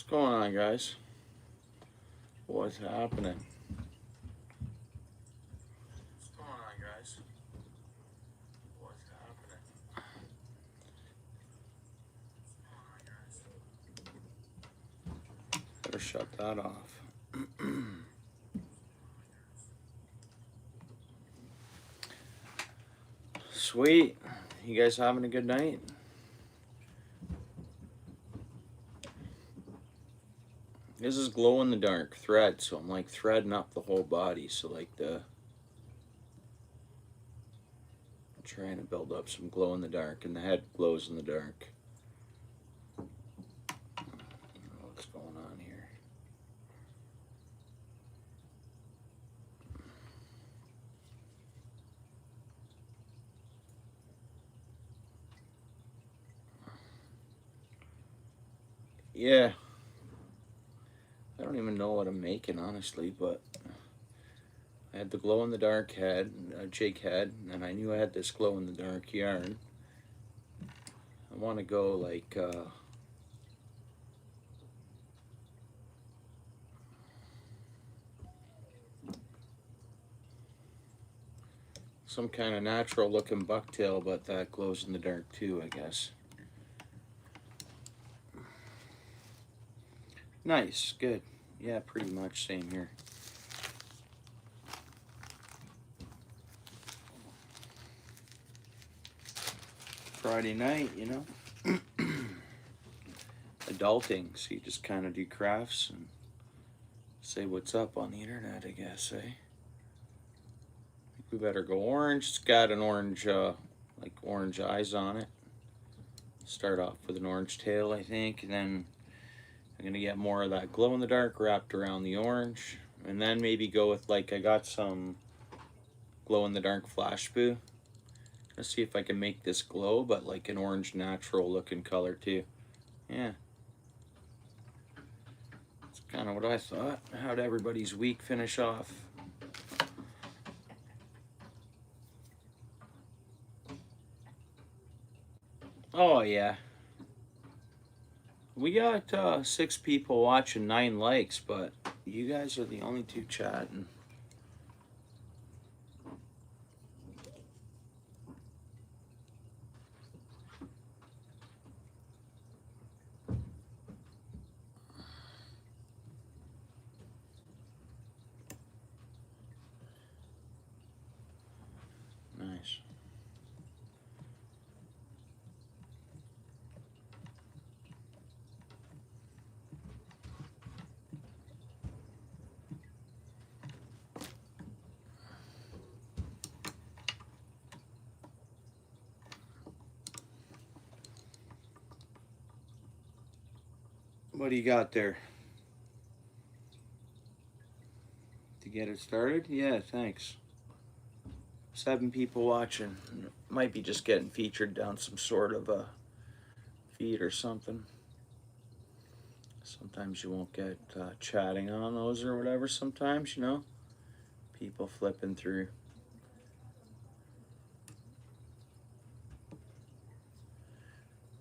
going on, guys? What's happening? What's going on, guys? What's happening? Better shut that off. Sweet. You guys having a good night? This is glow in the dark thread, so I'm like threading up the whole body. So like I'm trying to build up some glow in the dark, and the head glows in the dark. What's going on here? Yeah. I don't even know what I'm making, honestly, but I had the glow in the dark head, jig head, and I knew I had this glow in the dark yarn. I want to go like some kind of natural looking bucktail, but that glows in the dark too, I guess. Nice, good. Yeah, pretty much same here. Friday night, you know. Adulting, so you just kind of do crafts and say what's up on the internet, I guess, eh? We better go orange. It's got an orange, like orange eyes on it. Start off with an orange tail, I think, and then I'm gonna get more of that glow in the dark wrapped around the orange, and then maybe go with like I got some glow in the dark flash boo. Let's see if I can make this glow, but like an orange natural looking color too. Yeah, that's kind of what I thought. How'd everybody's week finish off? Oh yeah, we got 6 people watching, 9 likes, but you guys are the only 2 chatting. Nice. What do you got there? To get it started? Yeah, thanks. 7 people watching. Might be just getting featured down some sort of a feed or something. Sometimes you won't get chatting on those or whatever sometimes, you know? People flipping through.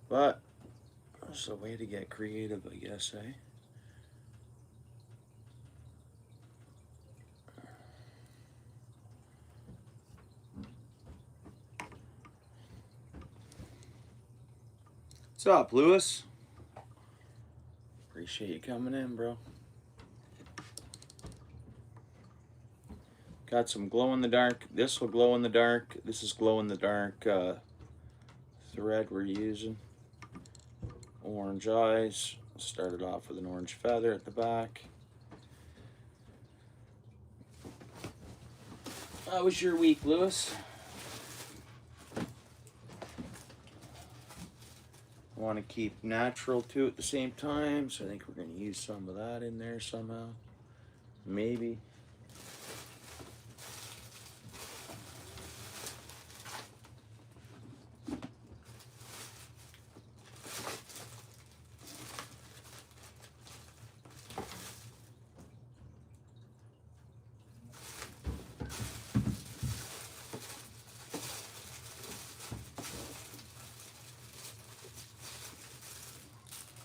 But there's a way to get creative, I guess, eh? What's up, Lewis? Appreciate you coming in, bro. Got some glow in the dark. This will glow in the dark. This is glow in the dark thread we're using. Orange eyes. Started off with an orange feather at the back. How was your week, Lewis? I want to keep natural too at the same time, so I think we're going to use some of that in there somehow. Maybe.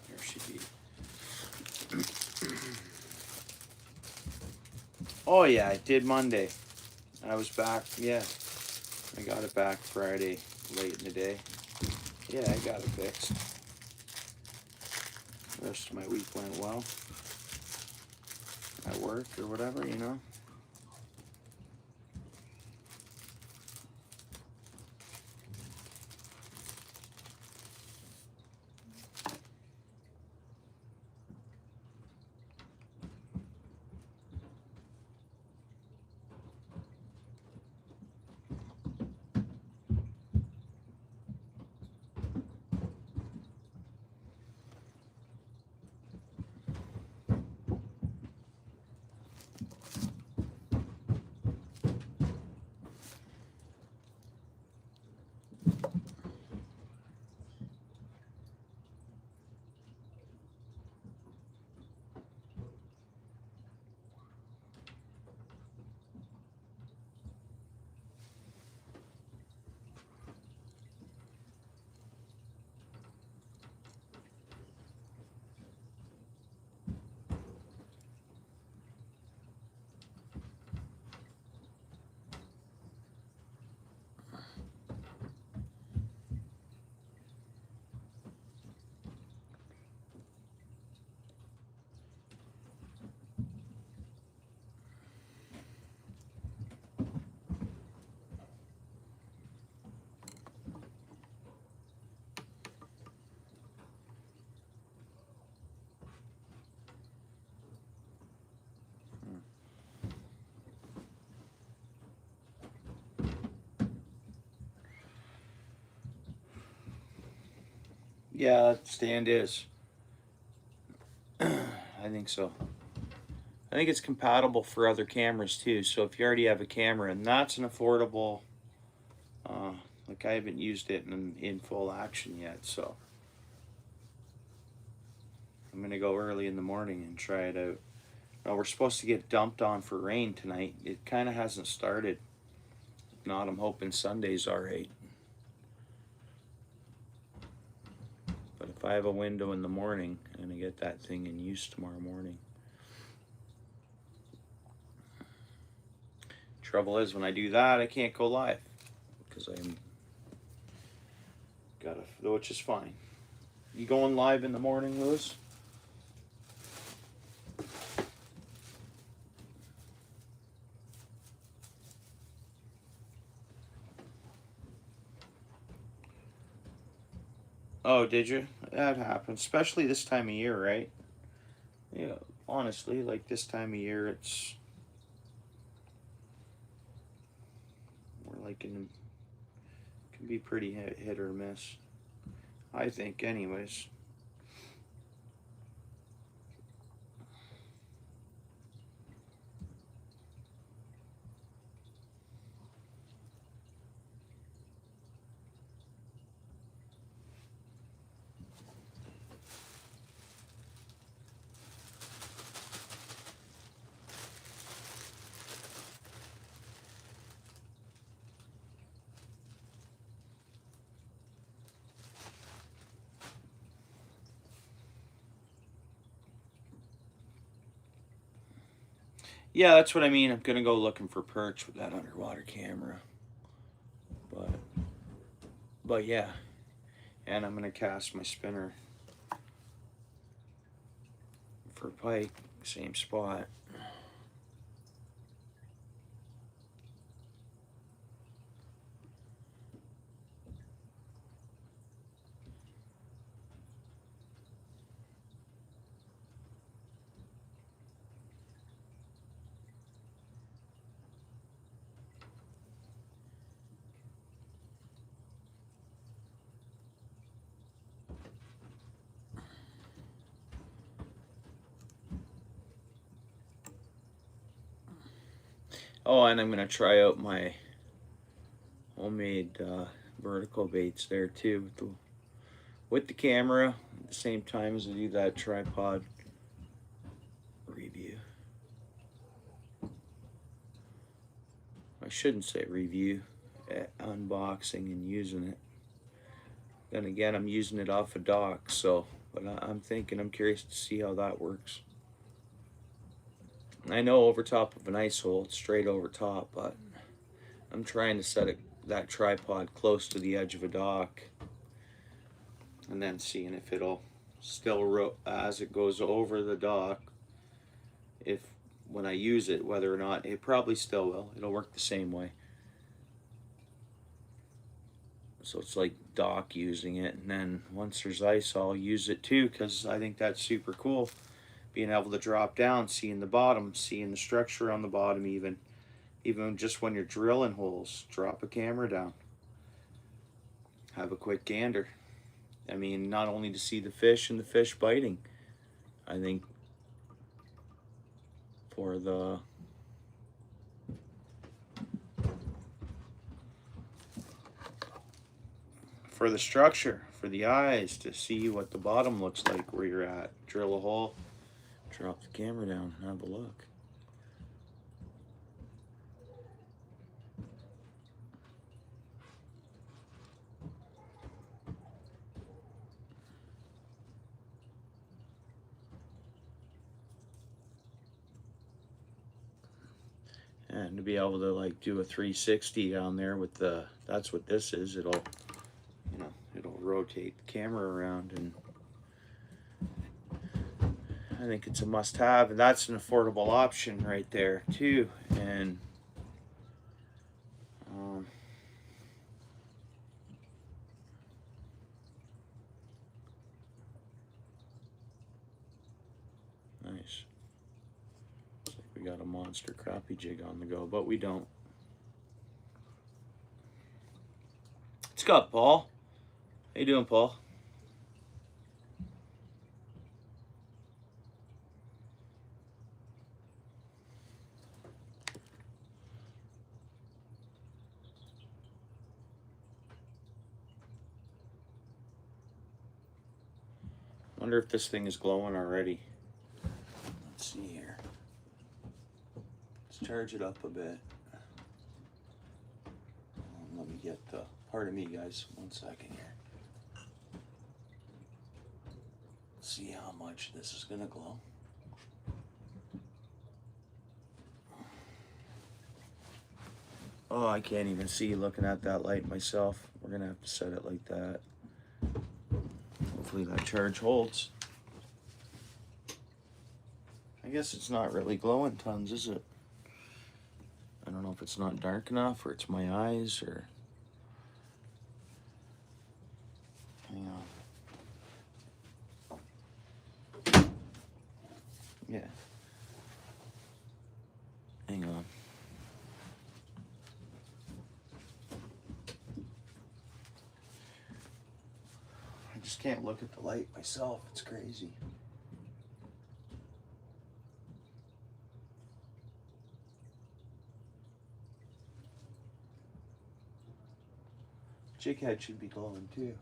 There she be. Oh yeah, I did Monday. I was back, yeah. I got it back Friday, late in the day. Yeah, I got it fixed. The rest of my week went well. At work or whatever, you know. Yeah, that stand is. I think so. I think it's compatible for other cameras too. So if you already have a camera, and that's an affordable, uh, like I haven't used it in full action yet, so I'm gonna go early in the morning and try it out. Now we're supposed to get dumped on for rain tonight. It kind of hasn't started. If not, I'm hoping Sunday's all right. But if I have a window in the morning, I'm gonna get that thing in use tomorrow morning. Trouble is, when I do that, I can't go live because I'm gotta, which is fine. You going live in the morning, Lewis? Oh, did you? That happens, especially this time of year, right? Yeah, honestly, like this time of year, we're like can be pretty hit or miss. I think, anyways. Yeah, that's what I mean. I'm gonna go looking for perch with that underwater camera. But yeah, and I'm gonna cast my spinner for pike, same spot. Oh, and I'm gonna try out my homemade vertical baits there too with the camera at the same time as I do that tripod review. I shouldn't say review, unboxing and using it. Then again, I'm using it off a dock, so but I'm thinking, I'm curious to see how that works. I know over top of an ice hole, it's straight over top, but I'm trying to set that tripod close to the edge of a dock, and then seeing if it'll still as it goes over the dock, if when I use it, whether or not, it probably still will. It'll work the same way. So it's like dock using it, and then once there's ice, I'll use it too, because I think that's super cool. Being able to drop down, seeing the bottom, seeing the structure on the bottom, even just when you're drilling holes, drop a camera down, have a quick gander. I mean, not only to see the fish and the fish biting, I think for the structure, for the eyes, to see what the bottom looks like where you're at. Drill a hole, drop the camera down, and have a look. And to be able to like do a 360 down there with the, that's what this is. It'll, you know, it'll rotate the camera around, and I think it's a must-have, and that's an affordable option right there too. And nice. Looks like we got a monster crappie jig on the go, but we don't. What's up, Paul? How you doing, Paul? Wonder if this thing is glowing already. Let's see here. Let's charge it up a bit. Let me get the, pardon me guys, 1 second here. Let's see how much this is gonna glow. Oh, I can't even see looking at that light myself. We're gonna have to set it like that. Hopefully that charge holds. I guess it's not really glowing tons, is it? I don't know if it's not dark enough, or it's my eyes, or... Hang on. Yeah. Hang on. I just can't look at the light myself. It's crazy. Jig head should be glowing too.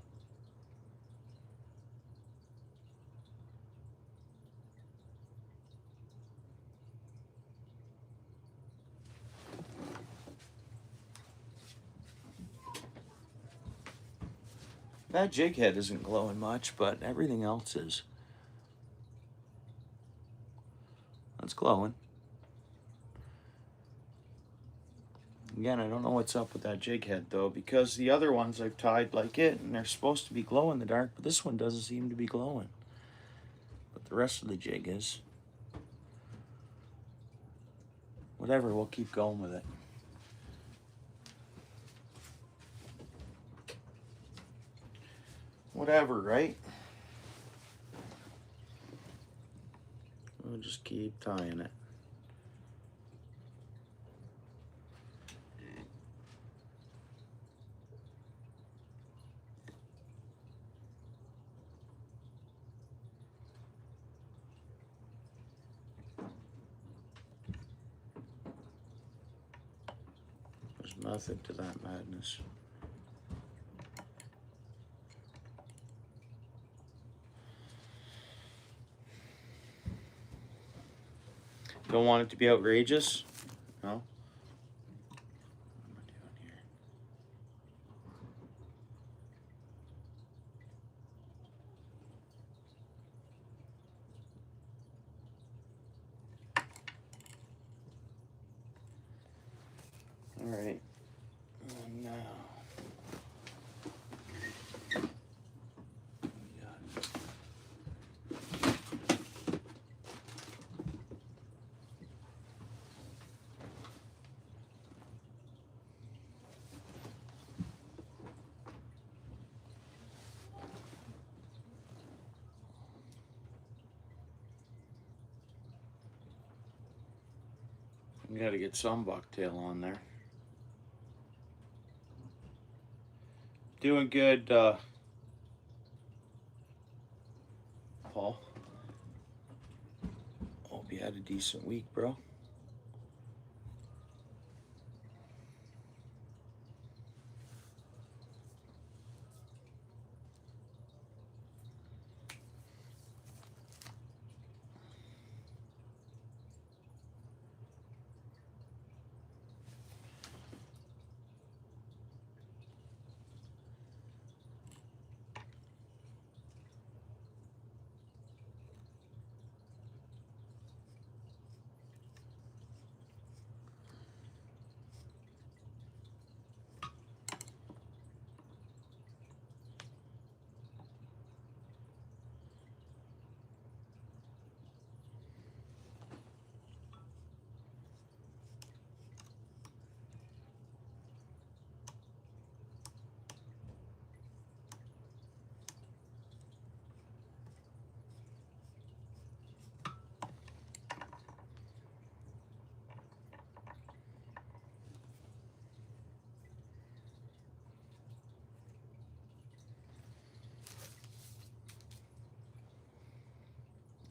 That jig head isn't glowing much, but everything else is. That's glowing. Again, I don't know what's up with that jig head though, because the other ones I've tied like it, and they're supposed to be glow in the dark, but this one doesn't seem to be glowing. But the rest of the jig is. Whatever, we'll keep going with it. Whatever, right? We'll just keep tying it. There's nothing to that madness. Don't want it to be outrageous? No? What am I doing here? right. And now. We gotta get some bucktail on there. Doing good, Paul. Hope you had a decent week, bro.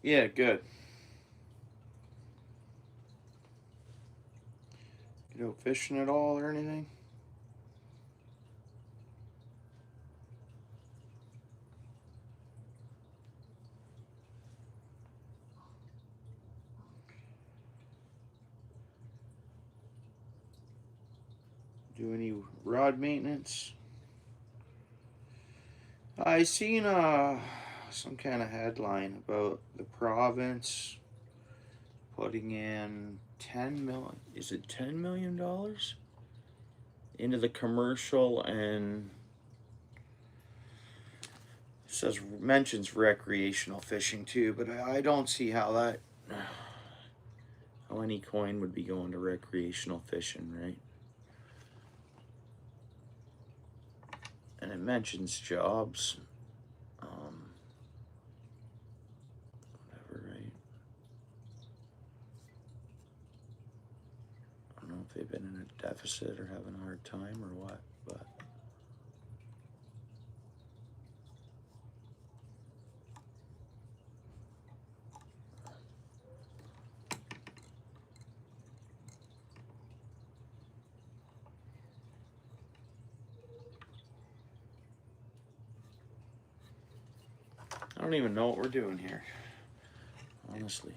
Yeah, good. You go fishing at all or anything? Do any rod maintenance? I seen some kind of headline about the province putting in 10 million. Is it $10 million into the commercial, and it says mentions recreational fishing too, but I don't see how that how any coin would be going to recreational fishing, right? And it mentions jobs. Whatever, right? I don't know if they've been in a deficit or having a hard time or what, but I don't even know what we're doing here, honestly.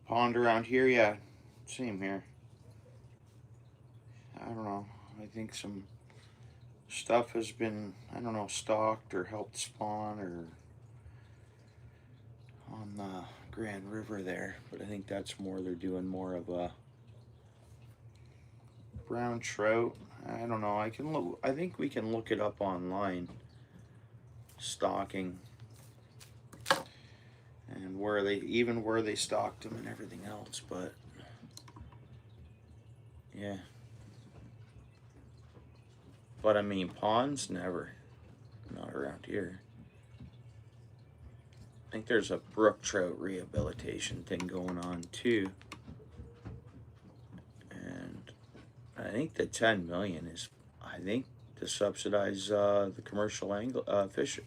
Pond around here, yeah, same here. I don't know. I think some stuff has been, I don't know, stocked or helped spawn or on the Grand River there, but I think that's more, they're doing more of a brown trout. I don't know. I can look. I think we can look it up online. Stocking, and where they stocked them and everything else. But yeah, but I mean ponds, never, not around here. I think there's a brook trout rehabilitation thing going on too, and I think the 10 million is, I think, to subsidize the commercial fishing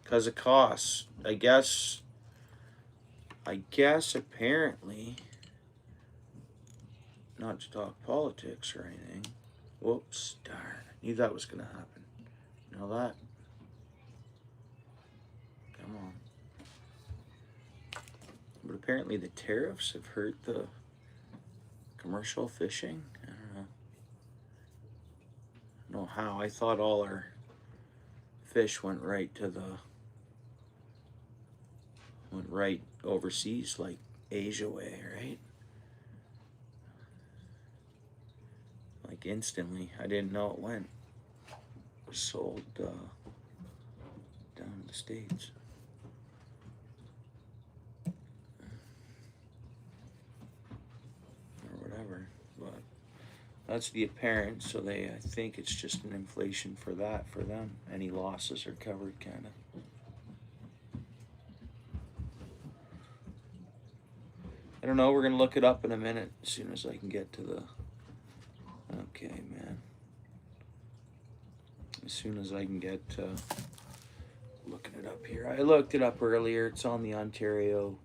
because it costs. I guess apparently, not to talk politics or anything. Whoops, darn! I knew that was gonna happen. Now that, come on. But apparently the tariffs have hurt the commercial fishing. I don't know how. I thought all our fish went right overseas, like Asia way, right? Like instantly. I didn't know it went. It was sold down in the States. Or whatever. But that's the apparent, so I think it's just an inflation for that for them. Any losses are covered, kind of. I don't know, we're going to look it up in a minute as soon as I can get to the... Okay, man. As soon as I can get looking it up here. I looked it up earlier. It's on the Ontario,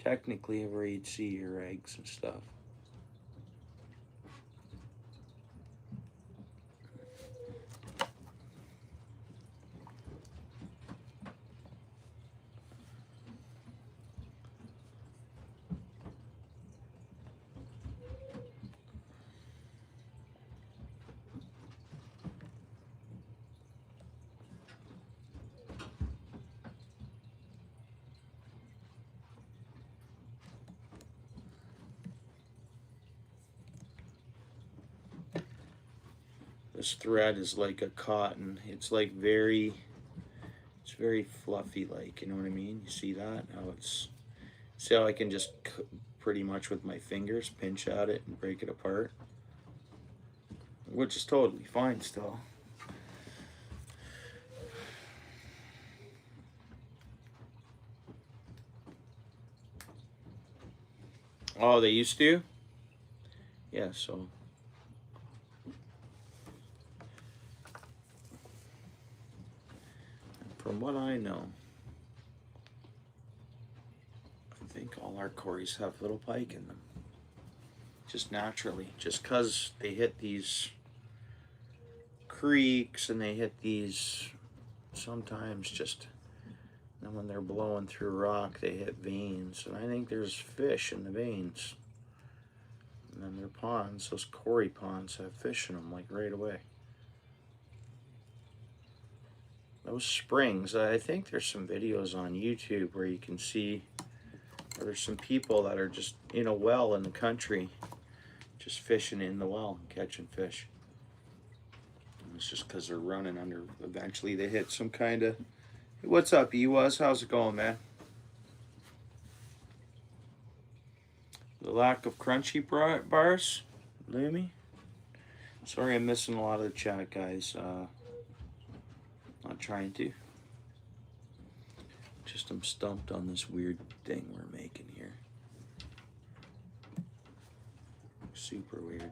technically, where you'd see your eggs and stuff. This thread is like a cotton. It's like very fluffy, like, you know what I mean? You see that? See how I can just pretty much with my fingers pinch at it and break it apart? Which is totally fine still. Oh, they used to? Yeah, so... From what I know, I think all our cories have little pike in them. Just naturally. Just because they hit these creeks and they hit these sometimes just... And when they're blowing through rock, they hit veins. And I think there's fish in the veins. And then their ponds, those cory ponds, have fish in them, like right away. Those springs, I think there's some videos on YouTube where you can see, where there's some people that are just in a well in the country, just fishing in the well and catching fish. And it's just because they're running under, eventually they hit some kind of... What's up, Ewas? How's it going, man? The lack of crunchy bars, Lumi? Sorry I'm missing a lot of the chat, guys. Not trying to. Just I'm stumped on this weird thing we're making here. Super weird.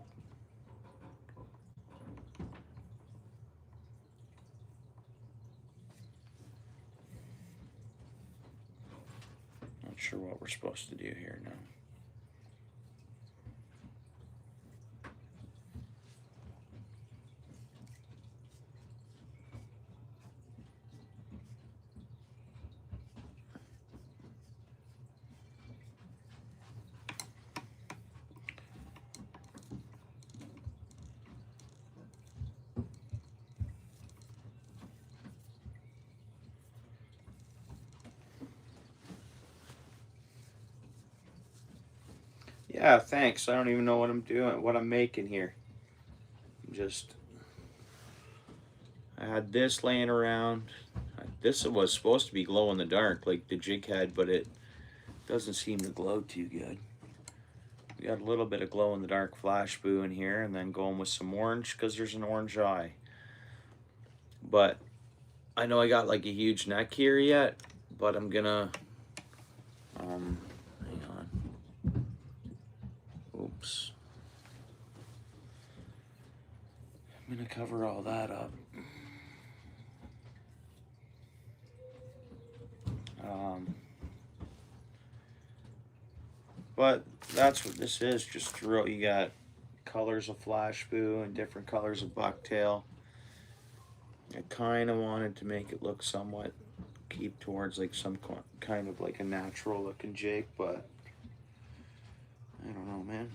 Not sure what we're supposed to do here now. Yeah, thanks. I don't even know what I'm doing, what I'm making here. I had this laying around. This was supposed to be glow in the dark like the jig head, but it doesn't seem to glow too good. We got a little bit of glow in the dark flash boo in here, and then going with some orange because there's an orange eye. But I know I got like a huge neck here yet, but I'm gonna hang on. Oops. I'm gonna cover all that up. But that's what this is. Just throughout, you got colors of flash boo and different colors of bucktail. I kind of wanted to make it look somewhat keep towards like some kind of like a natural looking jig, but I don't know, man.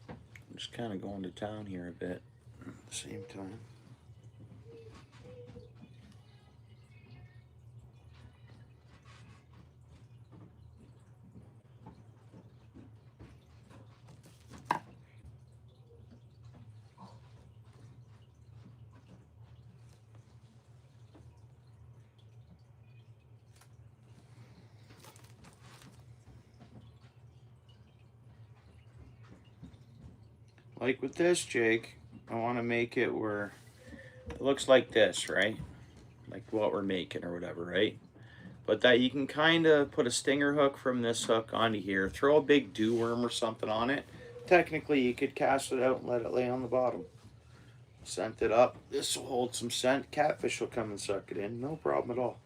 I'm just kind of going to town here a bit at the same time. Like with this jig, I want to make it where it looks like this, right? Like what we're making or whatever, right? But that you can kind of put a stinger hook from this hook onto here, throw a big dew worm or something on it. Technically, you could cast it out and let it lay on the bottom. Scent it up. This will hold some scent. Catfish will come and suck it in. No problem at all.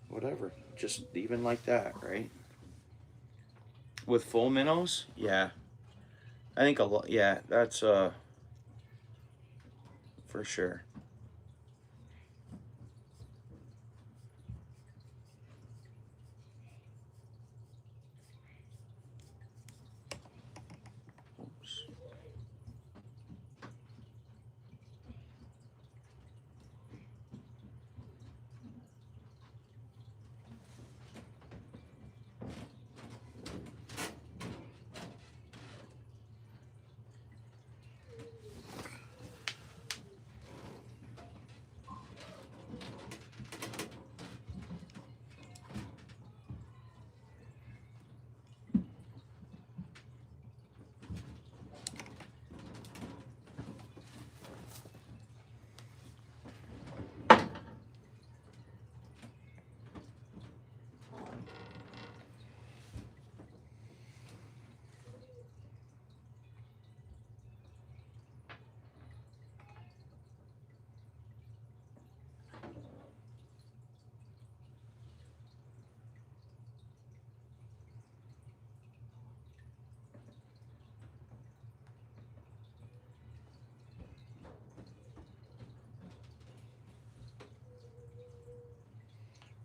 Whatever. Just even like that, right? With full minnows, yeah. I think a lot. Yeah, that's for sure. Oops.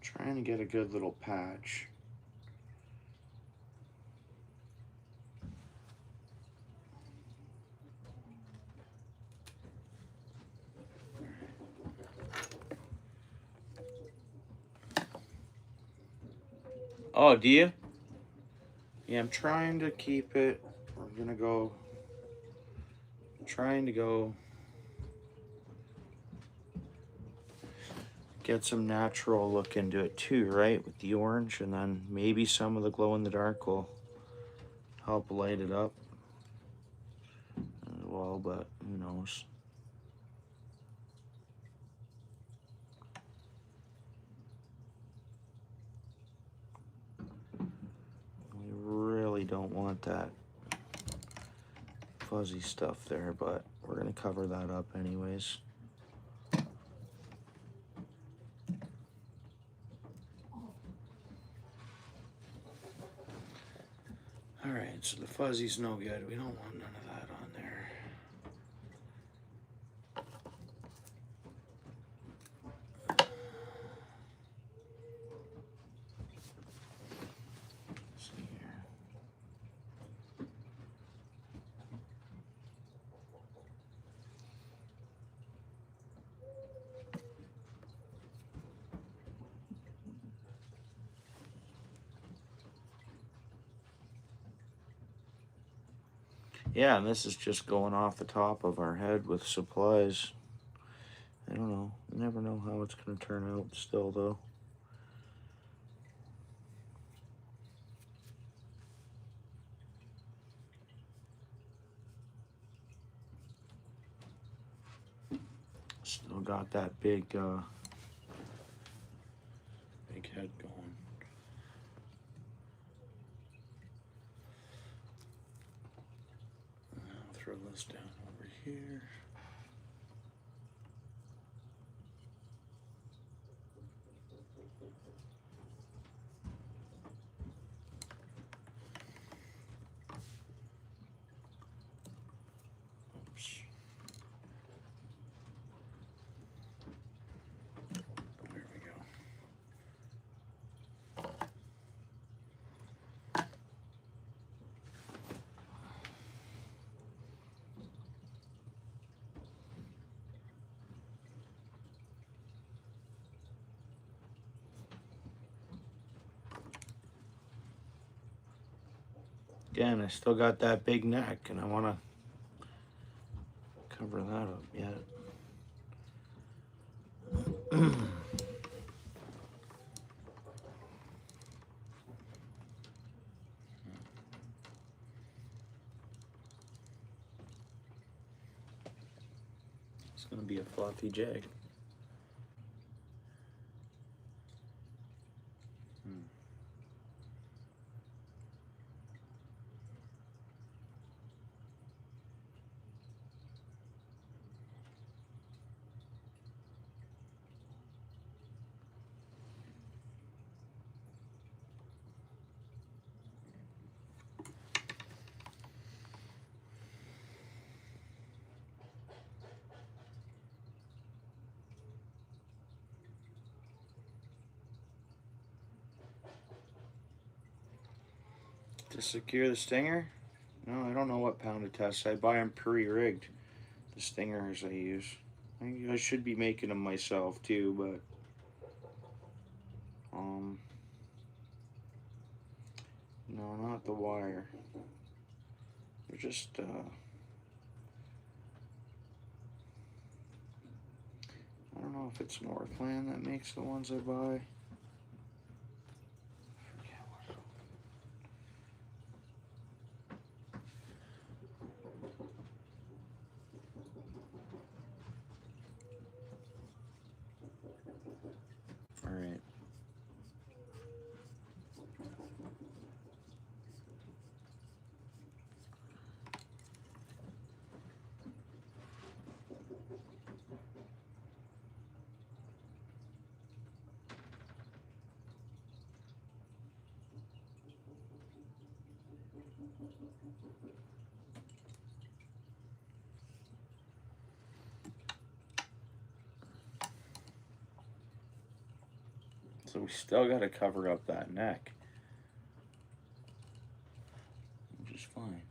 Trying to get a good little patch. Oh, do you? Yeah, I'm trying to keep it. We're gonna go. I'm trying to go get some natural look into it too, right? With the orange, and then maybe some of the glow in the dark will help light it up as well, but who knows? We really don't want that fuzzy stuff there, but we're gonna cover that up anyways. All right, so the fuzzy's no good. We don't want none of that on there. Let's see here. Yeah, and this is just going off the top of our head with supplies. I don't know. You never know how it's going to turn out still, though. Still got that big head going. I'll throw this down over here. Oops. There we go. Again, I still got that big neck, and I want to cover that up yet. It's going to be a fluffy jig. To secure the stinger? No, I don't know what pound to test. I buy them pre-rigged. The stingers I use. I should be making them myself too, but no, not the wire. They're just I don't know if it's Northland that makes the ones I buy. All right. So we still got to cover up that neck, which is fine.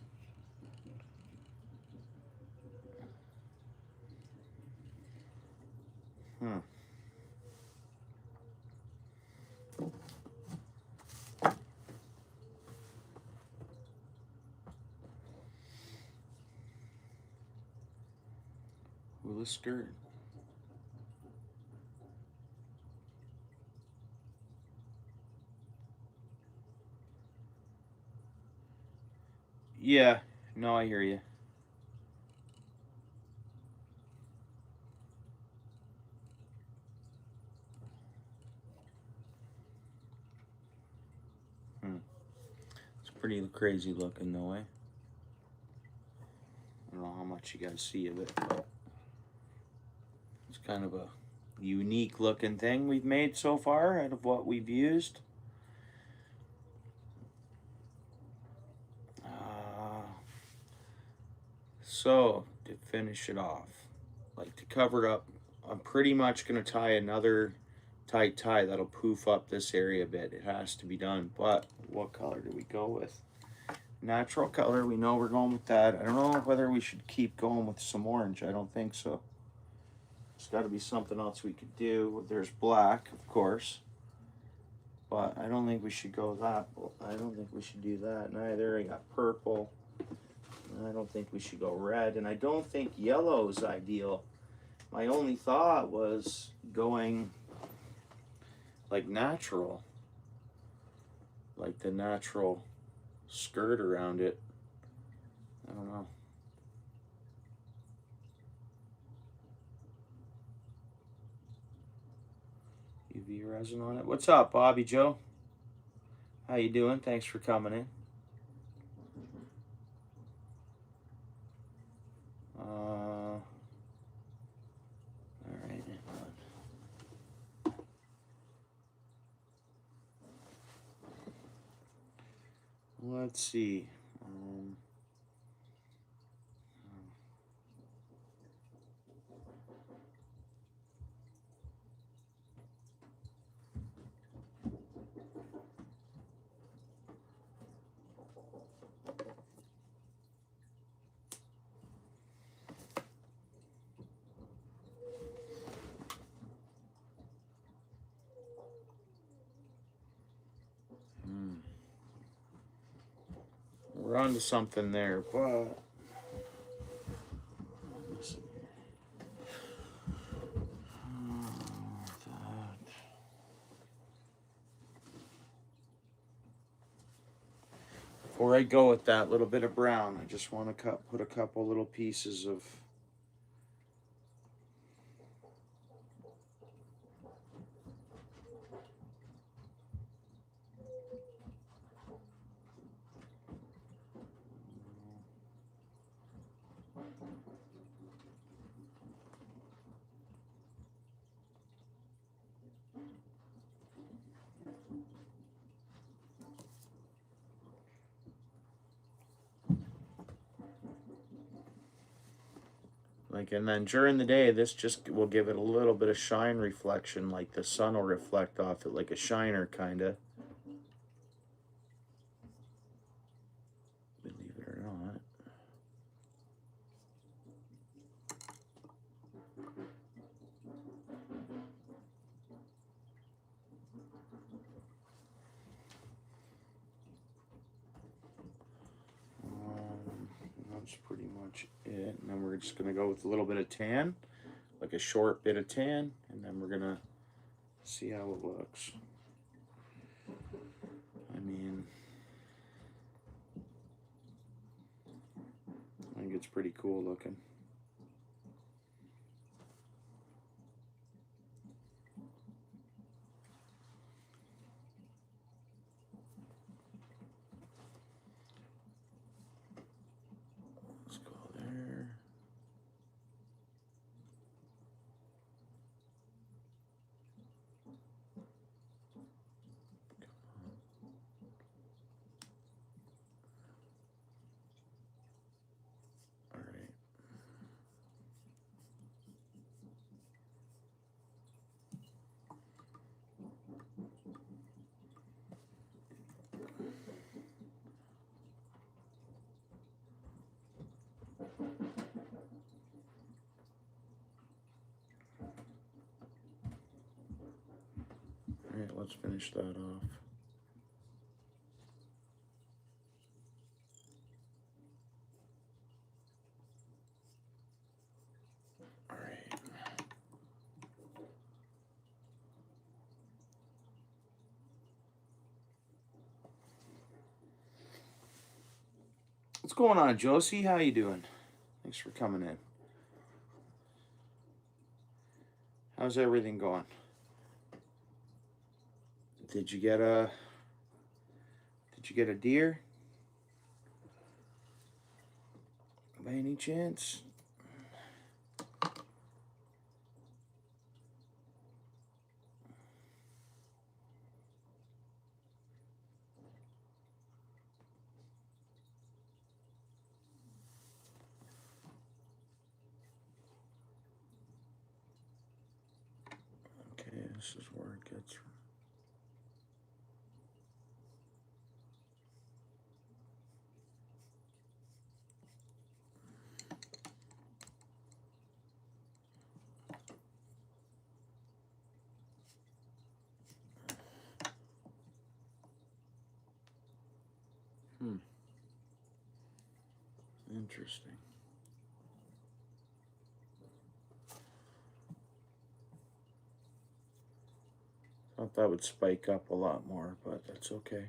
Hula skirt. Yeah, no, I hear you. It's pretty crazy looking though, eh? I don't know how much you guys see of it, but it's kind of a unique looking thing we've made so far out of what we've used. So to finish it off, like to cover it up, I'm pretty much gonna tie another tight tie that'll poof up this area a bit. It has to be done. But what color do we go with? Natural color, we know we're going with that. I don't know whether we should keep going with some orange. I don't think so. There's got to be something else we could do. There's black, of course, but I don't think we should go that. I don't think we should do that neither. I got purple. I don't think we should go red, and I don't think yellow is ideal. My only thought was going like natural, like the natural skirt around it. I don't know. UV resin on it. What's up, Bobby Joe? How you doing? Thanks for coming in. All right. Let's see. We're on to something there, but before I go with that little bit of brown, I just want to put a couple little pieces of like, and then during the day, this just will give it a little bit of shine reflection, like the sun will reflect off it like a shiner, kind of. Believe it or not. That's pretty much it. And then we're just going to go with a little bit of tan, like a short bit of tan, and then we're going to see how it looks. I mean, I think it's pretty cool looking. Let's go there. All right. All right, let's finish that off. All right. What's going on, Josie? How you doing? Thanks for coming in. How's everything going? Did you get a deer by any chance? Okay, this is where it gets from. Interesting. Thought that would spike up a lot more, but that's okay.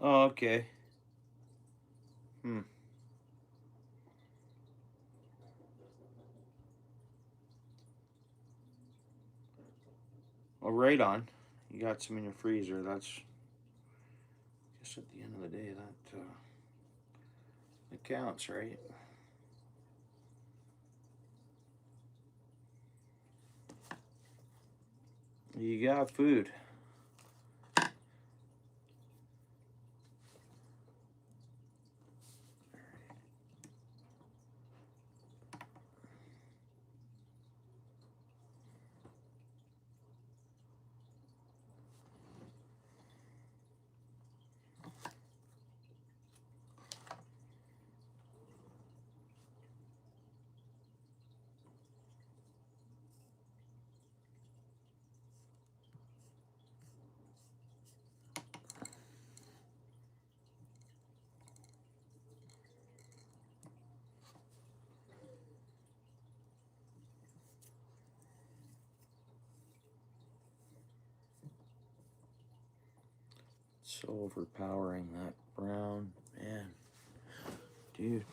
Oh, okay. Well, right on. You got some in your freezer. That's, I guess, at the end of the day, that counts, right? You got food. So overpowering, that brown, man. Dude.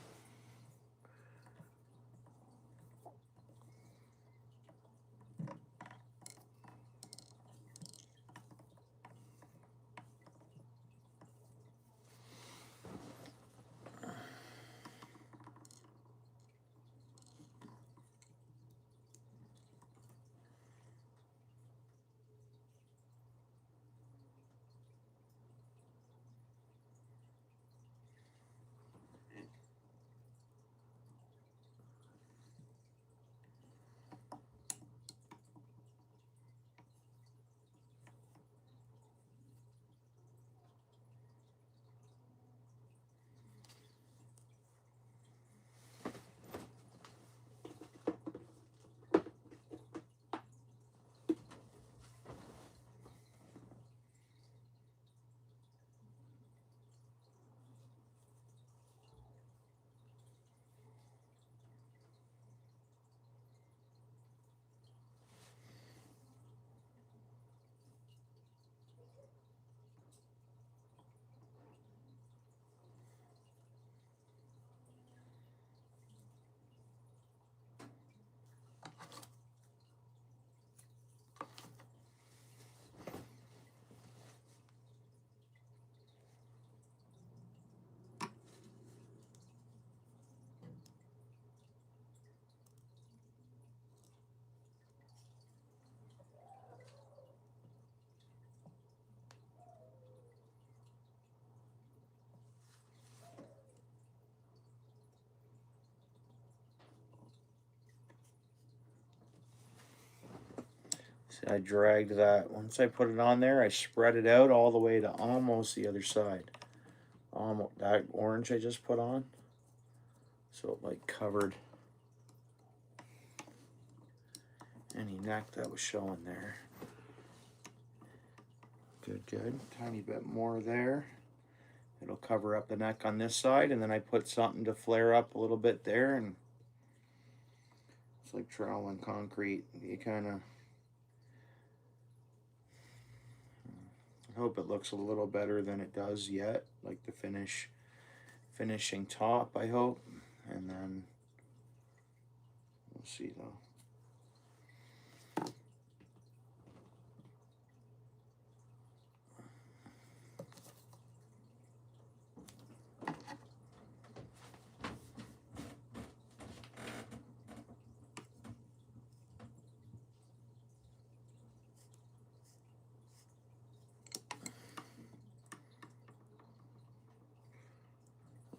See, I dragged that. Once I put it on there, I spread it out all the way to almost the other side. Almost that orange I just put on. So it like covered any neck that was showing there. Good, good. Tiny bit more there. It'll cover up the neck on this side, and then I put something to flare up a little bit there, and it's like trowel and concrete. You kind of, I hope it looks a little better than it does yet, like the finishing top, I hope, and then we'll see though.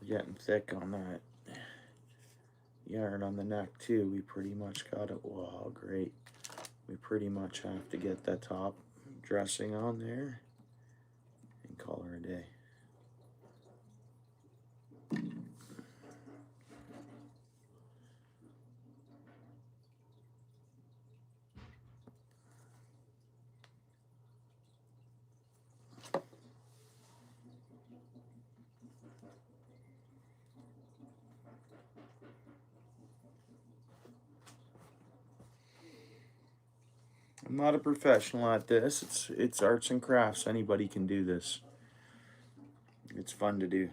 Getting thick on that yarn on the neck too. We pretty much got it. Wow, great. We pretty much have to get that top dressing on there and call her a day. I'm not a professional at this. It's arts and crafts. Anybody can do this. It's fun to do.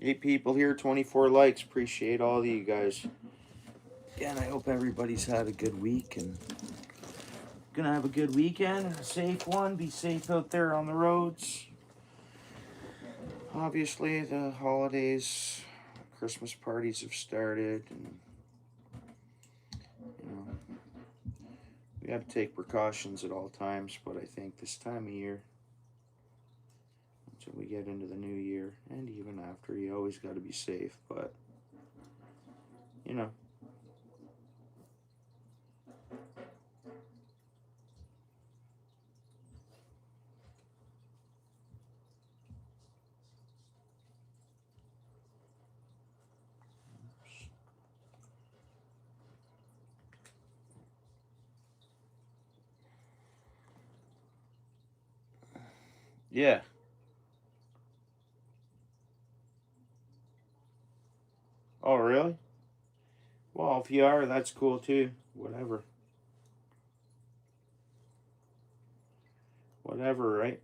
8 people here, 24 likes. Appreciate all of you guys. Again, I hope everybody's had a good week and gonna have a good weekend, a safe one. Be safe out there on the roads. Obviously, the holidays, Christmas parties have started, and you know, we have to take precautions at all times. But I think this time of year, until we get into the new year, and even after, you always got to be safe. But you know. Yeah. Oh, really? Well, if you are, that's cool too. Whatever. Whatever, right?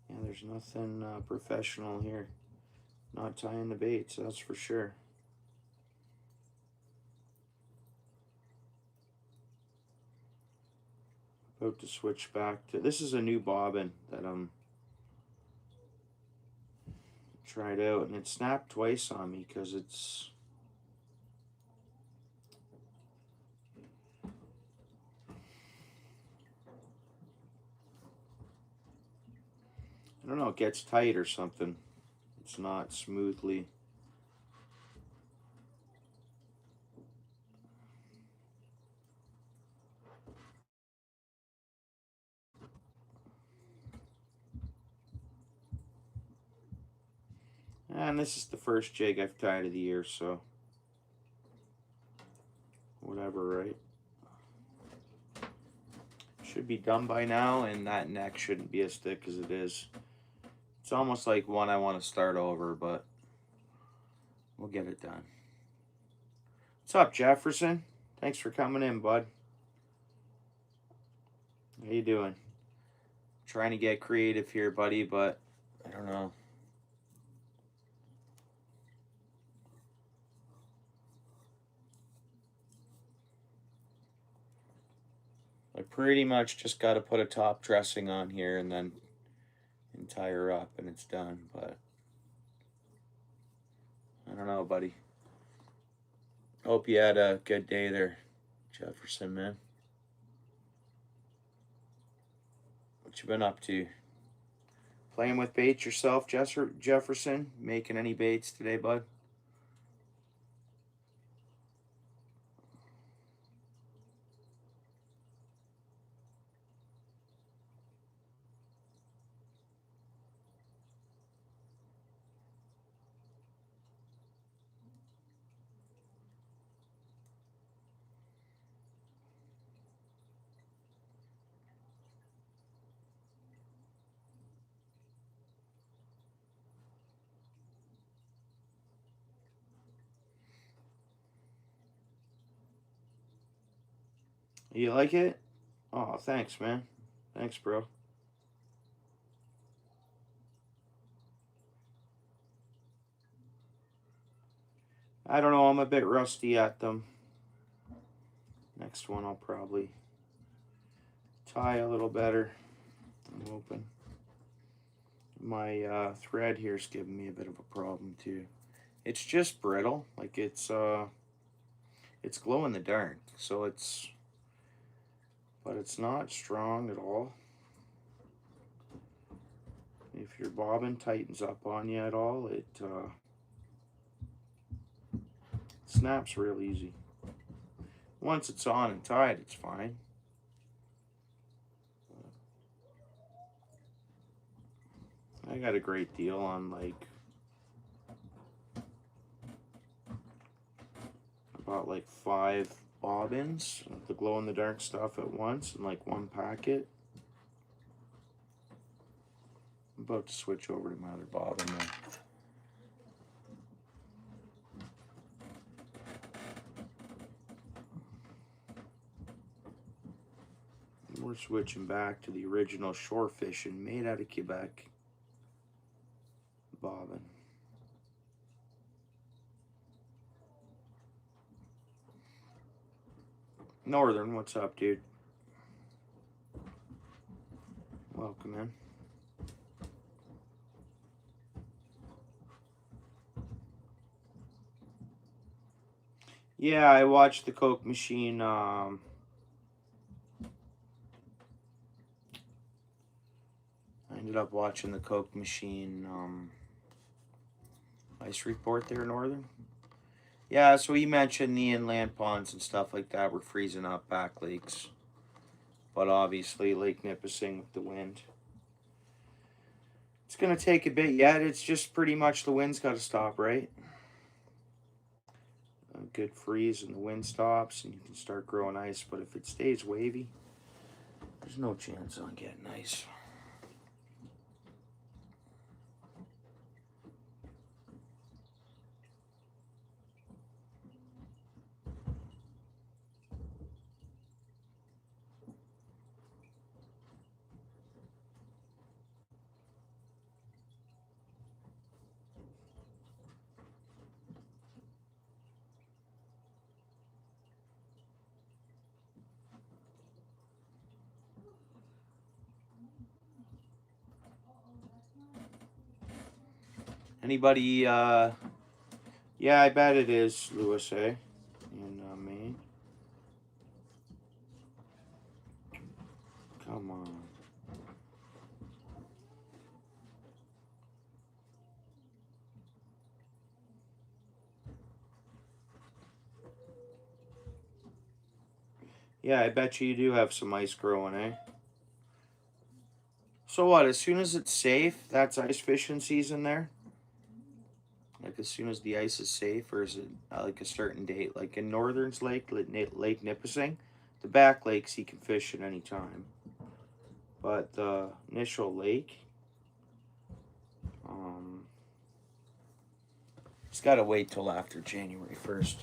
Yeah, there's nothing professional here. Not tying the baits, that's for sure. About to switch back to, this is a new bobbin that I'm tried out, and it snapped twice on me because it's, I don't know, it gets tight or something. It's not smoothly. And this is the first jig I've tied of the year, so whatever, right? Should be done by now, and that neck shouldn't be as thick as it is. It's almost like one I want to start over, but we'll get it done. What's up, Jefferson? Thanks for coming in, bud. How you doing? Trying to get creative here, buddy, but I don't know. I pretty much just got to put a top dressing on here and then tie her up, and it's done, but I don't know, buddy. Hope you had a good day there, Jefferson, man. What you been up to? Playing with baits yourself, Jefferson? Making any baits today, bud? You like it? Oh, thanks, man. Thanks, bro. I don't know. I'm a bit rusty at them. Next one I'll probably tie a little better. I'm hoping. My thread here's giving me a bit of a problem too. It's just brittle. Like it's glow in the dark. So but it's not strong at all. If your bobbin tightens up on you at all, it snaps real easy. Once it's on and tied, it's fine. I got a great deal on about 5 bobbins of the glow in the dark stuff at once in one packet. I'm about to switch over to my other bobbin now. We're switching back to the original shore fishing made out of Quebec bobbin. Northern, what's up, dude? Welcome in. Yeah, I watched the Coke Machine. I ended up watching the Coke Machine ice report there, Northern. Yeah, so he mentioned the inland ponds and stuff like that were freezing up, back lakes. But obviously, Lake Nipissing with the wind. It's going to take a bit yet. It's just pretty much the wind's got to stop, right? A good freeze and the wind stops and you can start growing ice. But if it stays wavy, there's no chance on getting ice. Anybody, yeah, I bet it is, Lewis, eh? In Maine. Come on. Yeah, I bet you do have some ice growing, eh? So what, as soon as it's safe, that's ice fishing season there? As soon as the ice is safe, or is it a certain date? Like in Northern's Lake Nipissing, the back lakes he can fish at any time. But the initial lake, he's got to wait till after January 1st.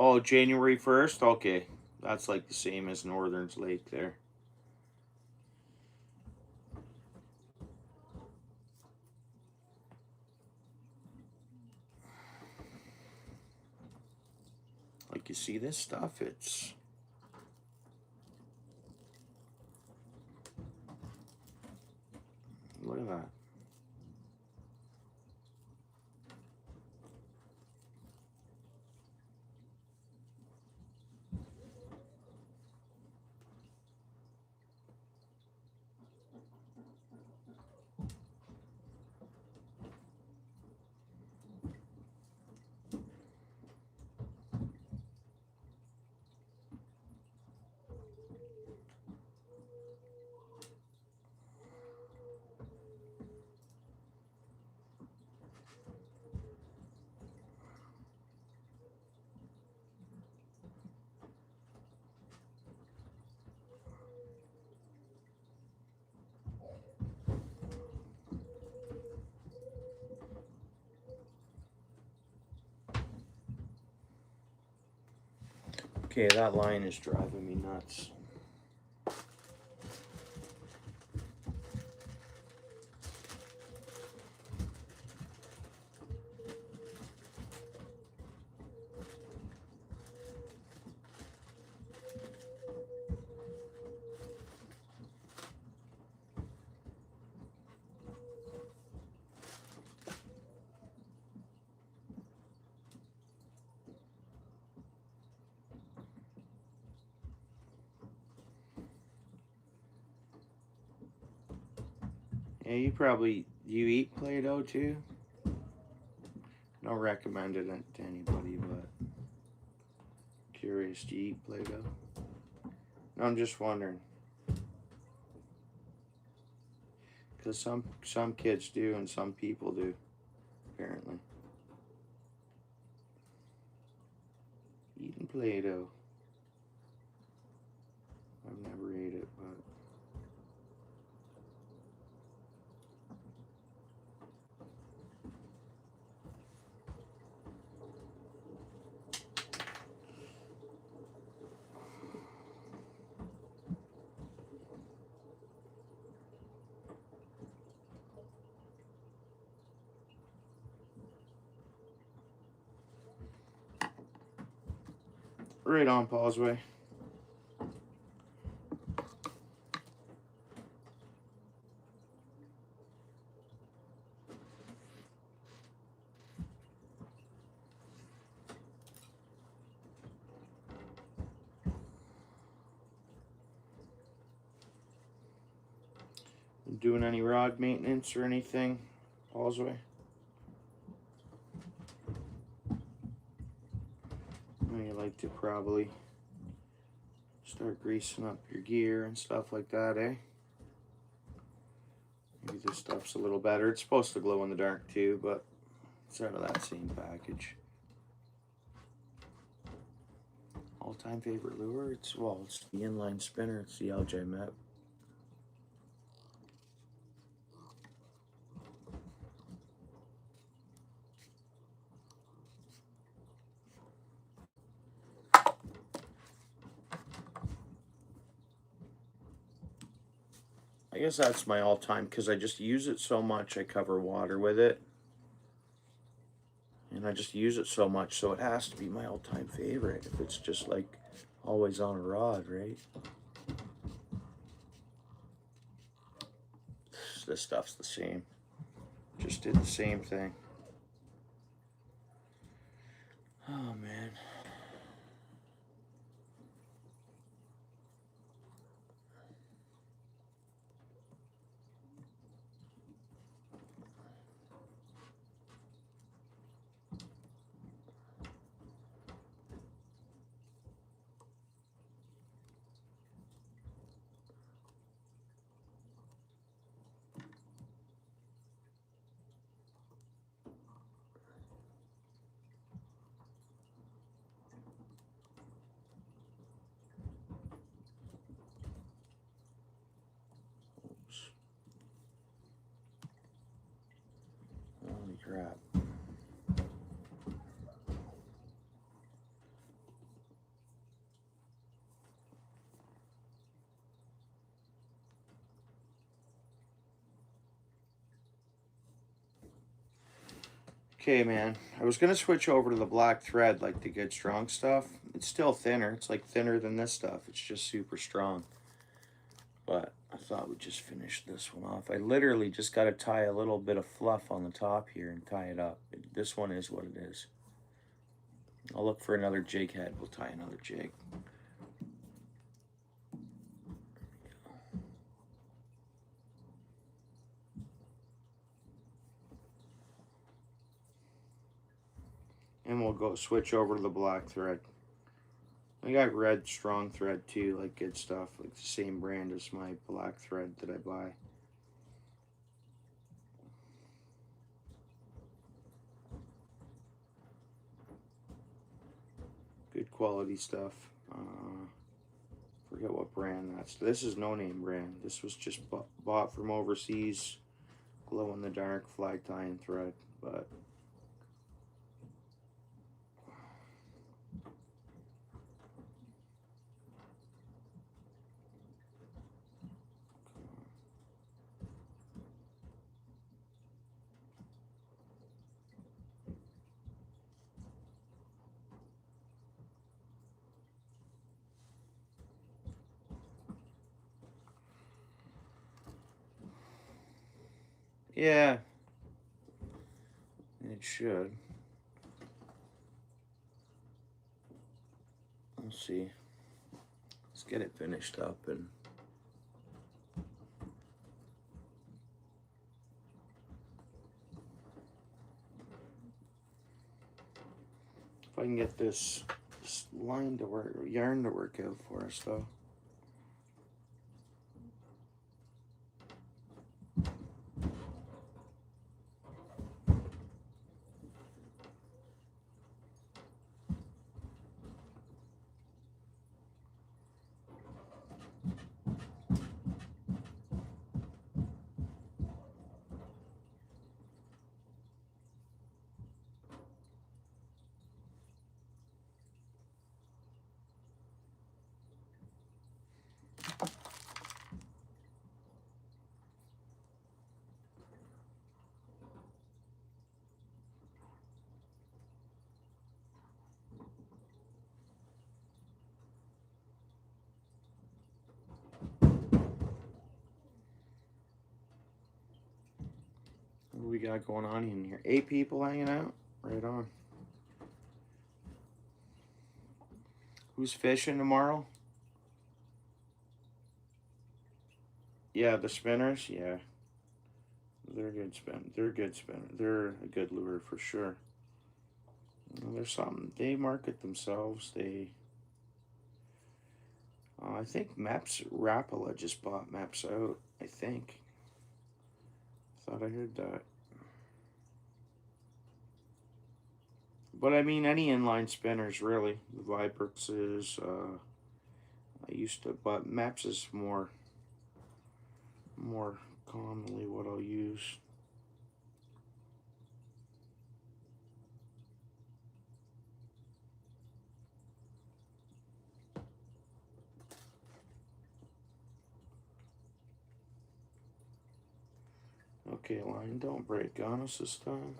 Oh, January 1st? Okay. That's the same as Northern's Lake there. You see this stuff? It's Look at that. Okay, that line is driving me nuts. Yeah, you eat Play-Doh too? Don't recommend it to anybody, but curious, do you eat Play-Doh? No, I'm just wondering. Because some kids do and some people do, apparently. Eating Play-Doh. I've never ate it, but... Right on, Pauseway. Doing any rod maintenance or anything, Pauseway? You like to probably start greasing up your gear and stuff like that, eh? Maybe this stuff's a little better. It's supposed to glow in the dark too, but it's out of that same package. All-time favorite lure? It's the inline spinner. It's the LJ Met. I guess that's my all-time because I just use it so much. I cover water with it. And I just use it so much, so it has to be my all-time favorite if it's just like always on a rod, right? This stuff's the same. Just did the same thing. Oh, man. Holy crap. Okay, man. I was going to switch over to the black thread, like the Good Strong stuff. It's still thinner. It's like thinner than this stuff. It's just super strong. But I thought we'd just finish this one off. I literally just got to tie a little bit of fluff on the top here and tie it up. This one is what it is. I'll look for another jig head. We'll tie another jig. And we'll go switch over to the black thread. I got red strong thread too, like Good Stuff, like the same brand as my black thread that I buy. Good quality stuff. Forget what brand that's. This is no name brand. This was just bought from overseas. Glow in the dark fly tying thread, but yeah, it should. Let's see. Let's get it finished up and if I can get this line to work, yarn to work out for us though. What do we got going on in here? 8 people hanging out? Right on. Who's fishing tomorrow? Yeah, the spinners, yeah. They're good spin. They're good spinner. They're a good lure for sure. There's something. They market themselves. They I think Maps Rapala just bought Maps out, I think. Thought I heard that. But I mean, any inline spinners really. The Vibrexes, I used to, but Maps is more commonly what I'll use. Okay, line, don't break on us this time.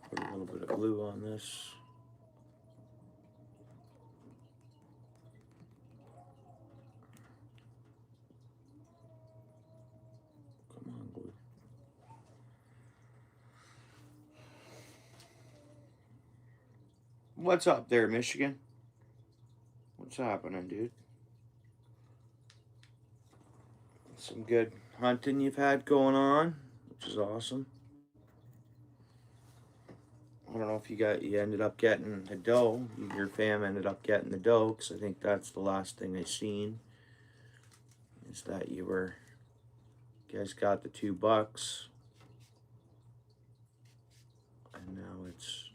Put a little bit of glue on this. Come on, glue. What's up there, Michigan? What's happening, dude? Some good hunting you've had going on, which is awesome. I don't know if you ended up getting the doe. Your fam ended up getting the doe, because I think that's the last thing I seen. Is that you guys got the 2 bucks, and now it's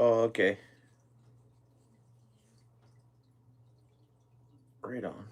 Oh, okay. Right on.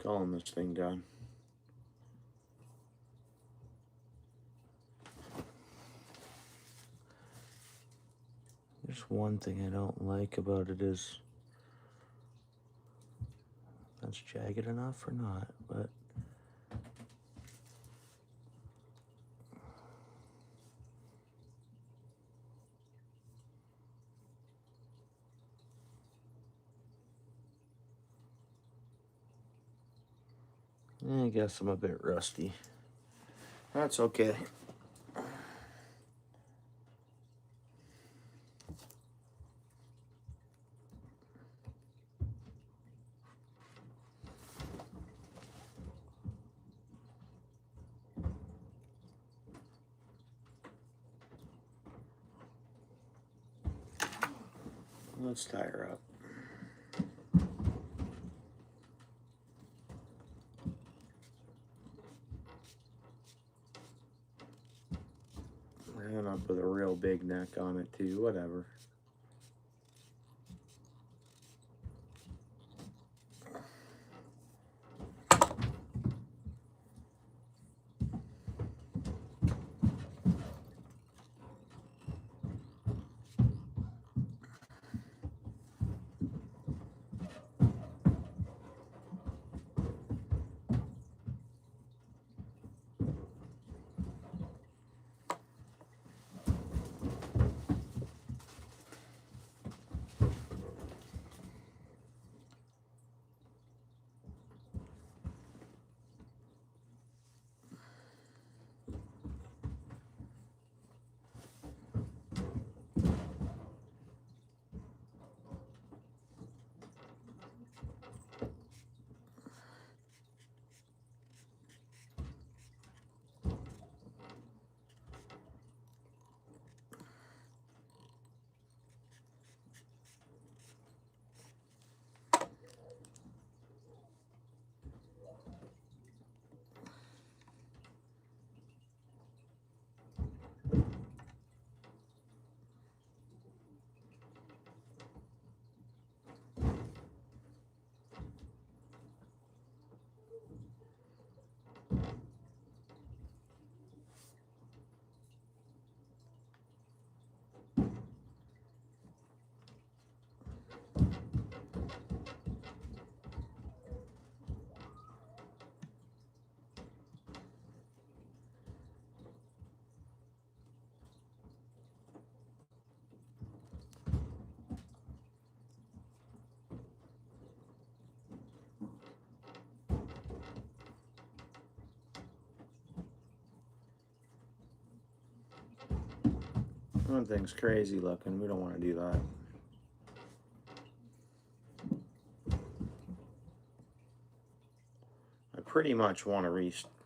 Calling this thing done. There's one thing I don't like about it is that's jagged enough or not, but I guess I'm a bit rusty. That's okay. Let's tie her up. And up with a real big neck on it too, whatever. One thing's crazy looking. We don't want to do that. I pretty much want to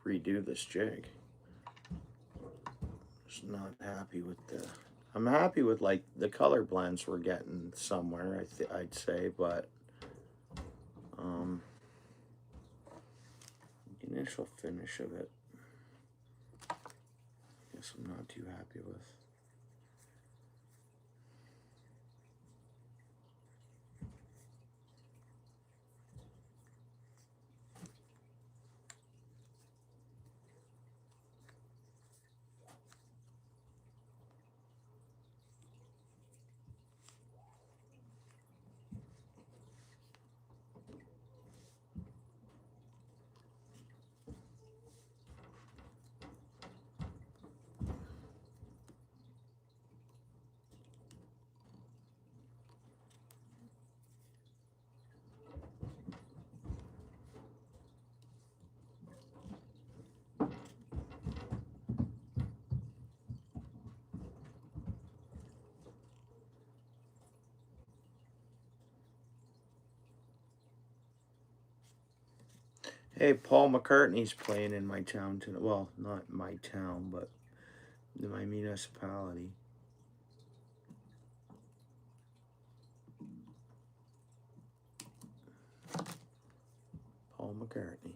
redo this jig. Just not happy with the... I'm happy with like the color blends we're getting somewhere, I'd say, but the initial finish of it, I guess I'm not too happy with. Hey, Paul McCartney's playing in my town tonight. Well, not my town, but in my municipality. Paul McCartney.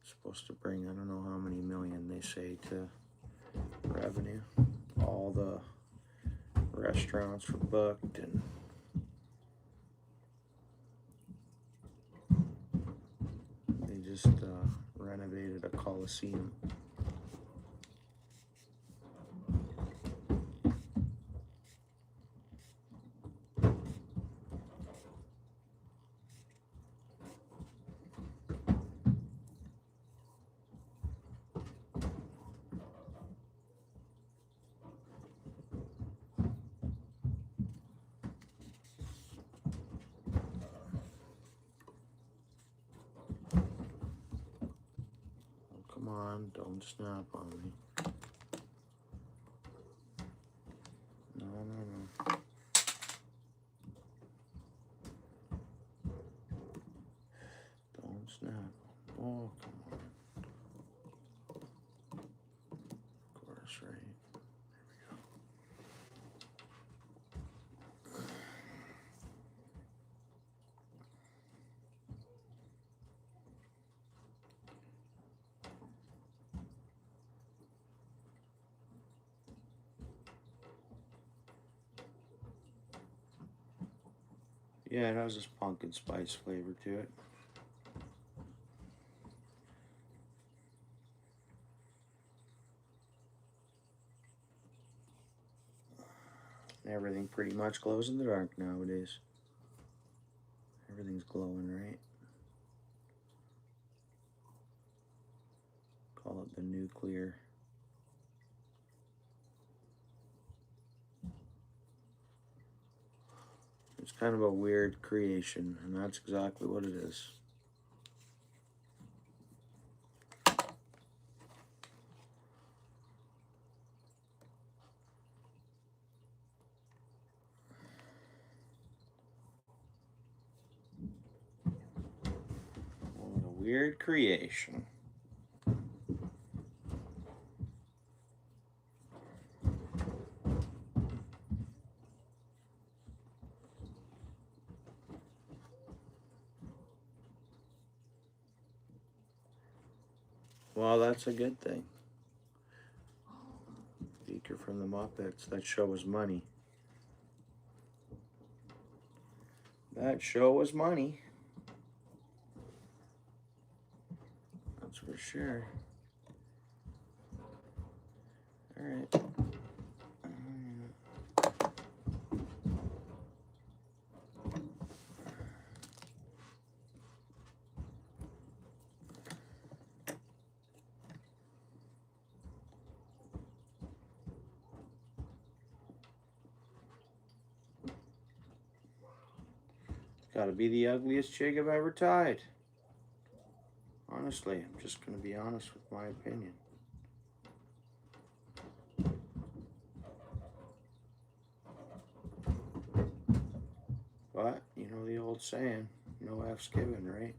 Supposed to bring, I don't know how many million they say to revenue. All the restaurants were booked and they just renovated a Coliseum. Come on, don't snap on me. No, no, no. Don't snap. Oh, come on. Of course, right. Yeah, it has this pumpkin spice flavor to it. And everything pretty much glows in the dark nowadays. Everything's glowing, right? Call it the nuclear. It's kind of a weird creation, and that's exactly what it is. What a weird creation. Well, that's a good thing. Beaker from the Muppets. That show was money. That show was money. That's for sure. All right. Gotta be the ugliest jig I've ever tied. Honestly, I'm just gonna be honest with my opinion. But, you know the old saying, no F's given, right?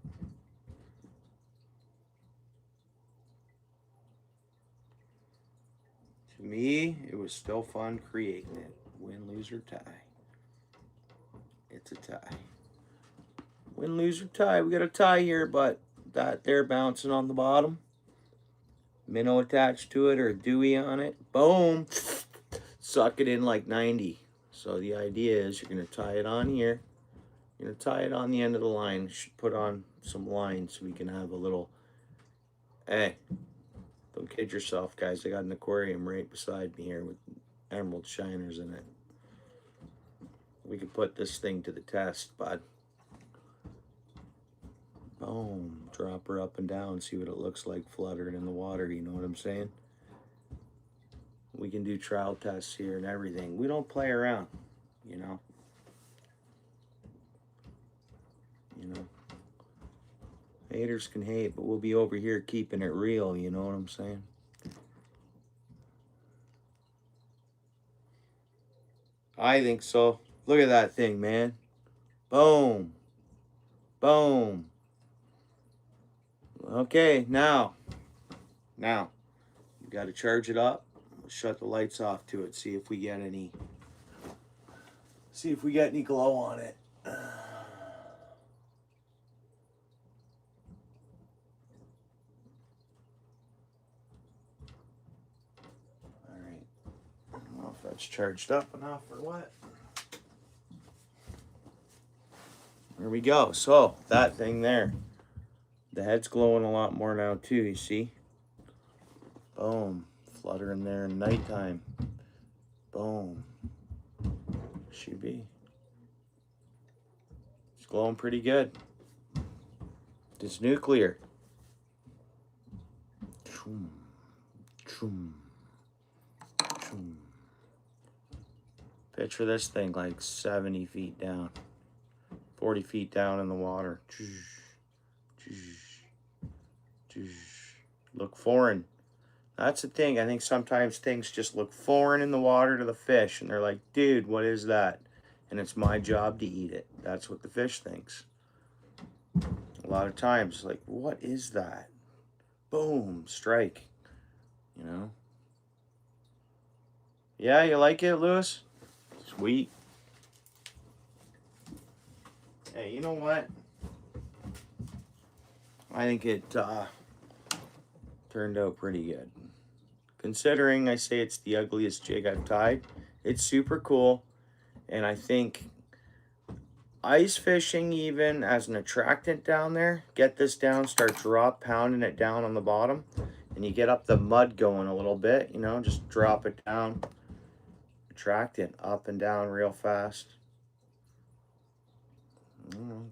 To me, it was still fun creating it. Win, lose, or tie. It's a tie. Win, lose, or tie. We got a tie here, but that there bouncing on the bottom. Minnow attached to it or a Dewey on it. Boom. Suck it in like 90. So the idea is you're going to tie it on here. You're going to tie it on the end of the line. Should put on some lines so we can have a little... Hey, don't kid yourself, guys. I got an aquarium right beside me here with emerald shiners in it. We could put this thing to the test, bud. Boom. Drop her up and down. See what it looks like fluttering in the water. You know what I'm saying? We can do trial tests here and everything. We don't play around, you know. You know. Haters can hate, but we'll be over here keeping it real, you know what I'm saying? I think so. Look at that thing, man. Boom. Boom. Okay, now, you got to charge it up. We'll shut the lights off to it. See if we get any glow on it. All right. I don't know if that's charged up enough or what. There we go. So that thing there, the head's glowing a lot more now too. You see? Boom. Fluttering there in nighttime. Boom. Should be. It's glowing pretty good. It's nuclear. Choom. Choom. Choom. Picture this thing like 70 feet down. 40 feet down in the water. Look foreign. That's the thing. I think sometimes things just look foreign in the water to the fish. And they're like, dude, what is that? And it's my job to eat it. That's what the fish thinks. A lot of times, like, what is that? Boom, strike. You know? Yeah, you like it, Lewis? Sweet. Hey, you know what? I think it turned out pretty good. Considering I say it's the ugliest jig I've tied, it's super cool. And I think ice fishing, even as an attractant down there, get this down, start pounding it down on the bottom, and you get up the mud going a little bit, you know, just drop it down, attract it up and down real fast.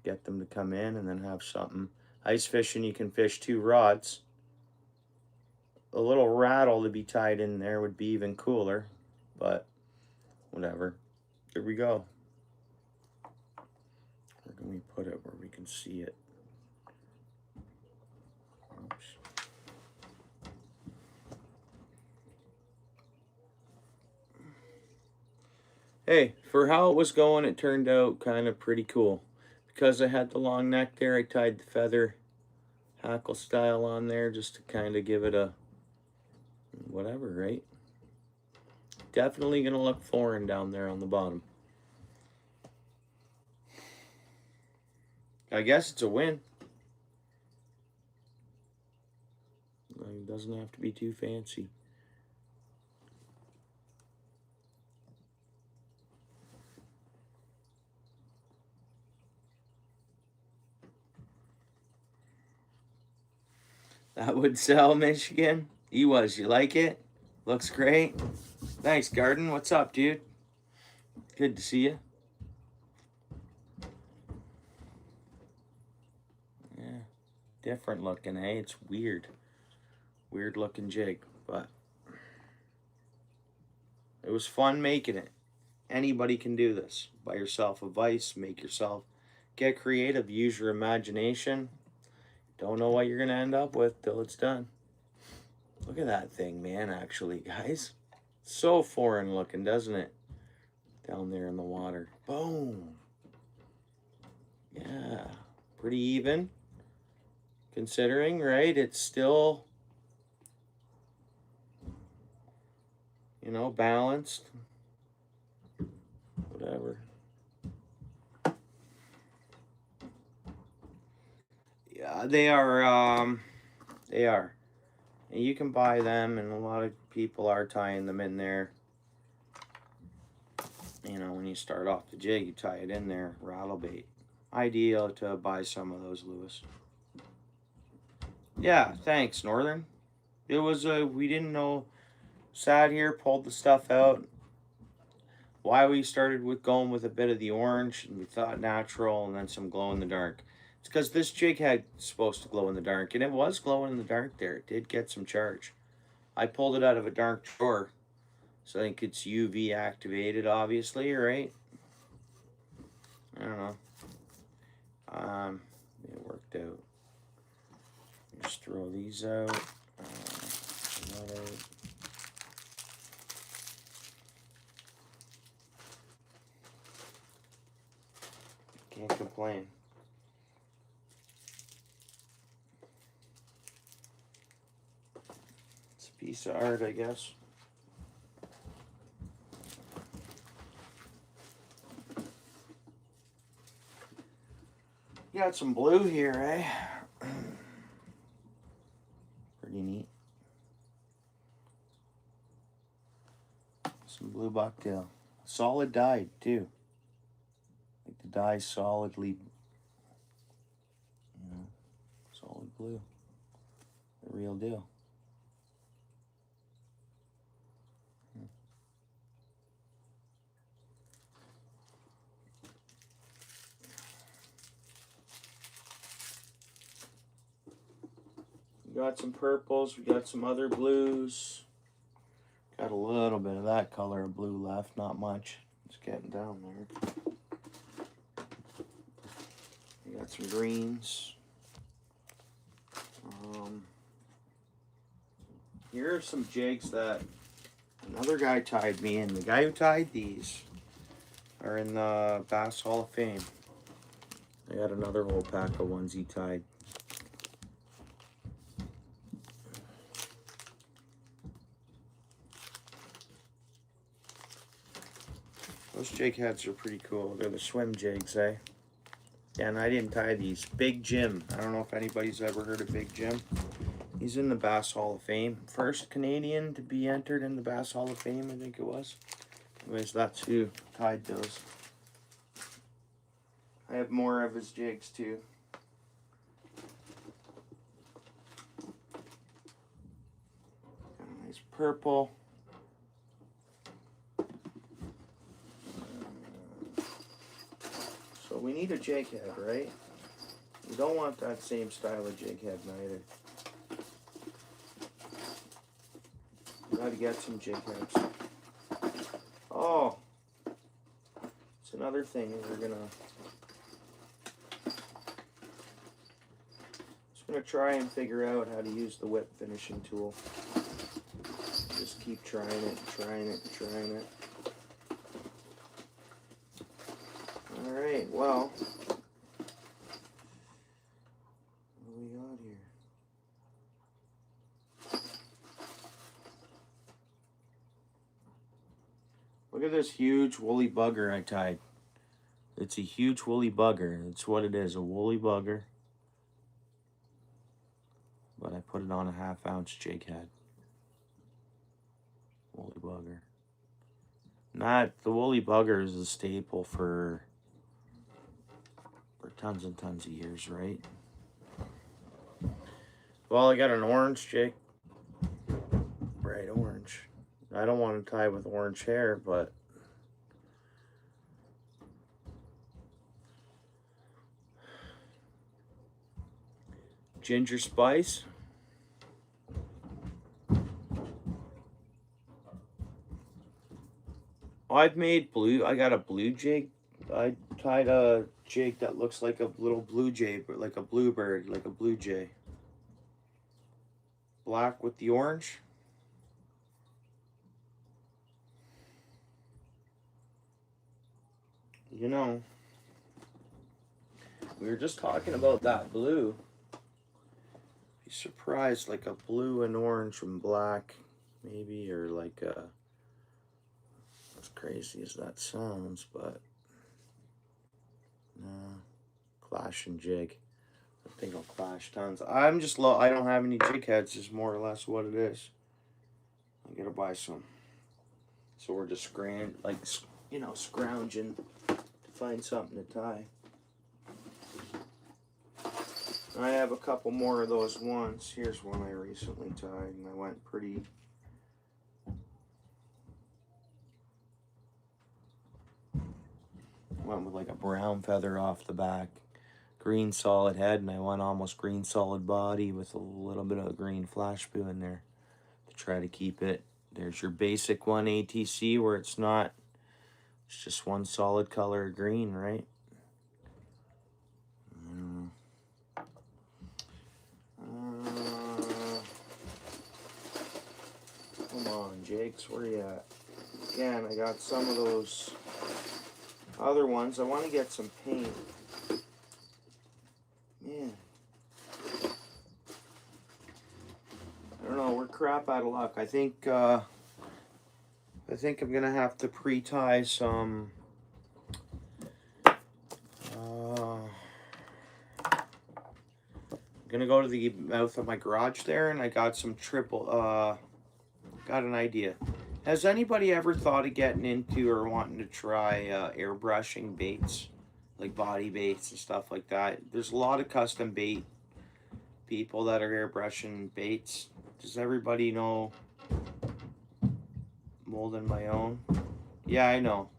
Get them to come in and then have something. Ice fishing, you can fish 2 rods. A little rattle to be tied in there would be even cooler, but whatever. Here we go. Where can we put it where we can see it? Oops. Hey, for how it was going, it turned out kind of pretty cool. Because I had the long neck there, I tied the feather hackle style on there just to kind of give it a whatever, right? Definitely gonna look foreign down there on the bottom. I guess it's a win. It doesn't have to be too fancy. That would sell, Michigan. You like it? Looks great. Thanks, Garden. What's up, dude? Good to see you. Yeah, different looking, eh? It's weird. Weird looking jig, but it was fun making it. Anybody can do this. Buy yourself a vise, make yourself, get creative, use your imagination. Don't know what you're gonna end up with till it's done. Look at that thing, man, actually, guys. So foreign looking, doesn't it? Down there in the water. Boom. Yeah, pretty even. Considering, right? It's still, you know, balanced. Whatever. Yeah, they are. They are. And you can buy them, and a lot of people are tying them in there. You know, when you start off the jig, you tie it in there, rattle bait. Ideal to buy some of those, Lewis. Yeah, thanks, Northern. It was we didn't know. Sat here, pulled the stuff out. Why we started with going with a bit of the orange, and we thought natural, and then some glow in the dark. It's because this jig had supposed to glow in the dark, and it was glowing in the dark there. It did get some charge. I pulled it out of a dark drawer, so I think it's UV activated, obviously, right? I don't know. It worked out. Just throw these out. Can't complain. piece of art, I guess. Got some blue here, eh? Pretty neat. Some blue bucktail. Solid dyed, too. Like the dye's solidly, you know, solid blue. The real deal. We got some purples, we got some other blues. Got a little bit of that color of blue left, not much. It's getting down there. We got some greens. Here are some jigs that another guy tied me in. The guy who tied these are in the Bass Hall of Fame. I got another whole pack of ones he tied. Those jig heads are pretty cool. They're the swim jigs, eh? Yeah, and I didn't tie these. Big Jim. I don't know if anybody's ever heard of Big Jim. He's in the Bass Hall of Fame. First Canadian to be entered in the Bass Hall of Fame, I think it was. Anyways, that's who tied those. I have more of his jigs, too. Got a nice purple. So we need a jig head, right? We don't want that same style of jig head neither. Gotta get some jig heads. Oh, it's another thing we're gonna try and figure out how to use the whip finishing tool. Just keep trying it, trying it, trying it. All right, well, what do we got here? Look at this huge woolly bugger I tied. It's a huge woolly bugger. It's what it is, a woolly bugger. But I put it on a 1/2 ounce jig head. Woolly bugger. The woolly bugger is a staple for tons and tons of years, right? Well, I got an orange jig. Bright orange. I don't want to tie with orange hair, but ginger spice. I've made blue. I got a blue jig. I tied a jig that looks like a little blue jay, but like a bluebird, like a blue jay. Black with the orange. You know, we were just talking about that blue. Be surprised, like a blue and orange and black, maybe, or like a, as crazy as that sounds, but no, clash and jig. I think I'll clash tons. I'm just low. I don't have any jig heads, is more or less what it is. I gotta buy some. So we're just scrounging to find something to tie. I have a couple more of those ones. Here's one I recently tied, and I went pretty. Went with like a brown feather off the back, green solid head, and I went almost green solid body with a little bit of green flash blue in there to try to keep it. There's your basic one ATC where it's not, it's just one solid color of green, right? Come on, Jakes, where you at? Again, I got some of those other ones. I want to get some paint. Man. I don't know, we're crapping up out of luck. I think I'm gonna have to pre-tie some. I'm gonna go to the mouth of my garage there, and I got some triple. Got an idea. Has anybody ever thought of getting into or wanting to try airbrushing baits, like body baits and stuff like that? There's a lot of custom bait people that are airbrushing baits. Does everybody know Molding My Own? Yeah, I know.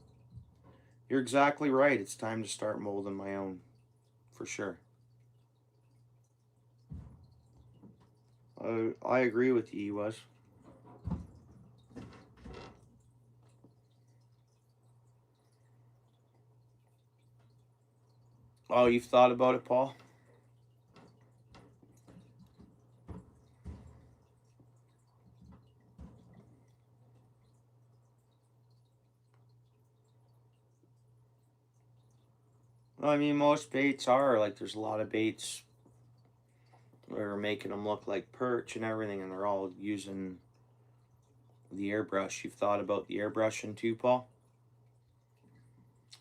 You're exactly right. It's time to start molding my own, for sure. I agree with you, was. Oh, you've thought about it, Paul? Well, I mean, most baits are like, there's a lot of baits where we're making them look like perch and everything, and they're all using the airbrush. You've thought about the airbrushing too, Paul?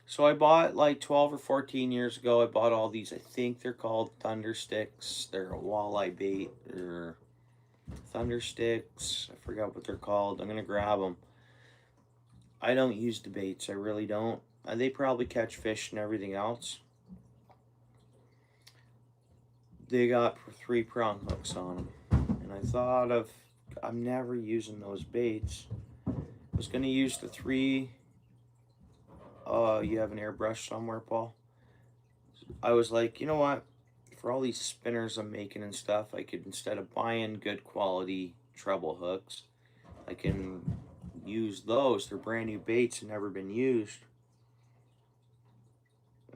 So I bought like 12 or 14 years ago, I bought all these, I think they're called Thunder Sticks. They're a walleye bait, or Thunder Sticks. I forgot what they're called. I'm going to grab them. I don't use the baits, I really don't. They probably catch fish and everything else. They got 3-prong hooks on them. And I thought of, I'm never using those baits. I was going to use the 3... you have an airbrush somewhere, Paul? I was like, you know what? For all these spinners I'm making and stuff, I could, instead of buying good quality treble hooks, I can use those. They're brand new baits and never been used.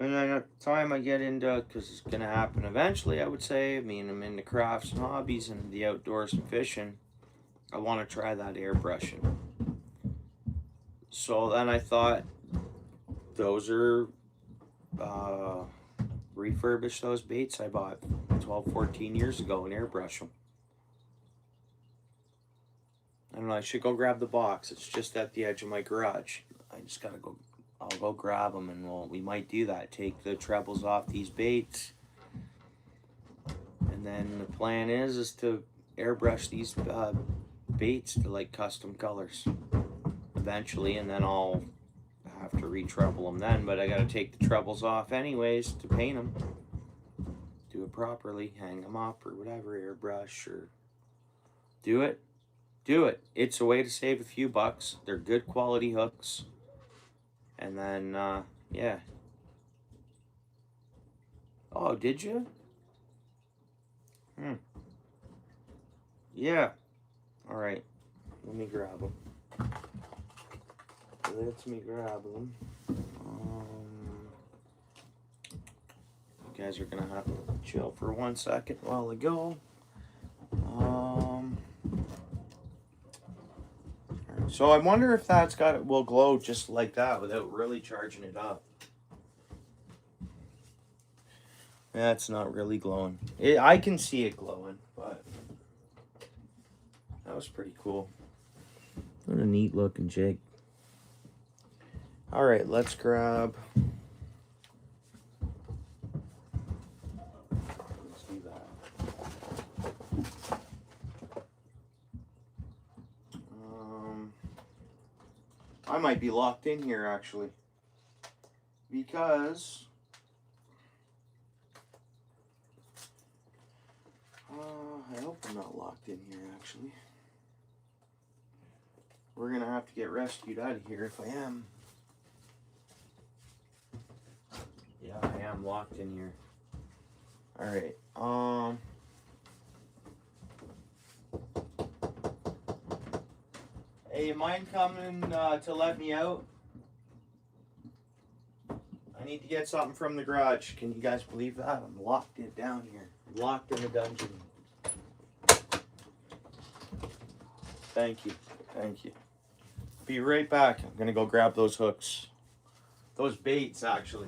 And then at the time I get into, because it's going to happen eventually, I would say, I mean, I'm into crafts and hobbies and the outdoors and fishing, I want to try that airbrushing. So then I thought, those are refurbish those baits I bought 12, 14 years ago and airbrush them. I don't know, I should go grab the box. It's just at the edge of my garage. I just gotta go, I'll go grab them, and we might do that. Take the trebles off these baits. And then the plan is to airbrush these baits to like custom colors eventually, and then I'll have to retreble them then, but I gotta take the trebles off anyways to paint them. Do it properly, hang them up or whatever, airbrush, or do it. Do it. It's a way to save a few bucks. They're good quality hooks. And then, yeah. Oh, did you? Yeah. Alright. Let me grab them. Let me grab them. You guys are gonna have to chill for 1 second while I go. So I wonder if that's will glow just like that without really charging it up. That's not really glowing. I can see it glowing, but that was pretty cool. What a neat looking jig. All right, let's grab. Let's do that. I might be locked in here actually, because I hope I'm not locked in here actually. We're gonna have to get rescued out of here if I am. Yeah, I am locked in here. All right. Hey, you mind coming to let me out? I need to get something from the garage. Can you guys believe that? I'm locked in down here. I'm locked in a dungeon. Thank you. Thank you. Be right back. I'm gonna go grab those hooks. Those baits, actually.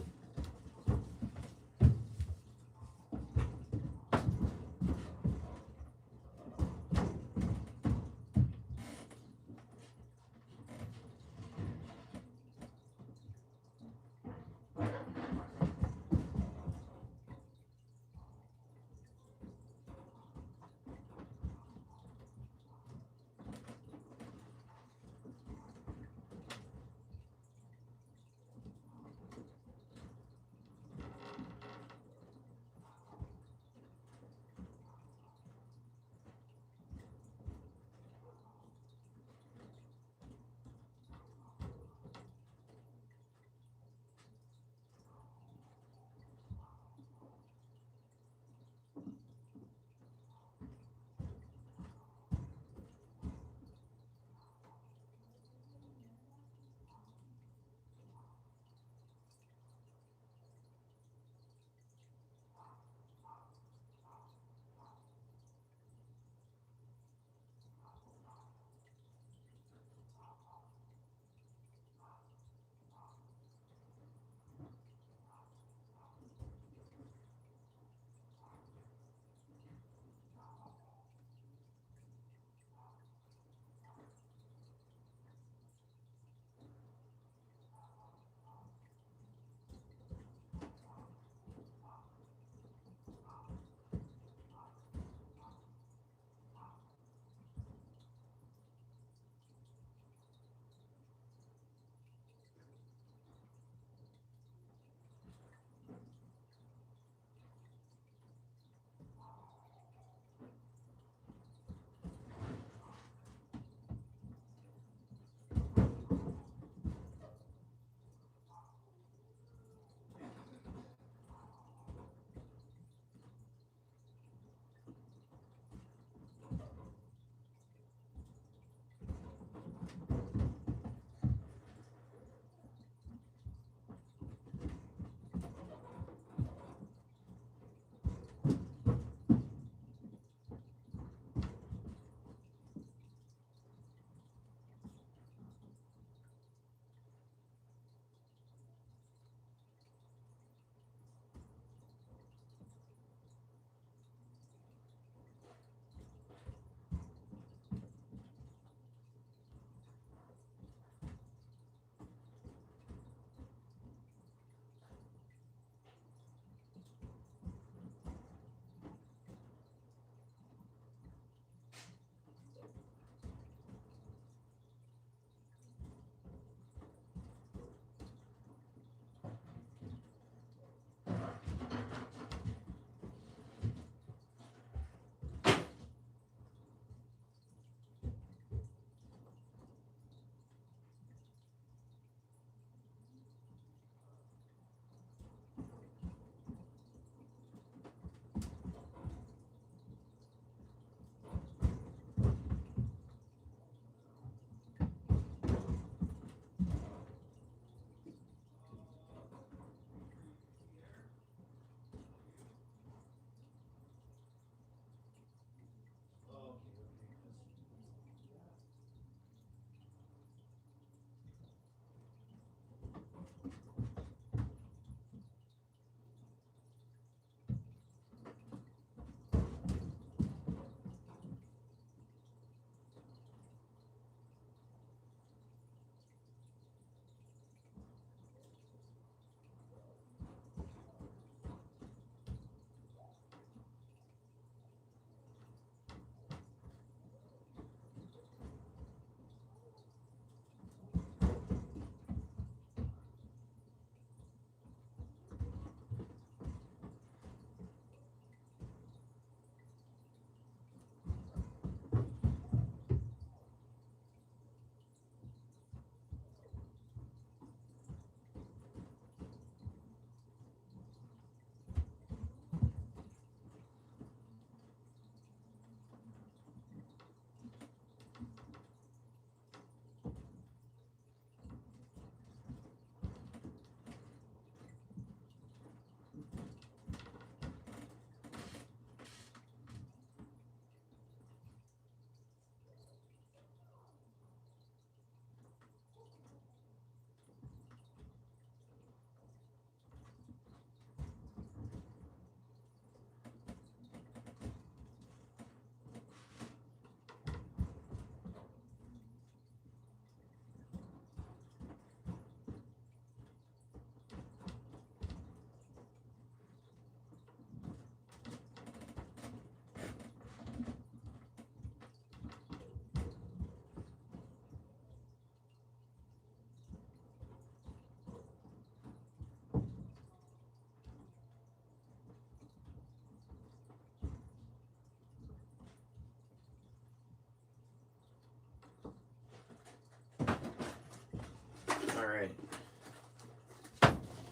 All right.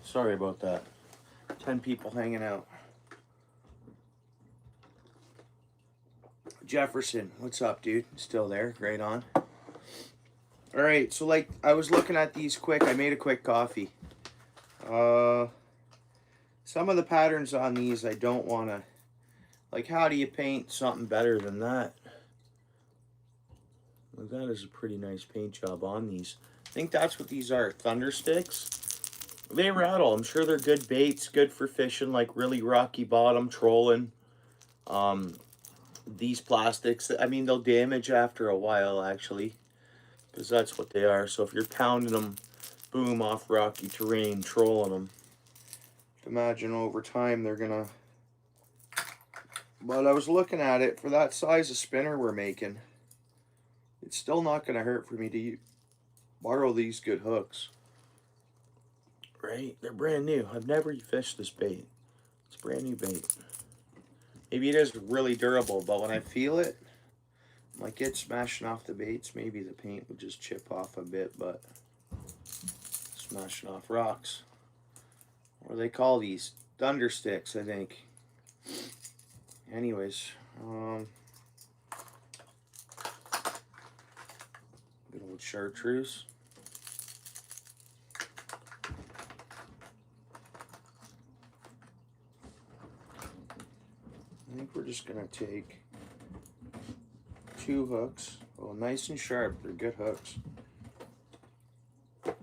Sorry about that. 10 people hanging out. Jefferson, what's up, dude? Still there? Right on. All right, so like I was looking at these quick. I made a quick coffee. Some of the patterns on these I don't want to. Like, how do you paint something better than that? Well, that is a pretty nice paint job on these. I think that's what these are. Thunder sticks. They rattle. I'm sure they're good baits, good for fishing, like really rocky bottom, trolling. These plastics, I mean, they'll damage after a while, actually, because that's what they are. So if you're pounding them, boom, off rocky terrain, trolling them, imagine over time they're gonna. But I was looking at it, for that size of spinner we're making, it's still not gonna hurt for me to borrow these good hooks. Right? They're brand new. I've never fished this bait. It's brand new bait. Maybe it is really durable, but when I feel it, like it's smashing off the baits. Maybe the paint would just chip off a bit, but smashing off rocks. What do they call these? Thunder sticks, I think. Anyways, good old chartreuse. I think we're just gonna take 2 hooks. Oh, nice and sharp. They're good hooks. I'm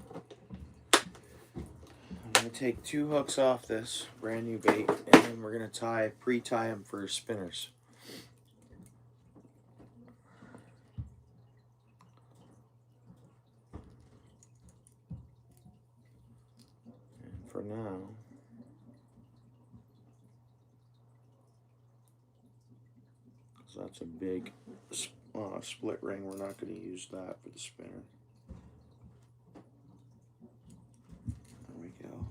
gonna take 2 hooks off this brand new bait, and then we're gonna pre-tie them for spinners. And for now, so that's a big split ring. We're not going to use that for the spinner. There we go.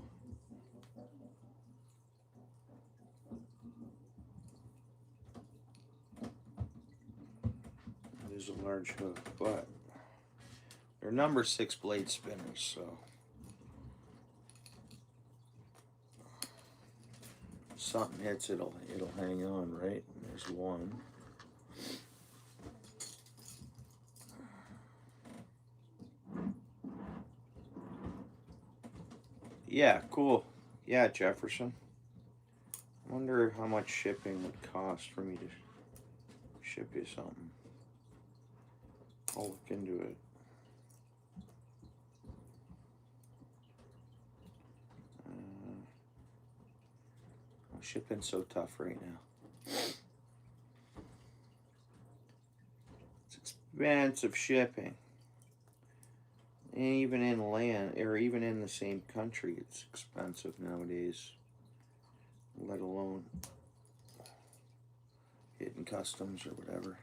It is a large hook, but they're number 6 blade spinners, so if something hits, it'll hang on, right? There's one. Yeah, cool. Yeah, Jefferson. I wonder how much shipping would cost for me to ship you something. I'll look into it. Shipping's so tough right now. It's expensive shipping. And even in land, or even in the same country, it's expensive nowadays. Let alone hitting customs or whatever.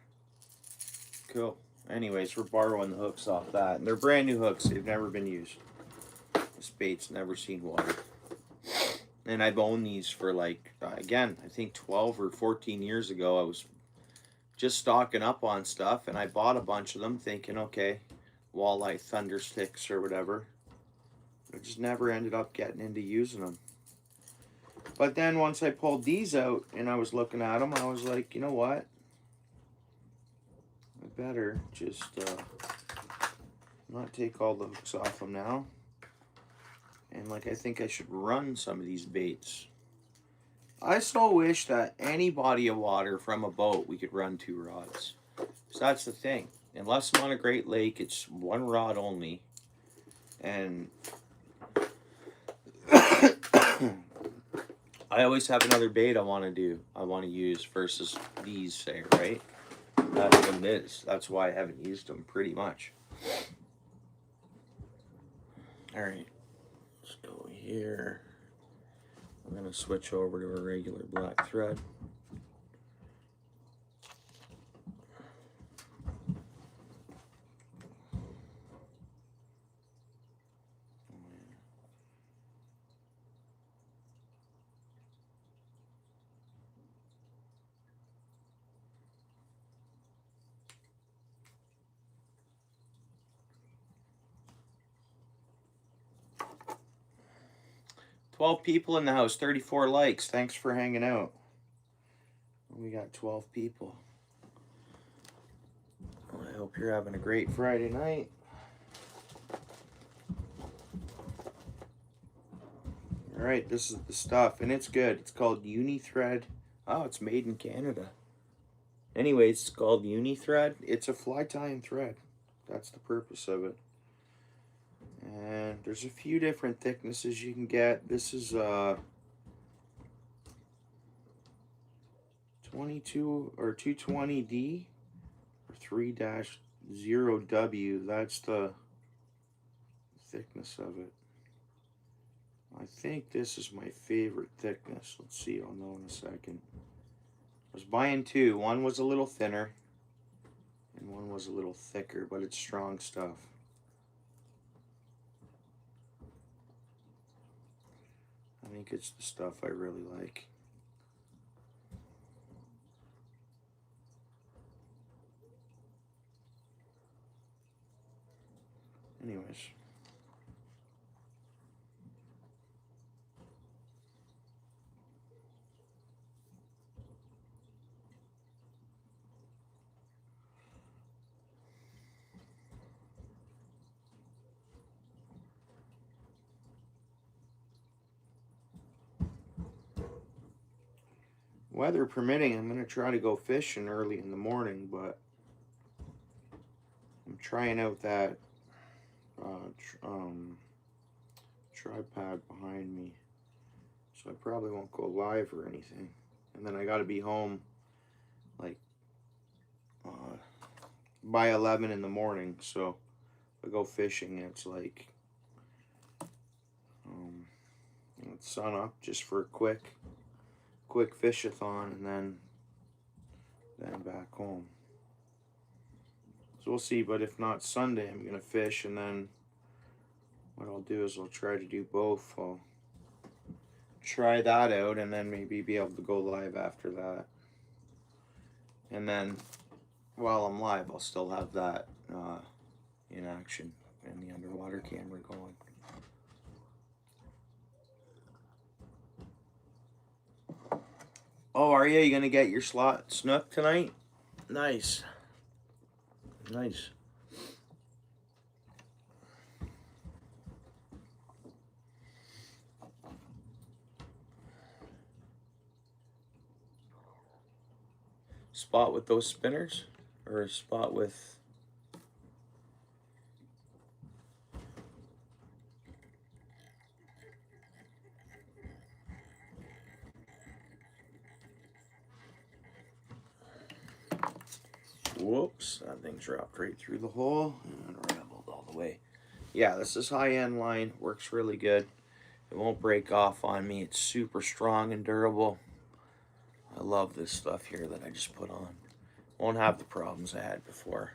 Cool. Anyways, we're borrowing the hooks off that. And they're brand new hooks. They've never been used. This bait's never seen water. And I've owned these for like, again, I think 12 or 14 years ago. I was just stocking up on stuff, and I bought a bunch of them thinking, okay, walleye thunder sticks or whatever. I just never ended up getting into using them. But then once I pulled these out and I was looking at them, I was like, you know what? I better just not take all the hooks off them now. And like, I think I should run some of these baits. I so wish that any body of water from a boat, we could run 2 rods. So that's the thing. Unless I'm on a Great Lake, it's 1 rod only. And I always have another bait I want to use versus these, say, right? That's what it is. That's why I haven't used them pretty much. All right. Let's go here. I'm going to switch over to a regular black thread. 12 people in the house, 34 likes. Thanks for hanging out. We got 12 people. Well, I hope you're having a great Friday night. Alright, this is the stuff, and it's good. It's called Uni-Thread. Oh, it's made in Canada. Anyways, it's called Uni-Thread. It's a fly tying thread. That's the purpose of it. And there's a few different thicknesses you can get. This is 22 or 220D or 3-0W. That's the thickness of it. I think this is my favorite thickness. Let's see, I'll know in a second. I was buying two. One was a little thinner and one was a little thicker, but it's strong stuff. I think it's the stuff I really like. Anyways. Weather permitting, I'm going to try to go fishing early in the morning, but I'm trying out that tripod behind me, so I probably won't go live or anything. And then I got to be home like by 11 in the morning, so if I go fishing, it's like it's sun up just for a quick fishathon, and then back home. So we'll see, but if not Sunday, I'm gonna fish, and then what I'll do is I'll try to do both. I'll try that out, and then maybe be able to go live after that. And then while I'm live, I'll still have that in action and the underwater camera going. Oh, are you gonna get your slot snook tonight? Nice. Nice. Spot with those spinners? Or a spot with... Whoops, that thing dropped right through the hole and unraveled all the way. Yeah, this is high-end line, works really good. It won't break off on me. It's super strong and durable. I love this stuff here that I just put on. Won't have the problems I had before.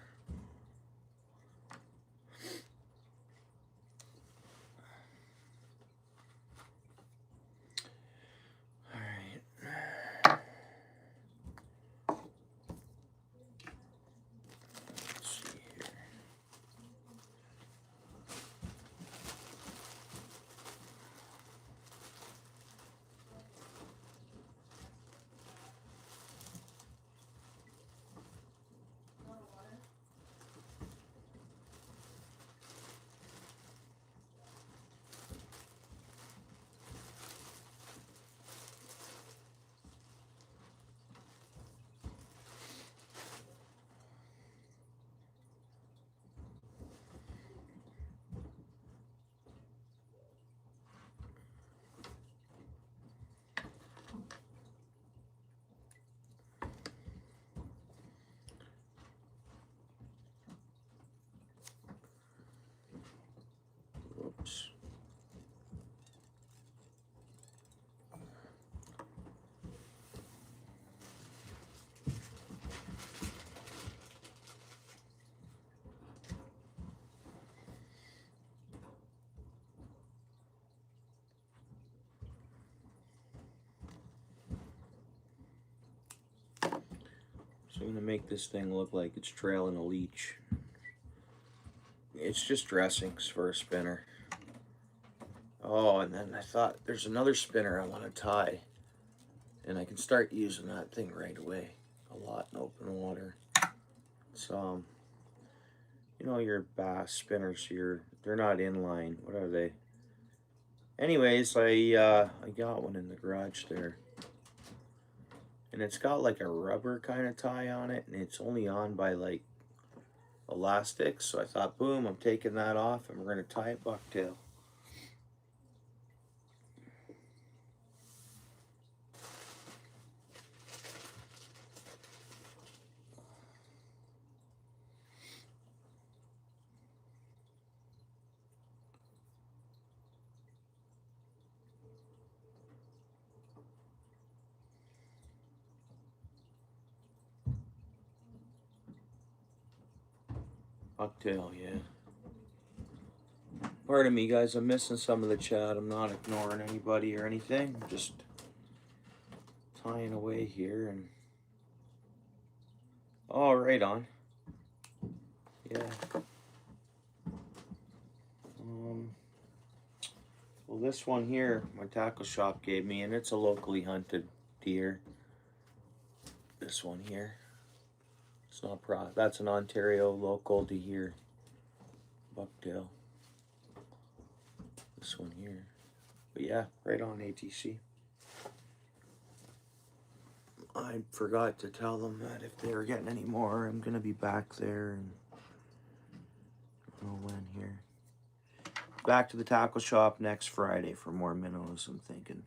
Whoops. So I'm going to make this thing look like it's trailing a leech. It's just dressings for a spinner. Oh, and then I thought there's another spinner I want to tie. And I can start using that thing right away. A lot in open water. It's, you know, your bass spinners here, they're not inline. What are they? Anyways, I got one in the garage there. And it's got like a rubber kind of tie on it. And it's only on by like elastic. So I thought, boom, I'm taking that off and we're going to tie a bucktail. Bucktail, yeah. Pardon me, guys. I'm missing some of the chat. I'm not ignoring anybody or anything. I'm just tying away here and... Oh, right on. Yeah. Well, this one here, my tackle shop gave me, and it's a locally hunted deer. This one here. It's not that's an Ontario local deer. Bucktail. This one here. But yeah, right on ATC. I forgot to tell them that if they were getting any more, I'm going to be back there and I don't know when here. Back to the tackle shop next Friday for more minnows, I'm thinking.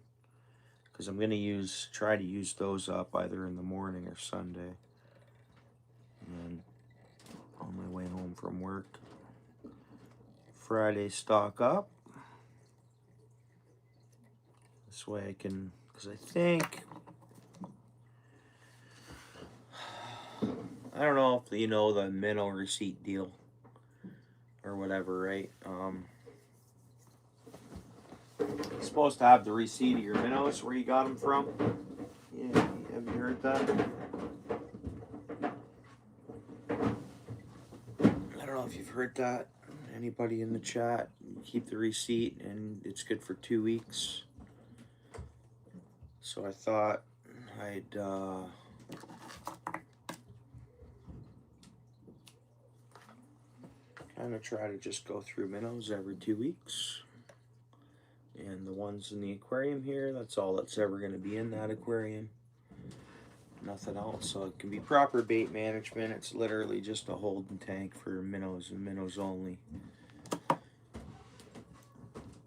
Because I'm going to try to use those up either in the morning or Sunday. And then on my way home from work, Friday stock up. This way I can, because I think, I don't know if you know the minnow receipt deal or whatever, right? You're supposed to have the receipt of your minnows where you got them from. Yeah, have you heard that? I don't know if you've heard that. Anybody in the chat, keep the receipt and it's good for 2 weeks. So I thought I'd kind of try to just go through minnows every 2 weeks. And the ones in the aquarium here, that's all that's ever going to be in that aquarium. Nothing else. So it can be proper bait management. It's literally just a holding tank for minnows and minnows only.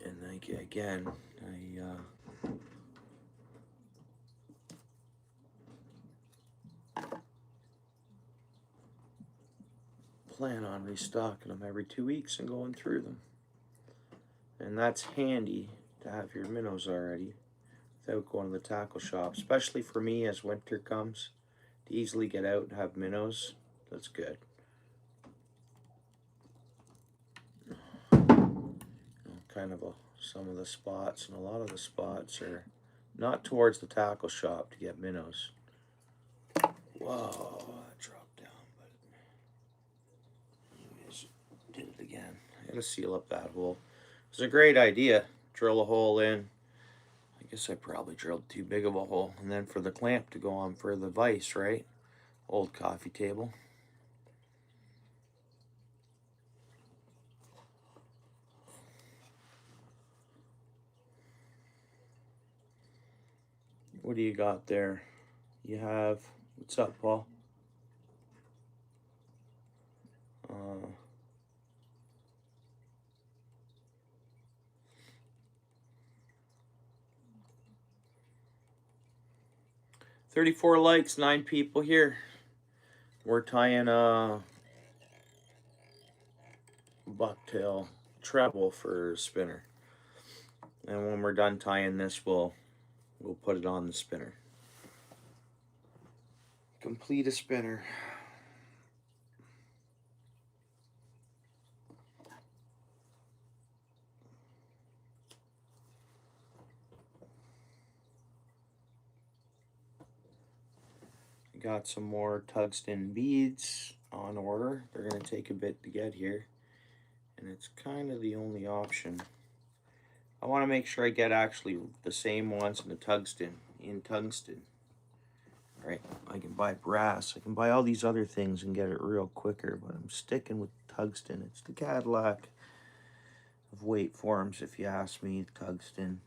And again, plan on restocking them every 2 weeks and going through them. And that's handy to have your minnows already without going to the tackle shop, especially for me as winter comes, to easily get out and have minnows. That's good. Kind of some of the spots, and a lot of the spots are not towards the tackle shop to get minnows. Whoa, that dropped down, but anyways, did it again. I gotta seal up that hole. It's a great idea. Drill a hole in. I guess I probably drilled too big of a hole. And then for the clamp to go on for the vise, right? Old coffee table. What do you got there? You have, what's up, Paul? 34 likes, 9 people here. We're tying a bucktail treble for spinner. And when we're done tying this, we'll put it on the spinner. Complete a spinner. Got some more tungsten beads on order. They're going to take a bit to get here. And it's kind of the only option I want to make sure I get actually the same ones in tungsten. Right, I can buy brass. I can buy all these other things and get it real quicker, but I'm sticking with tungsten. It's the Cadillac of weight forms, if you ask me, tungsten.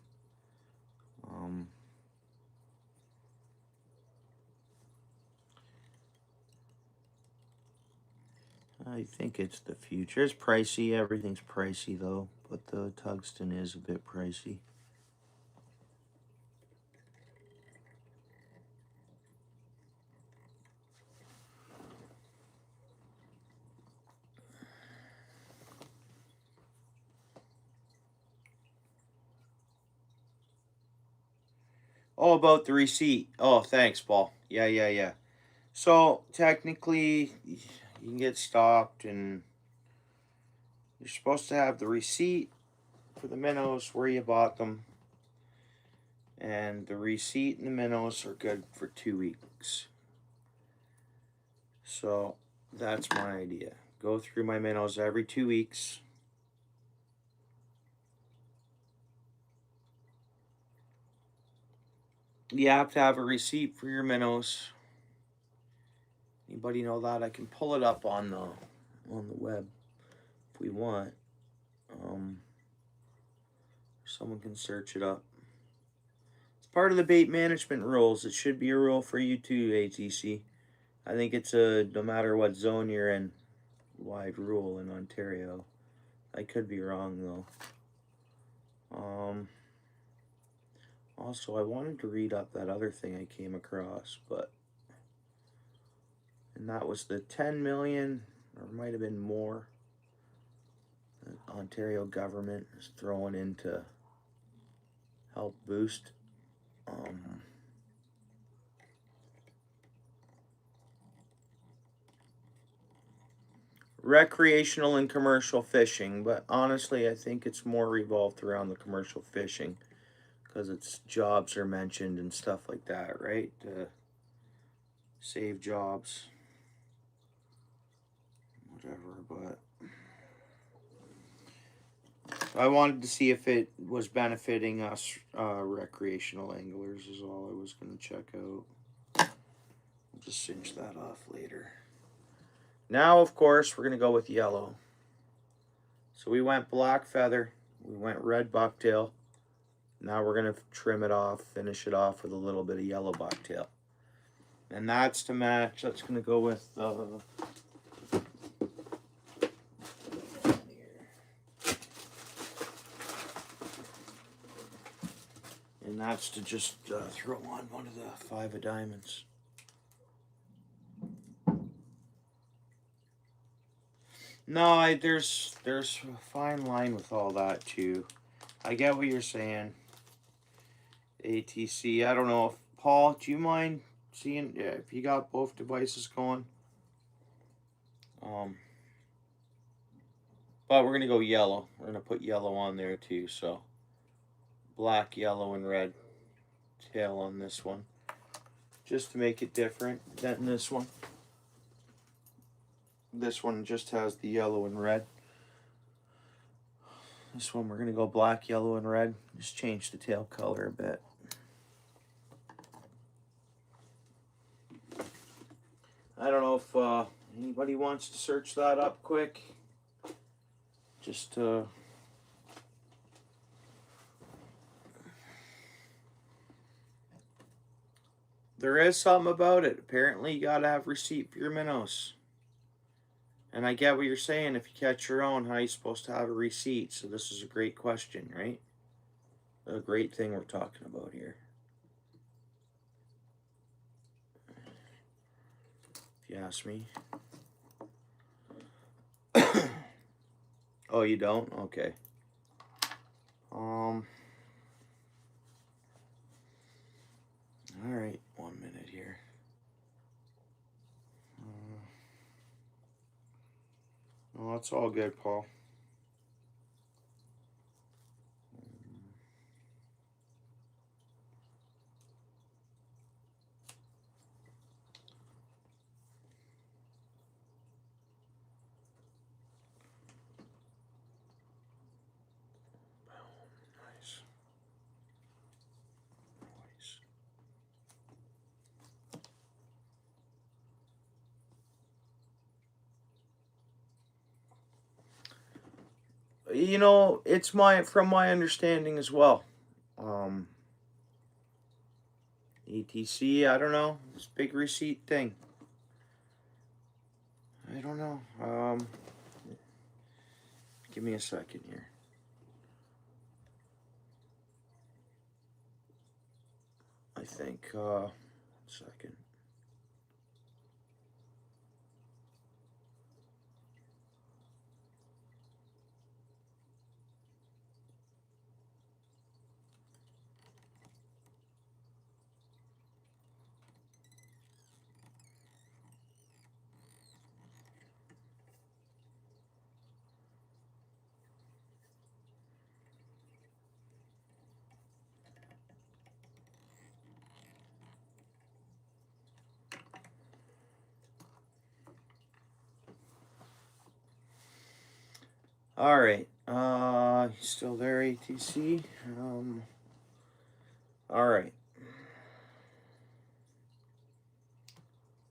I think it's the future. It's pricey. Everything's pricey, though, but the tungsten is a bit pricey. Oh, about the receipt. Oh, thanks, Paul. Yeah. So, technically, you can get stopped, and you're supposed to have the receipt for the minnows where you bought them. And the receipt and the minnows are good for 2 weeks. So, that's my idea. Go through my minnows every 2 weeks. You have to have a receipt for your minnows. Anybody know that? I can pull it up on the web if we want. Someone can search it up. It's part of the bait management rules. It should be a rule for you too, ATC. I think it's a no matter what zone you're in, wide rule in Ontario. I could be wrong though. Also, I wanted to read up that other thing I came across, and that was the 10 million, or it might have been more, the Ontario government is throwing in to help boost recreational and commercial fishing, but honestly, I think it's more revolved around the commercial fishing because its jobs are mentioned and stuff like that, right? To save jobs, whatever. But I wanted to see if it was benefiting us recreational anglers. Is all I was going to check out. I'll just cinch that off later. Now, of course, we're going to go with yellow. So we went black feather, we went red bucktail. Now we're going to trim it off, finish it off with a little bit of yellow bucktail. And that's to match. That's going to go with and that's to just throw on one of the 5 of diamonds. No, there's a fine line with all that too. I get what you're saying. ATC. I don't know if Paul, do you mind seeing if you got both devices going? But we're gonna go yellow. We're gonna put yellow on there too. So black, yellow, and red tail on this one, just to make it different than this one. This one just has the yellow and red. This one we're going to go black, yellow, and red. Just change the tail color a bit. I don't know if anybody wants to search that up quick. Just there is something about it. Apparently you got to have receipt for your minnows. And I get what you're saying. If you catch your own, how are you supposed to have a receipt? So this is a great question, right? A great thing we're talking about here. If you ask me. Oh, you don't? Okay. All right, 1 minute here. Oh, that's all good, Paul. Nice. You know, it's from my understanding as well. ETC, I don't know. This big receipt thing. I don't know. Give me a second here. I think, 1 second. All right. Still there, ATC? All right.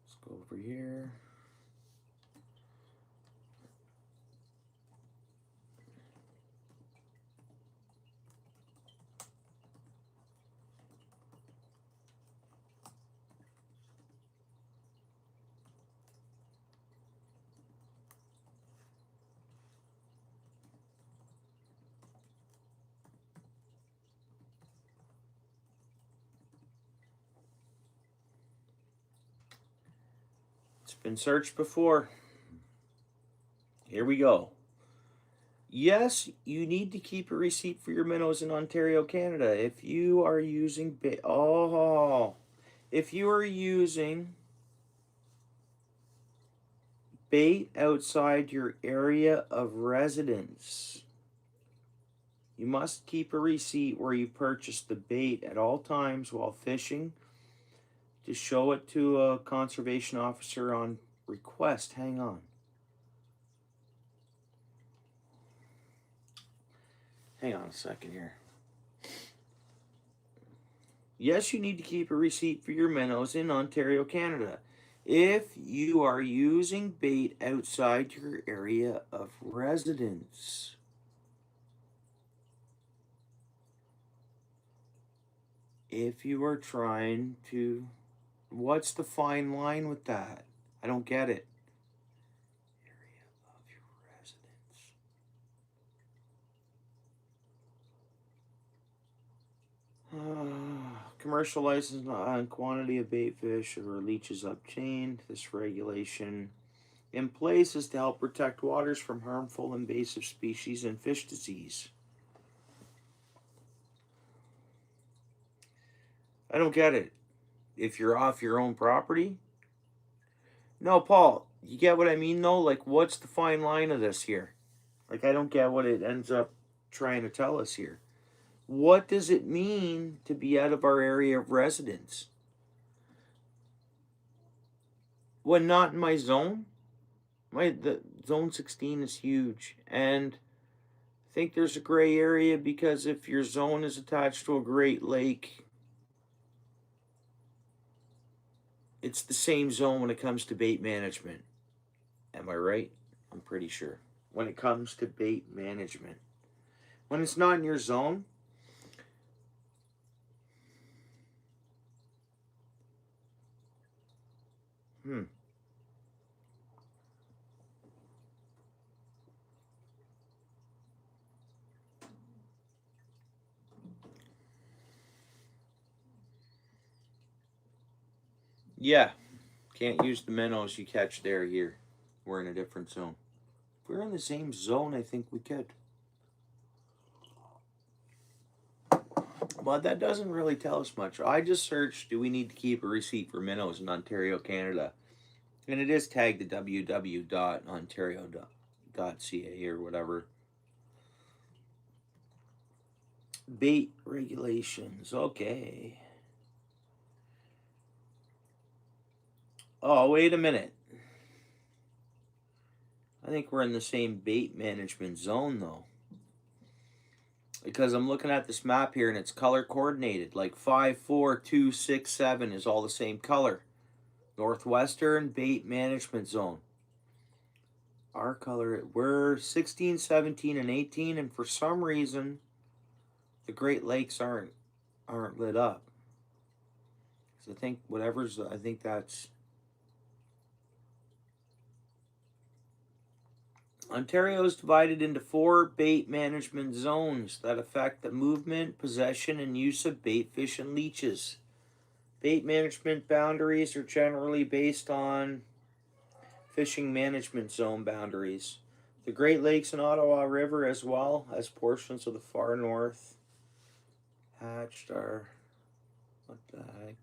Let's go over here. It's been searched before. Here we go. Yes, you need to keep a receipt for your minnows in Ontario, Canada. If you are using bait, if you are using bait outside your area of residence, you must keep a receipt where you purchased the bait at all times while fishing to show it to a conservation officer on request. Hang on. Hang on a second here. Yes, you need to keep a receipt for your minnows in Ontario, Canada. If you are using bait outside your area of residence. If you are trying to, what's the fine line with that? I don't get it. Area of your residence. Commercial license on quantity of bait fish or leeches obtained. This regulation in place is to help protect waters from harmful invasive species and fish disease. I don't get it. If you're off your own property? No, Paul, you get what I mean though? Like, what's the fine line of this here? Like, I don't get what it ends up trying to tell us here. What does it mean to be out of our area of residence? When not in my zone? The zone 16 is huge, and I think there's a gray area because if your zone is attached to a Great Lake, it's the same zone when it comes to bait management. Am I right? I'm pretty sure. When it comes to bait management. When it's not in your zone, Yeah. Can't use the minnows you catch there here. We're in a different zone. If we're in the same zone, I think we could. But that doesn't really tell us much. I just searched, do we need to keep a receipt for minnows in Ontario, Canada? And it is tagged to www.ontario.ca or whatever. Bait regulations. Okay. Oh, wait a minute. I think we're in the same bait management zone, though. Because I'm looking at this map here and it's color coordinated. Like 5, 4, 2, 6, 7 is all the same color. Northwestern Bait Management Zone. our color, we're 16, 17, and 18, and for some reason, the Great Lakes aren't lit up. So I think I think that's... Ontario is divided into 4 bait management zones that affect the movement, possession, and use of bait fish and leeches. Bait management boundaries are generally based on fishing management zone boundaries. The Great Lakes and Ottawa River, as well as portions of the far north hatched, are... what the heck?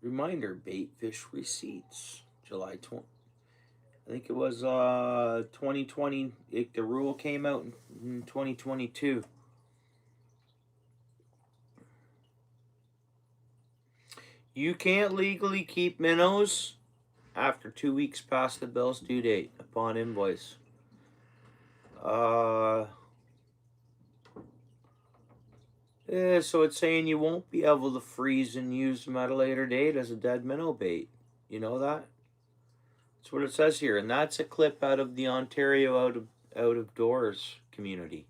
Reminder, bait fish receipts, July 20. I think it was 2020. The rule came out in 2022. You can't legally keep minnows after 2 weeks past the bill's due date upon invoice. Yeah, so it's saying you won't be able to freeze and use them at a later date as a dead minnow bait. You know that? That's what it says here, and that's a clip out of the Ontario out of doors community.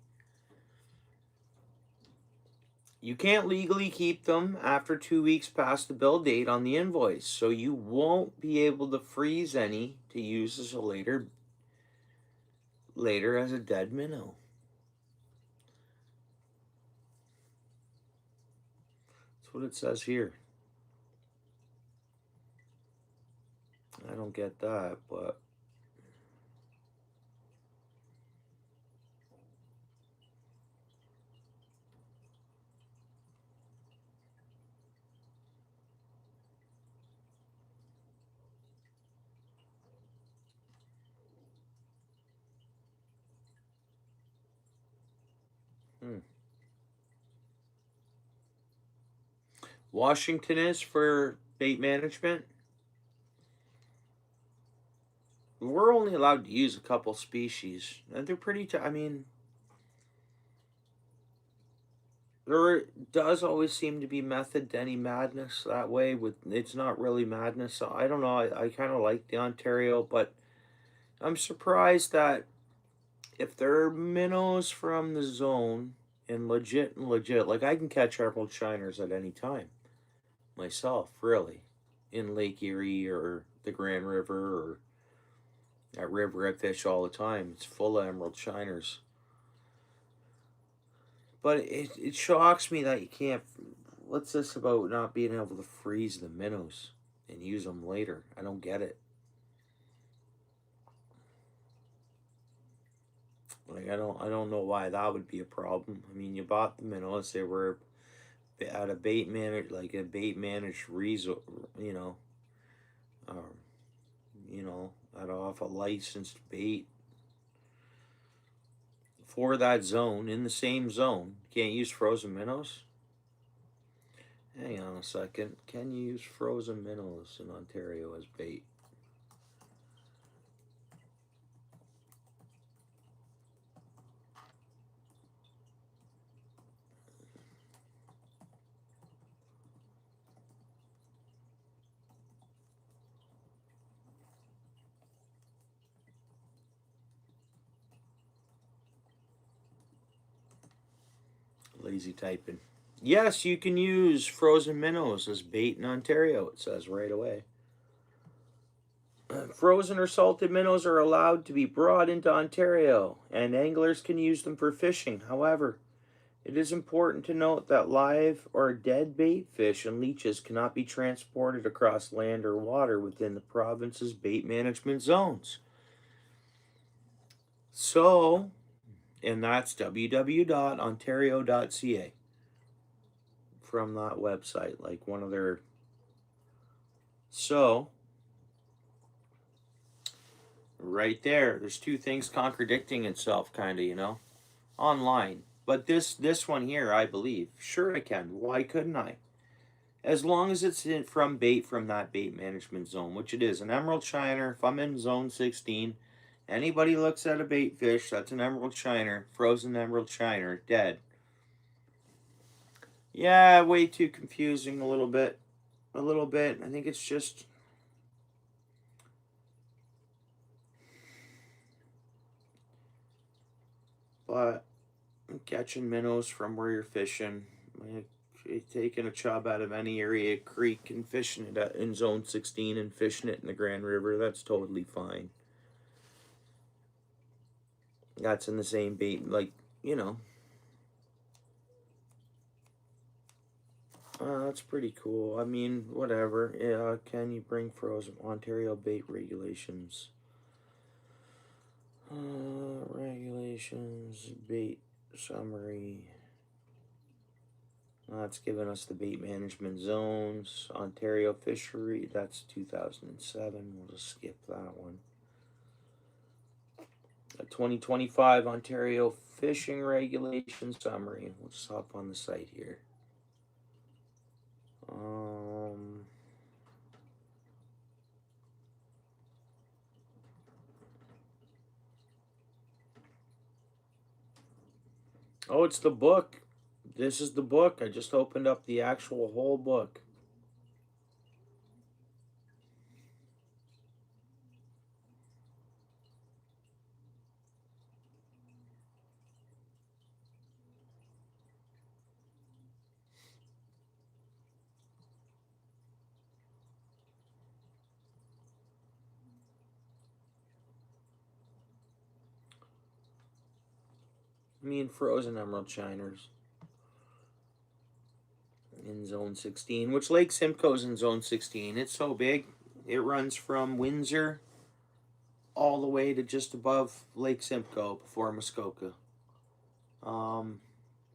You can't legally keep them after 2 weeks past the bill date on the invoice, so you won't be able to freeze any to use as a later as a dead minnow. That's what it says here. I don't get that, but Washington is for bait management. We're only allowed to use a couple species, and they're pretty. I mean, there does always seem to be method to any madness that way. With it's not really madness. So I don't know. I kind of like the Ontario, but I'm surprised that if there are minnows from the zone and legit, like I can catch emerald shiners at any time myself, really, in Lake Erie or the Grand River or that river I fish all the time. It's full of emerald shiners. But it shocks me that you can't... What's this about not being able to freeze the minnows and use them later? I don't get it. Like I don't know why that would be a problem. I mean, you bought the minnows; they were at a bait managed resort, out off a licensed bait for that zone, in the same zone. Can't use frozen minnows? Hang on a second. Can you use frozen minnows in Ontario as bait? Lazy typing. Yes, you can use frozen minnows as bait in Ontario, it says right away. Frozen or salted minnows are allowed to be brought into Ontario, and anglers can use them for fishing. However, it is important to note that live or dead bait fish and leeches cannot be transported across land or water within the province's bait management zones. So, and that's www.ontario.ca from that website, like one of their... So, right there's two things contradicting itself, kind of, online. But this one here, I believe, sure I can. Why couldn't I? As long as it's from that bait management zone, which it is. An emerald shiner, if I'm in zone 16, anybody looks at a bait fish, that's an emerald shiner, frozen emerald shiner, dead. Yeah, way too confusing a little bit. A little bit. I think it's just... But catching minnows from where you're fishing, like, taking a chub out of any area, creek, and fishing it in zone 16 and fishing it in the Grand River, that's totally fine. That's in the same bait, like, you know. That's pretty cool. I mean, whatever. Yeah, can you bring frozen Ontario bait regulations? Regulations, bait summary. That's giving us the bait management zones. Ontario fishery, that's 2007. We'll just skip that one. A 2025 Ontario fishing regulation summary. We'll just hop on the site here. Oh, it's the book. This is the book. I just opened up the actual whole book. Me and frozen emerald shiners in zone 16, which Lake Simcoe's in zone 16. It's so big. It runs from Windsor all the way to just above Lake Simcoe before Muskoka.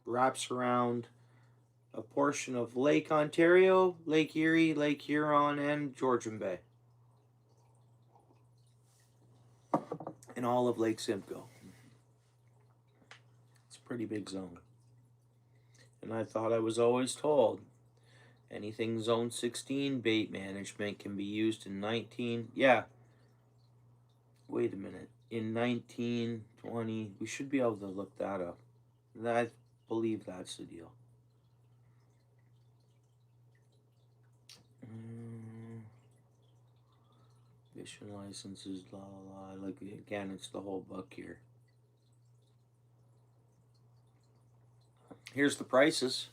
Wraps around a portion of Lake Ontario, Lake Erie, Lake Huron, and Georgian Bay. And all of Lake Simcoe. It's a pretty big zone. And I thought I was always told anything zone 16 bait management can be used in 19. Yeah. Wait a minute. In 1920, we should be able to look that up. I believe that's the deal. Fishing licenses, la la la. Like, again, it's the whole book here. Here's the prices.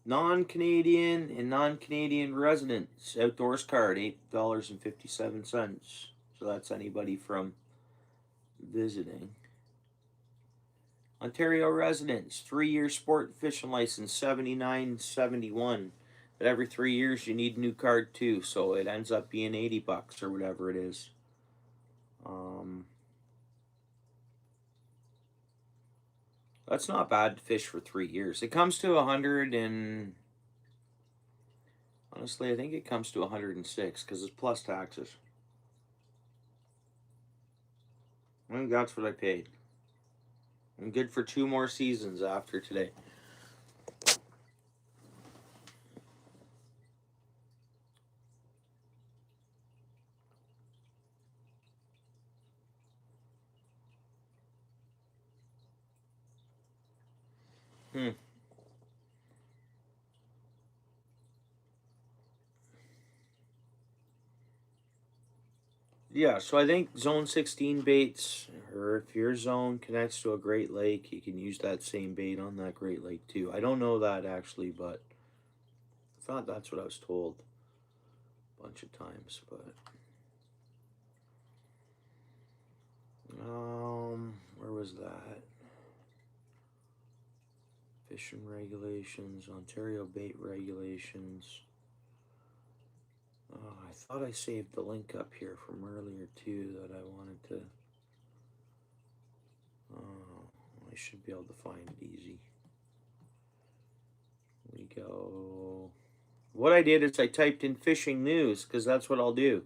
Non-Canadian and non-Canadian residents outdoors card, $8.57. So that's anybody from visiting. Ontario residents, 3-year sport and fishing license, $79.71. But every 3 years you need a new card too, so it ends up being $80 or whatever it is. That's not bad to fish for 3 years. It comes to 100 and honestly, I think it comes to 106 because it's plus taxes. I think that's what I paid. I'm good for 2 more seasons after today. Yeah, so I think zone 16 baits, or if your zone connects to a Great Lake, you can use that same bait on that Great Lake too. I don't know that actually, but I thought that's what I was told a bunch of times. But where was that? Fishing regulations, Ontario bait regulations. Oh, I thought I saved the link up here from earlier too that I wanted to. Oh, I should be able to find it easy. We go. What I did is I typed in fishing news because that's what I'll do.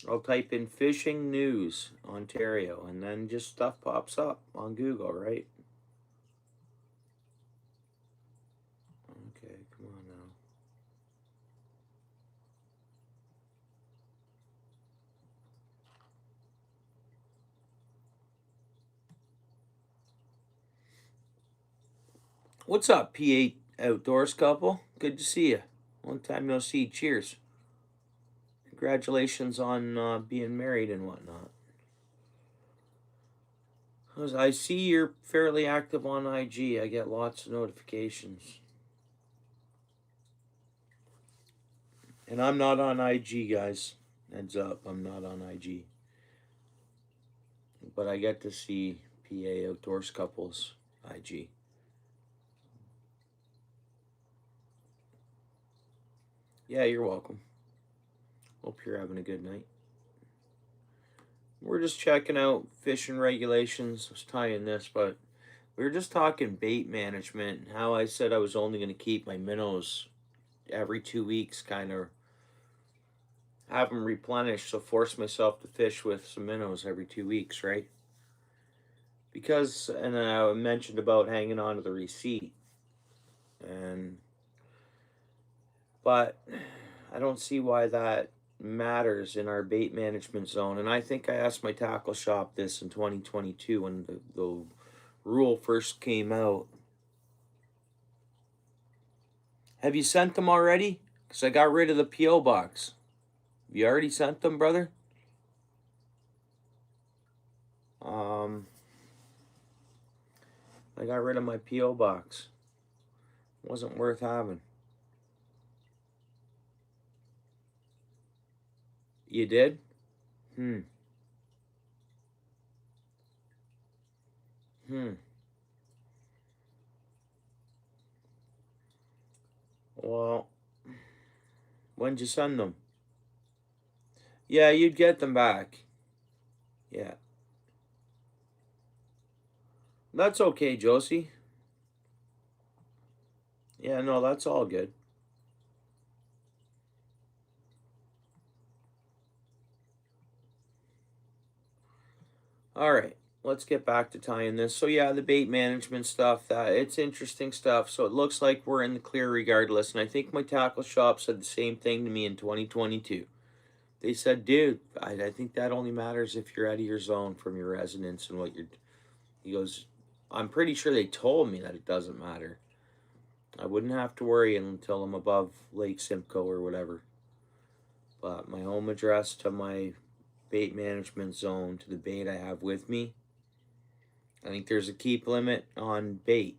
I'll type in fishing news Ontario and then just stuff pops up on Google, right? Okay, come on now. What's up, P8 Outdoors couple? Good to see you. Long time no see. Cheers. Congratulations on being married and whatnot. I see you're fairly active on IG. I get lots of notifications. And I'm not on IG, guys. Heads up, I'm not on IG. But I get to see PA Outdoors couples IG. Yeah, you're welcome. Hope you're having a good night. We're just checking out fishing regulations. I was tying this, but we were just talking bait management and how I said I was only going to keep my minnows every 2 weeks, kind of have them replenished, so force myself to fish with some minnows every 2 weeks, right? Because, and I mentioned about hanging on to the receipt, but I don't see why that matters in our bait management zone. And I think I asked my tackle shop this in 2022 when the rule first came out. Have you sent them already? Because I got rid of the P.O. box. Have you already sent them, brother? I got rid of my P.O. box. Wasn't worth having. You did? Hmm. Well, when'd you send them? Yeah, you'd get them back. Yeah. That's okay, Josie. Yeah, no, that's all good. All right, let's get back to tying this. So yeah, the bait management stuff, that it's interesting stuff. So it looks like we're in the clear regardless. And I think my tackle shop said the same thing to me in 2022. They said, dude, I think that only matters if you're out of your zone from your residence and what you're. He goes, I'm pretty sure they told me that it doesn't matter. I wouldn't have to worry until I'm above Lake Simcoe or whatever. But my home address to my bait management zone to the bait I have with me, I think there's a keep limit on bait.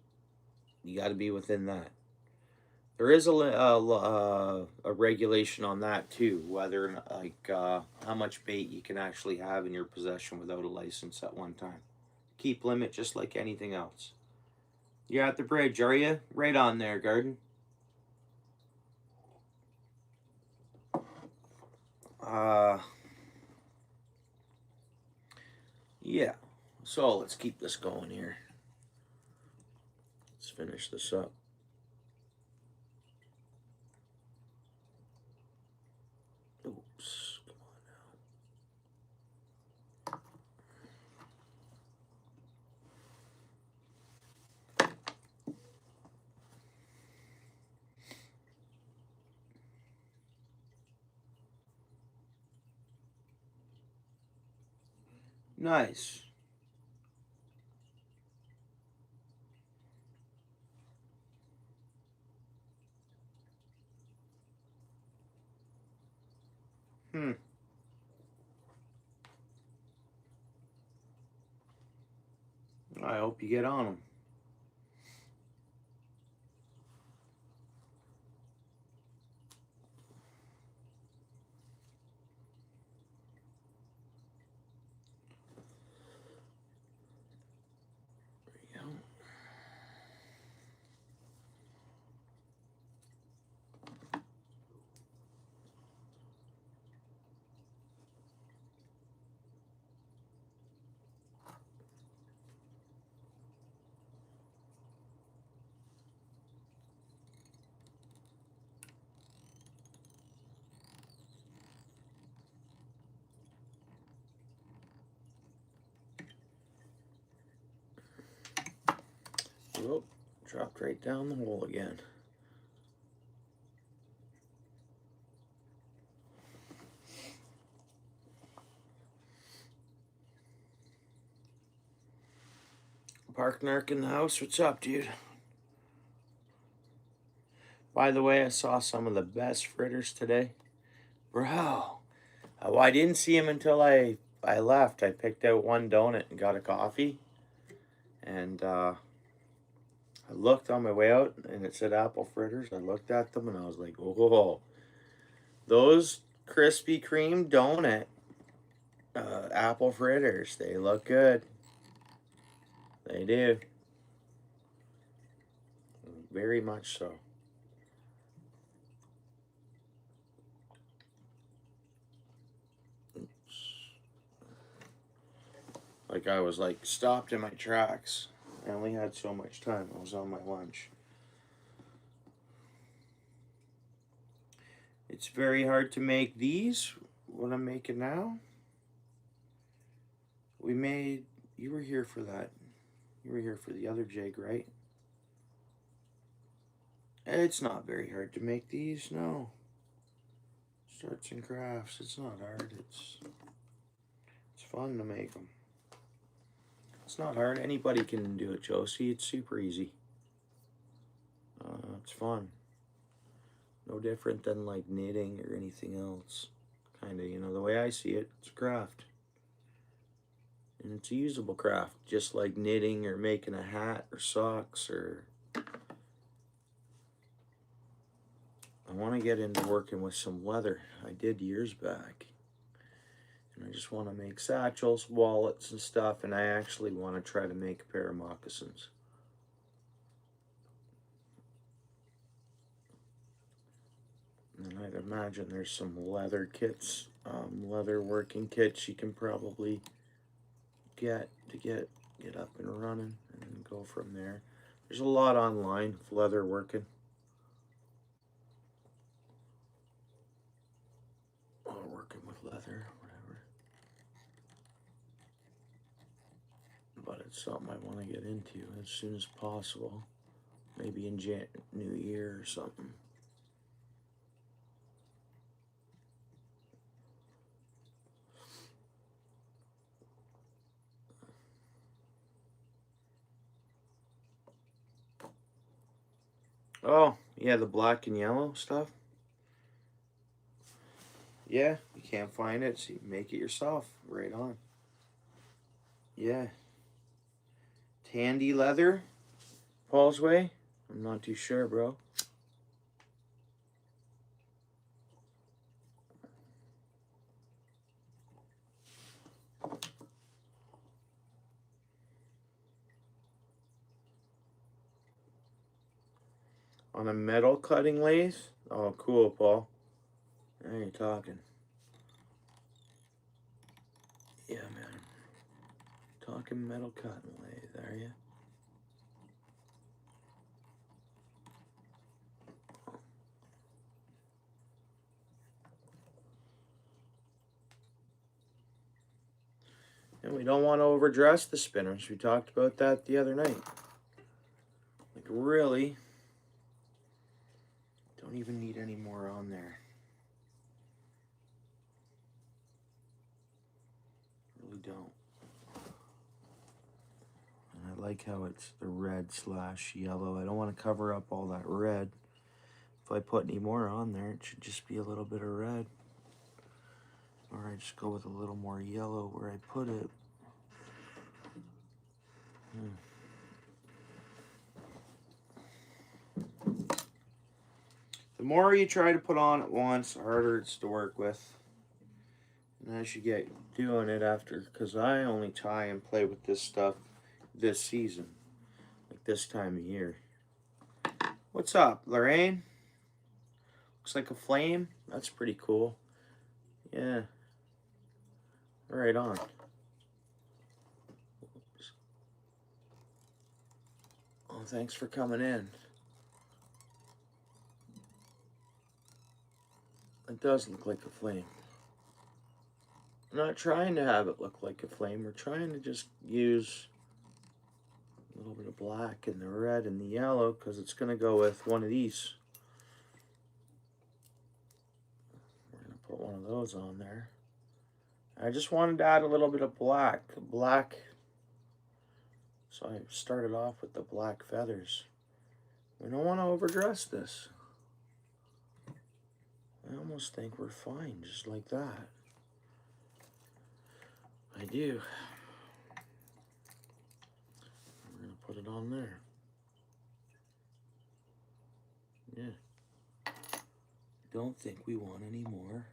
You got to be within that. There is a regulation on that too, whether how much bait you can actually have in your possession without a license at one time. Keep limit, just like anything else. You're at the bridge, are you? Right on there, Garden. Yeah. So let's keep this going here. Let's finish this up. Oops. Come on now. Nice. I hope you get on them. There you go. Whoop, dropped right down the hole again. Park Narc in the house. What's up, dude? By the way, I saw some of the best fritters today. Bro, well, I didn't see him until I left. I picked out one donut and got a coffee. And I looked on my way out and it said apple fritters. I looked at them and I was like, whoa. Those Krispy Kreme donut apple fritters, they look good. They do. Very much so. Like I was like stopped in my tracks. I only had so much time. I was on my lunch. It's very hard to make these, what I'm making now. We made, you were here for that. You were here for the other jig, right? It's not very hard to make these, no. Starts and crafts, it's not hard. It's fun to make them. It's not hard. Anybody can do it, Josie. It's super easy. It's fun. No different than like knitting or anything else. Kind of, you know, the way I see it, it's a craft. And it's a usable craft, just like knitting or making a hat or socks or... I want to get into working with some leather. I did years back. And I just want to make satchels, wallets, and stuff. And I actually want to try to make a pair of moccasins. And I'd imagine there's some leather kits, leather working kits you can probably get to get up and running and then go from there. There's a lot online of leather working. Or working with leather, whatever. But it's something I want to get into as soon as possible. Maybe in New Year or something. Oh, yeah, the black and yellow stuff. Yeah, you can't find it, so you make it yourself. Right on. Yeah. Tandy leather? Paul's way? I'm not too sure, bro. On a metal cutting lathe? Oh, cool, Paul. Now you're talking. Yeah, man. Talking metal cutting lathe, are you? And we don't want to overdress the spinners. We talked about that the other night. Like, really, don't even need any more on there. Really don't. And I like how it's the red/yellow. I don't want to cover up all that red. If I put any more on there, it should just be a little bit of red. Or I just go with a little more yellow where I put it. The more you try to put on at once, the harder it's to work with. And as you get doing it after, because I only tie and play with this stuff this season, like this time of year. What's up, Lorraine? Looks like a flame. That's pretty cool. Yeah. Right on. Oops. Oh, thanks for coming in. It does look like a flame. I'm not trying to have it look like a flame. We're trying to just use a little bit of black and the red and the yellow because it's going to go with one of these. We're going to put one of those on there. I just wanted to add a little bit of black. So I started off with the black feathers. We don't want to overdress this. I almost think we're fine, just like that. I do. We're gonna put it on there. Yeah. Don't think we want any more.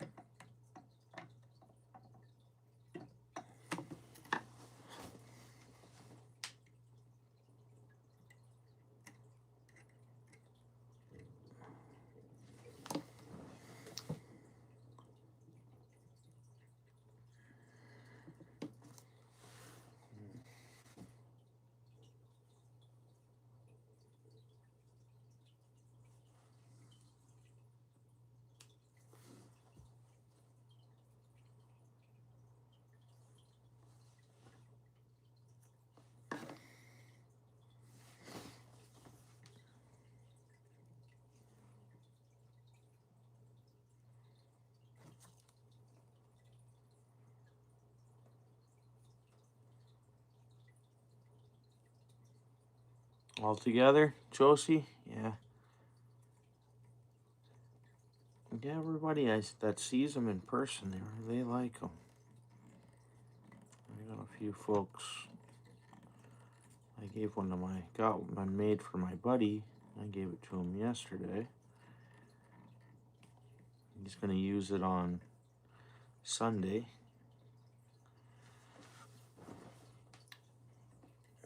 All together, Josie? Yeah. Yeah, everybody that sees them in person, they like them. I got a few folks. I gave got one made for my buddy. I gave it to him yesterday. He's gonna use it on Sunday.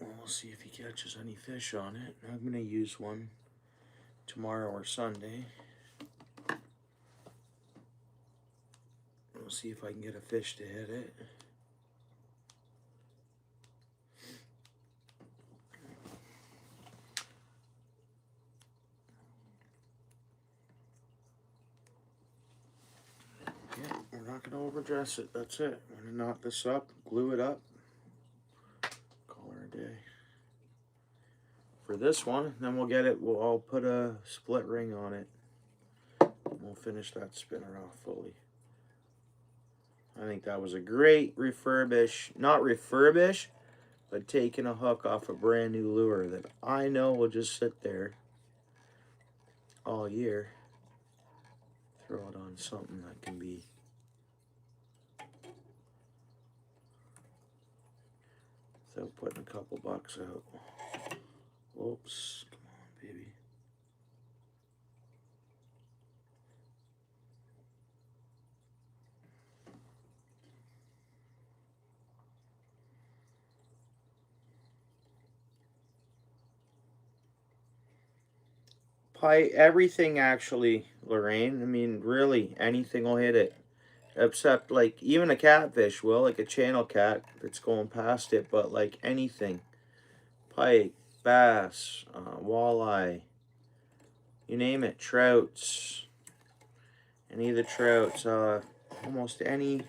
We'll see if he catches any fish on it. I'm gonna use one tomorrow or Sunday. We'll see if I can get a fish to hit it. Yeah, we're not gonna overdress it. That's it. I'm gonna knot this up, glue it up, call her a day. For this one, then we'll get it. I'll put a split ring on it. We'll finish that spinner off fully. I think that was a great refurbish, not refurbish, but taking a hook off a brand new lure that I know will just sit there all year. Throw it on something that can be without putting a couple bucks out. Whoops, come on, baby. Pie, everything actually, Lorraine. I mean, really, anything will hit it. Except, like, even a catfish will, like a channel cat that's going past it, but, like, anything. Pike, bass, walleye, you name it, trouts, any of the trouts, almost any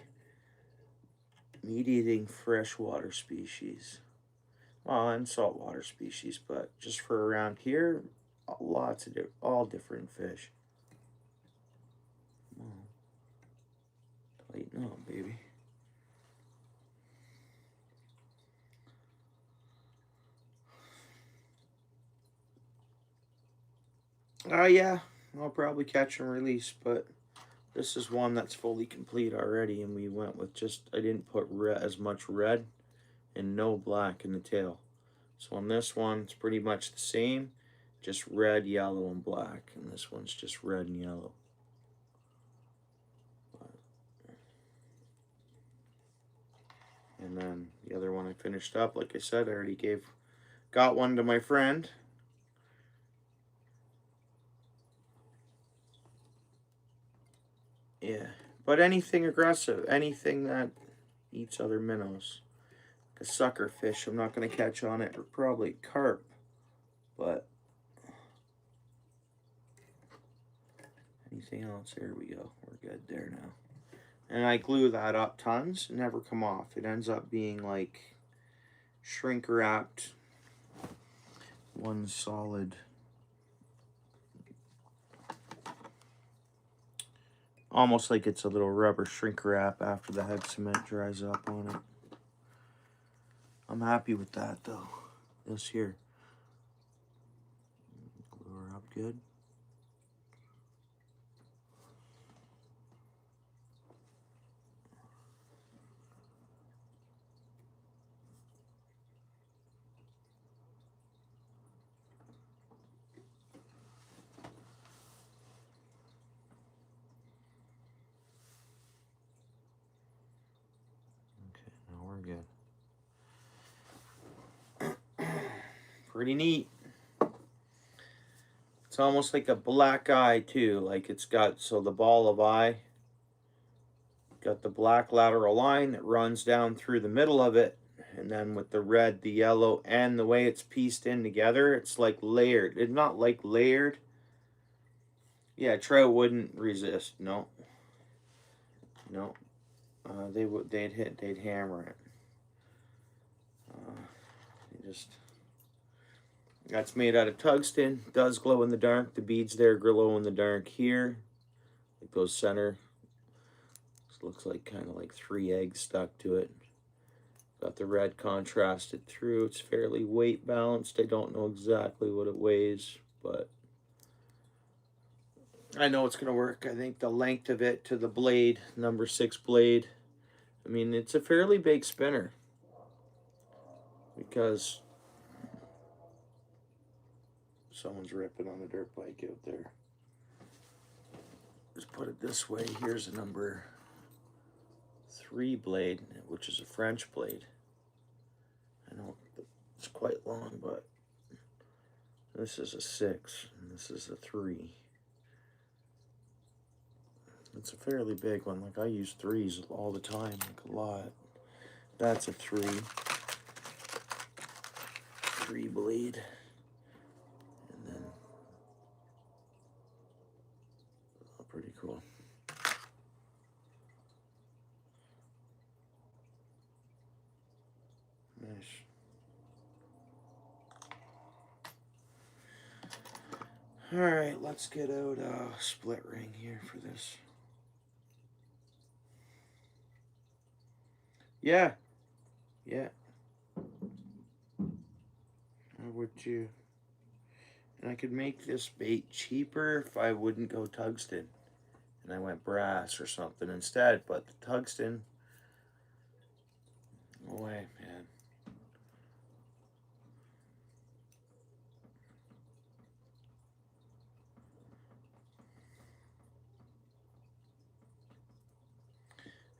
meat-eating freshwater species. Well, and saltwater species, but just for around here, lots of all different fish. Oh, tighten up, baby. Yeah, I'll probably catch and release, but this is one that's fully complete already, and we went with just, I didn't put as much red and no black in the tail. So on this one, it's pretty much the same, just red, yellow, and black. And this one's just red and yellow. And then the other one I finished up, like I said, I already got one to my friend. Yeah, but anything aggressive, anything that eats other minnows. Like a sucker fish, I'm not going to catch on it, or probably carp, but anything else, there we go. We're good there now. And I glue that up tons, never come off. It ends up being like shrink wrapped, one solid, almost like it's a little rubber shrink wrap after the head cement dries up on it. I'm happy with that though. This here. Glue her up good. Pretty neat. It's almost like a black eye too. Like it's got, so the ball of eye got the black lateral line that runs down through the middle of it, and then with the red, the yellow, and the way it's pieced in together, it's like layered. It's not like layered. Yeah, trout wouldn't resist. No, no. They'd hammer it. Just, that's made out of tungsten. Does glow in the dark. The beads there glow in the dark here. Like those center. This looks like kind of like 3 eggs stuck to it. Got the red contrasted through. It's fairly weight balanced. I don't know exactly what it weighs, but I know it's going to work. I think the length of it to the blade, number 6 blade, I mean, it's a fairly big spinner. Because someone's ripping on a dirt bike out there. Just put it this way. Here's a number 3 blade, which is a French blade. I know it's quite long, but this is a 6 and this is a 3. It's a fairly big one. Like I use 3s all the time, like a lot. That's a 3 blade. And then, oh, pretty cool. Nice. All right, let's get out a split ring here for this. Yeah. Yeah. How would you? And I could make this bait cheaper if I wouldn't go tungsten and I went brass or something instead, but the tungsten, no way, man.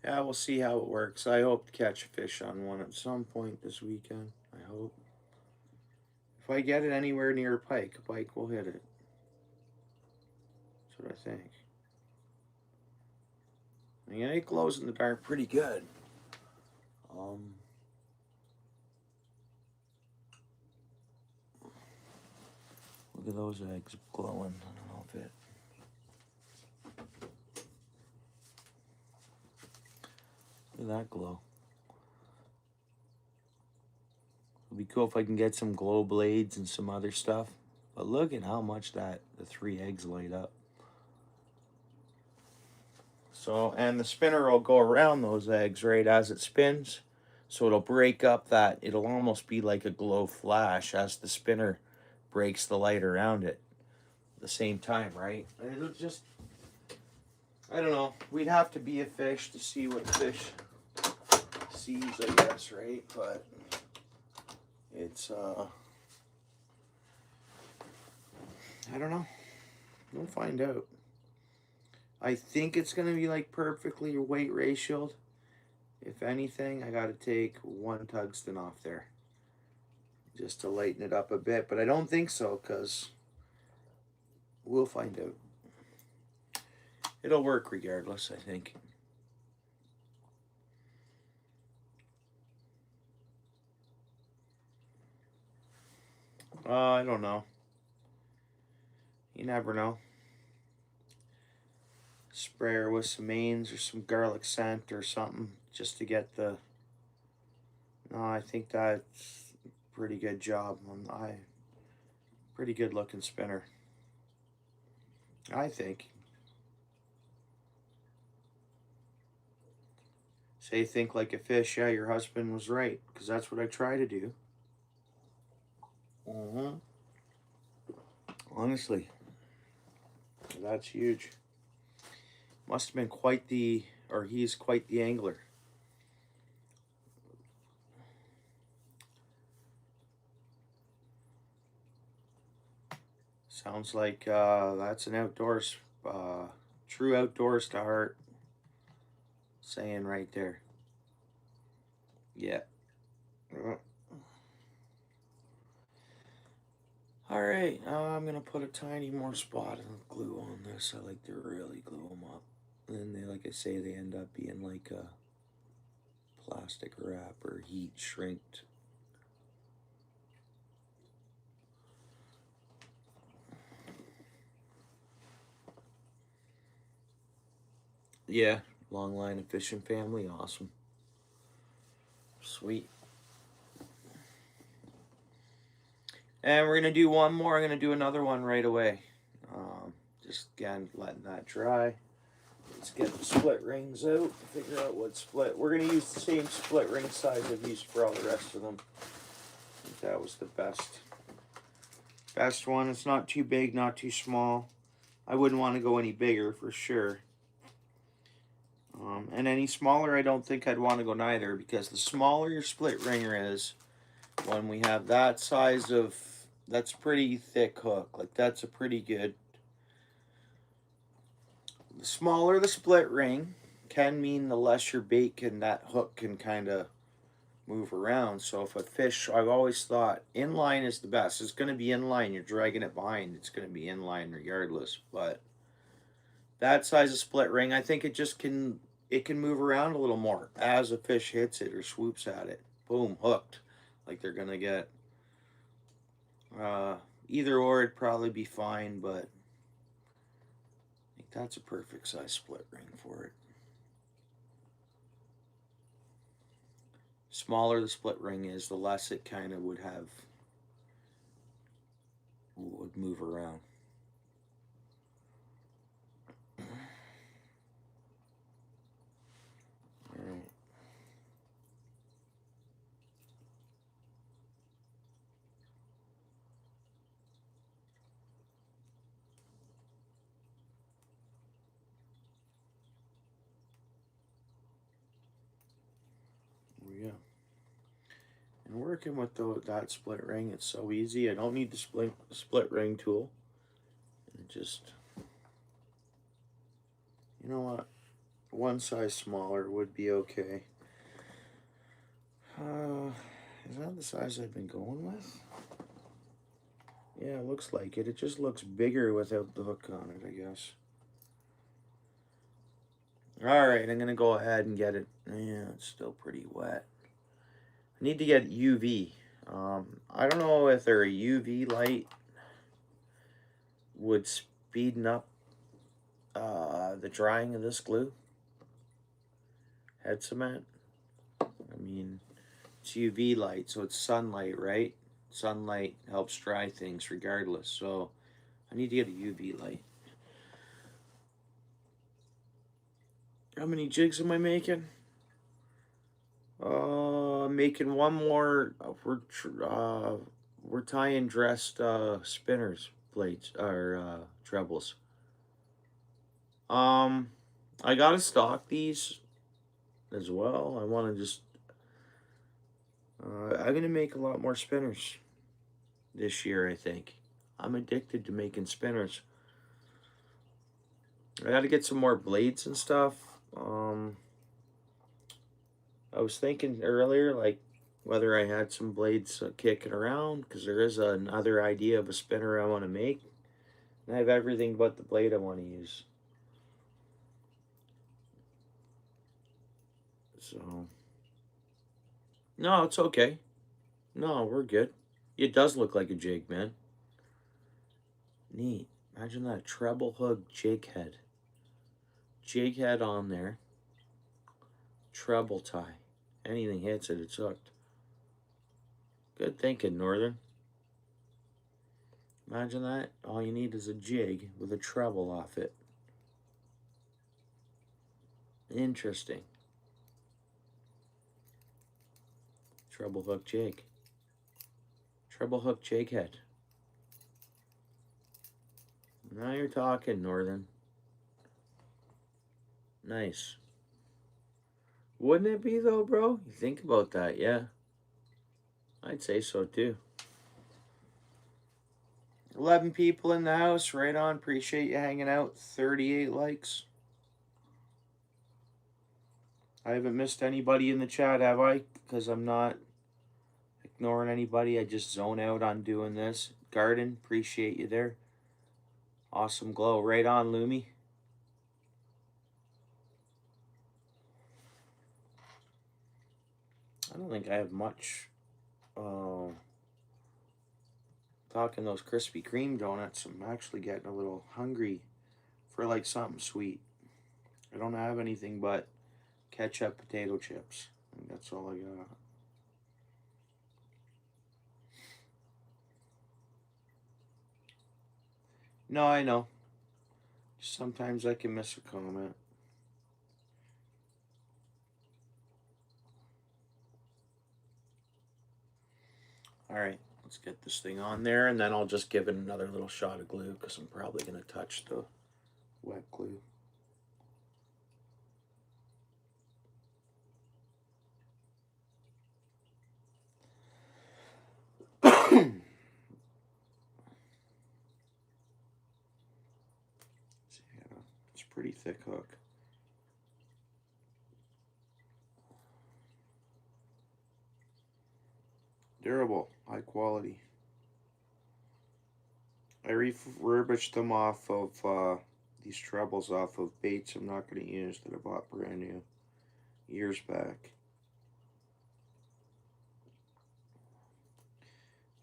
Yeah, we'll see how it works. I hope to catch a fish on one at some point this weekend. I hope. If I get it anywhere near a pike will hit it. That's what I think. I mean, it glows in the dark pretty good. Look at those eggs glowing. I don't know if it. Look at that glow. It'd be cool if I can get some glow blades and some other stuff. But look at how much the 3 eggs light up. So, and the spinner will go around those eggs right as it spins. So it'll break up that, it'll almost be like a glow flash as the spinner breaks the light around it at the same time, right? And it'll just, I don't know. We'd have to be a fish to see what fish sees, I guess, right? But it's, I don't know. We'll find out. I think it's going to be like perfectly weight ratioed. If anything, I got to take 1 tungsten off there just to lighten it up a bit. But I don't think so, because we'll find out. It'll work regardless, I think. I don't know. You never know. Spray her with some mains or some garlic scent or something just to get the. No, I think that's a pretty good job. Pretty good looking spinner, I think. Say think like a fish. Yeah, your husband was right, because that's what I try to do. Honestly, that's huge. Must have been quite the, or he's quite the angler. Sounds like that's an outdoors, true outdoors to heart saying right there. Yeah. All right, I'm gonna put a tiny more spot of glue on this. I like to really glue them up. And then they, like I say, they end up being like a plastic wrap or heat shrinked. Yeah, long line of fishing family, awesome. Sweet. And we're gonna do one more. I'm gonna do another one right away. Just again letting that dry. Let's get the split rings out. Figure out what split. We're gonna use the same split ring size I've used for all the rest of them. I think that was the best one. It's not too big, not too small. I wouldn't want to go any bigger for sure. And any smaller, I don't think I'd want to go neither, because the smaller your split ringer is, when we have that size of, that's pretty thick hook. Like that's a pretty good. The smaller the split ring can mean the less your bait can, that hook can kind of move around. So if a fish, I've always thought inline is the best. It's going to be inline. You're dragging it behind. It's going to be inline regardless. But that size of split ring, I think it can move around a little more as a fish hits it or swoops at it. Boom, hooked. Like they're going to get either or, it'd probably be fine, but I think that's a perfect size split ring for it. Smaller the split ring is, the less it kind of would move around. All right. Yeah. And working with that split ring, it's so easy. I don't need the split ring tool. And just, you know what? One size smaller would be okay. Is that the size I've been going with? Yeah, it looks like it. It just looks bigger without the hook on it, I guess. Alright, I'm going to go ahead and get it. Yeah, it's still pretty wet. I need to get UV. I don't know if there a UV light would speeden up the drying of this glue. Head cement. I mean, it's UV light, so it's sunlight, right? Sunlight helps dry things regardless. So I need to get a UV light. How many jigs am I making? Making one more. We're tying dressed spinners blades or trebles. I gotta stock these as well. I want to just. I'm gonna make a lot more spinners this year, I think. I'm addicted to making spinners. I gotta get some more blades and stuff. I was thinking earlier, like, whether I had some blades kicking around, because there is another idea of a spinner I want to make. And I have everything but the blade I want to use. So, no, it's okay. No, we're good. It does look like a jig, man. Neat. Imagine that treble hook jig head. Jig head on there. Treble tie. Anything hits it, it's hooked. Good thinking, Northern. Imagine that. All you need is a jig with a treble off it. Interesting. Treble hook jig. Treble hook jig head. Now you're talking, Northern. Nice. Wouldn't it be though, bro? You think about that, yeah. I'd say so too. 11 people in the house, right on. Appreciate you hanging out. 38 likes. I haven't missed anybody in the chat, have I? Because I'm not ignoring anybody. I just zone out on doing this. Garden, appreciate you there. Awesome glow. Right on, Lumi. I don't think I have much. Talking those Krispy Kreme donuts, I'm actually getting a little hungry for like something sweet. I don't have anything but ketchup, potato chips. And that's all I got. No, I know. Sometimes I can miss a comment. Alright, let's get this thing on there, and then I'll just give it another little shot of glue because I'm probably going to touch the wet glue. It's a pretty thick hook. Durable, high quality. I refurbished them off of these trebles off of baits I'm not going to use that I bought brand new years back.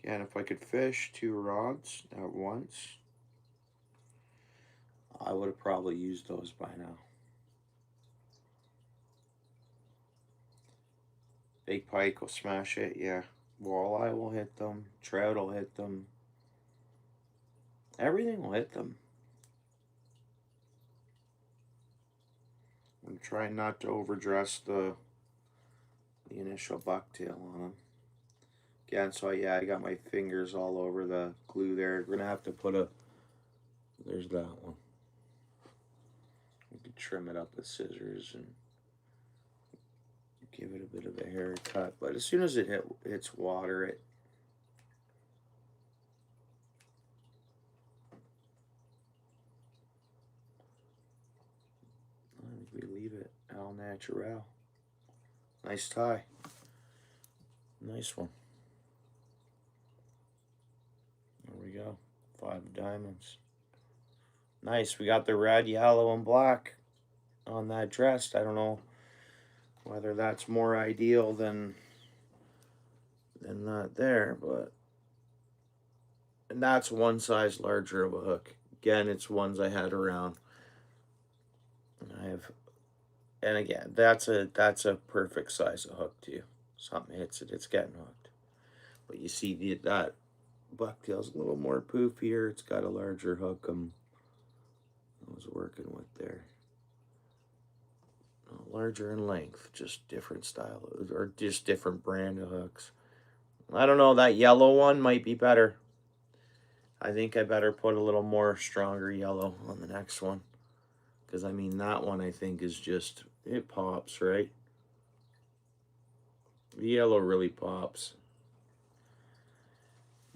Again, if I could fish 2 rods at once, I would have probably used those by now. Big pike will smash it, yeah. Walleye will hit them. Trout will hit them. Everything will hit them. I'm trying not to overdress the initial bucktail on them. Again, so yeah, I got my fingers all over the glue there. We're gonna have to put a. There's that one. We could trim it up with scissors and give it a bit of a haircut. But as soon as it hits water, I think we leave it al natural. Nice tie. Nice one. There we go. 5 diamonds. Nice. We got the red, yellow, and black on that dress. I don't know whether that's more ideal than not there, but and that's one size larger of a hook. Again, it's ones I had around. And again, that's a perfect size of hook too. Something hits it, it's getting hooked. But you see that bucktail's a little more poofier. It's got a larger hook I was working with there. Larger in length, just different style or just different brand of hooks. I don't know, that yellow one might be better. I think I better put a little more stronger yellow on the next one. Because, I mean, that one I think is just, it pops, right? The yellow really pops.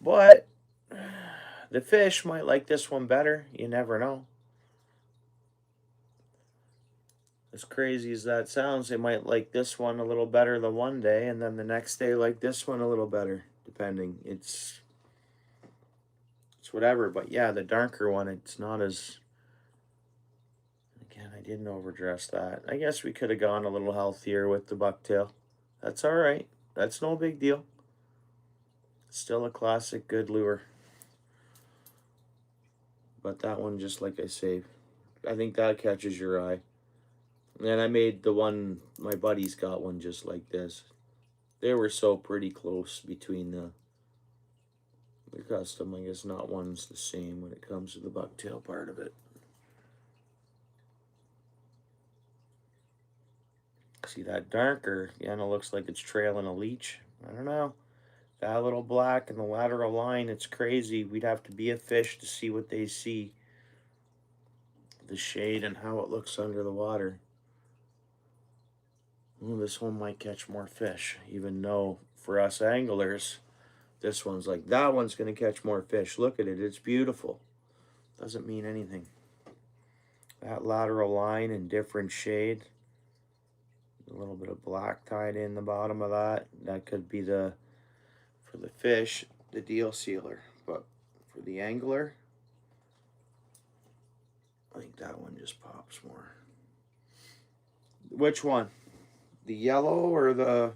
But the fish might like this one better. You never know. As crazy as that sounds, they might like this one a little better the one day, and then the next day like this one a little better, depending. It's whatever, but yeah, the darker one, it's not as... Again, I didn't overdress that. I guess we could have gone a little healthier with the bucktail. That's all right. That's no big deal. Still a classic good lure. But that one, just like I say, I think that catches your eye. And I made the one, my buddies got one just like this. They were so pretty close between the custom. I guess not one's the same when it comes to the bucktail part of it. See that darker, again, it looks like it's trailing a leech. I don't know. That little black and the lateral line, it's crazy. We'd have to be a fish to see what they see. The shade and how it looks under the water. Well, this one might catch more fish, even though for us anglers, this one's like, that one's going to catch more fish. Look at it. It's beautiful. Doesn't mean anything. That lateral line in different shade. A little bit of black tied in the bottom of that. That could be for the fish, the deal sealer. But for the angler. I think that one just pops more. Which one? The yellow or the...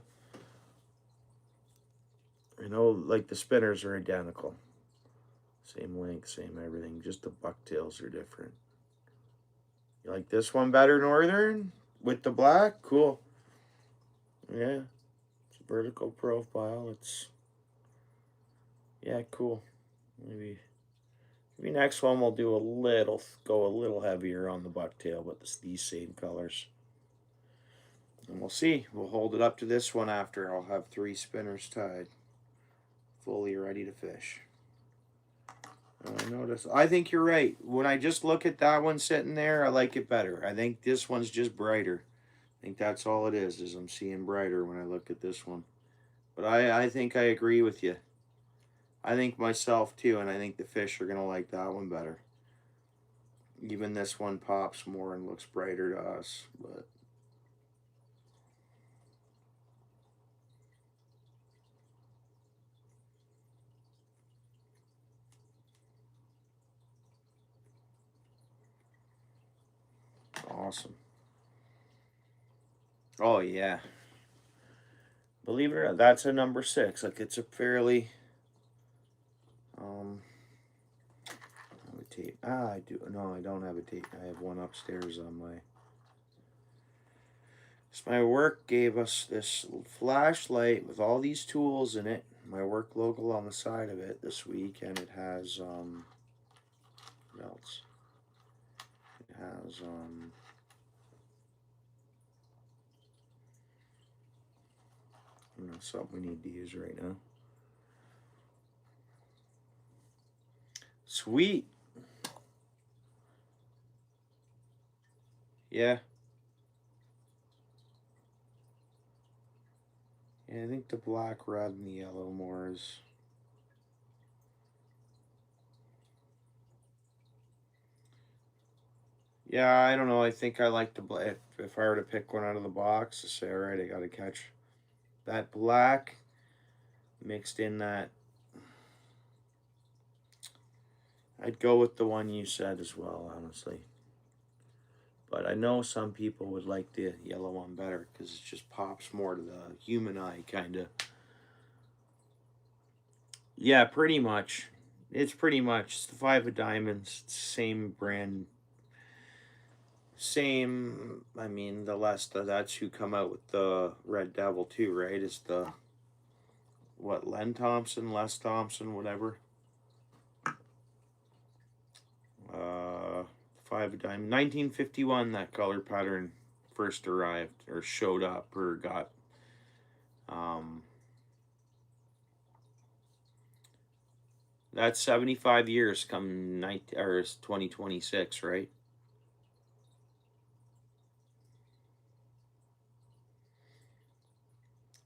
You know, like the spinners are identical. Same length, same everything. Just the bucktails are different. You like this one better, Northern? With the black? Cool. Yeah. It's a vertical profile. It's... Yeah, cool. Maybe next one we'll do go a little heavier on the bucktail, but these same colors. And we'll see. We'll hold it up to this one after. I'll have 3 spinners tied. Fully ready to fish. I think you're right. When I just look at that one sitting there, I like it better. I think this one's just brighter. I think that's all it is I'm seeing brighter when I look at this one. But I think I agree with you. I think myself too, and I think the fish are going to like that one better. Even this one pops more and looks brighter to us, but... Awesome. Oh, yeah. Believe it or not, that's a number 6. Like, it's a fairly... tape. I do. No, I don't have a tape. I have one upstairs on my... So my work gave us this flashlight with all these tools in it. My work logo on the side of it this week, and it has, what else? It has, something we need to use right now. Sweet. Yeah. Yeah, I think the black, red, and the yellow more is... Yeah, I don't know. I think I like the black. If I were to pick one out of the box, to say, all right, I got to catch that black mixed in that... I'd go with the one you said as well, honestly. But I know some people would like the yellow one better because it just pops more to the human eye, kind of. Yeah, pretty much. It's pretty much. It's the 5 of diamonds. It's the same brand. Same, I mean, that's who come out with the Red Devil too, right? It's the, what, Les Thompson, whatever. 5 of diamond. 1951, that color pattern first arrived, or showed up, or got, that's 75 years come 2026, right?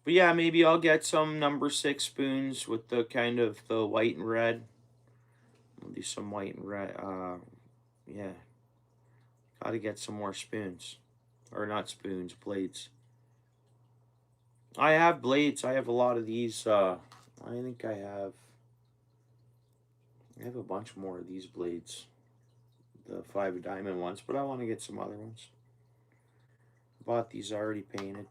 But yeah, maybe I'll get some number 6 spoons with the kind of the white and red. I'll do some white and red. Yeah. Gotta get some more spoons. Or not spoons, blades. I have blades. I have a lot of these. I think I have a bunch more of these blades. The 5 of diamond ones, but I want to get some other ones. Bought these already painted.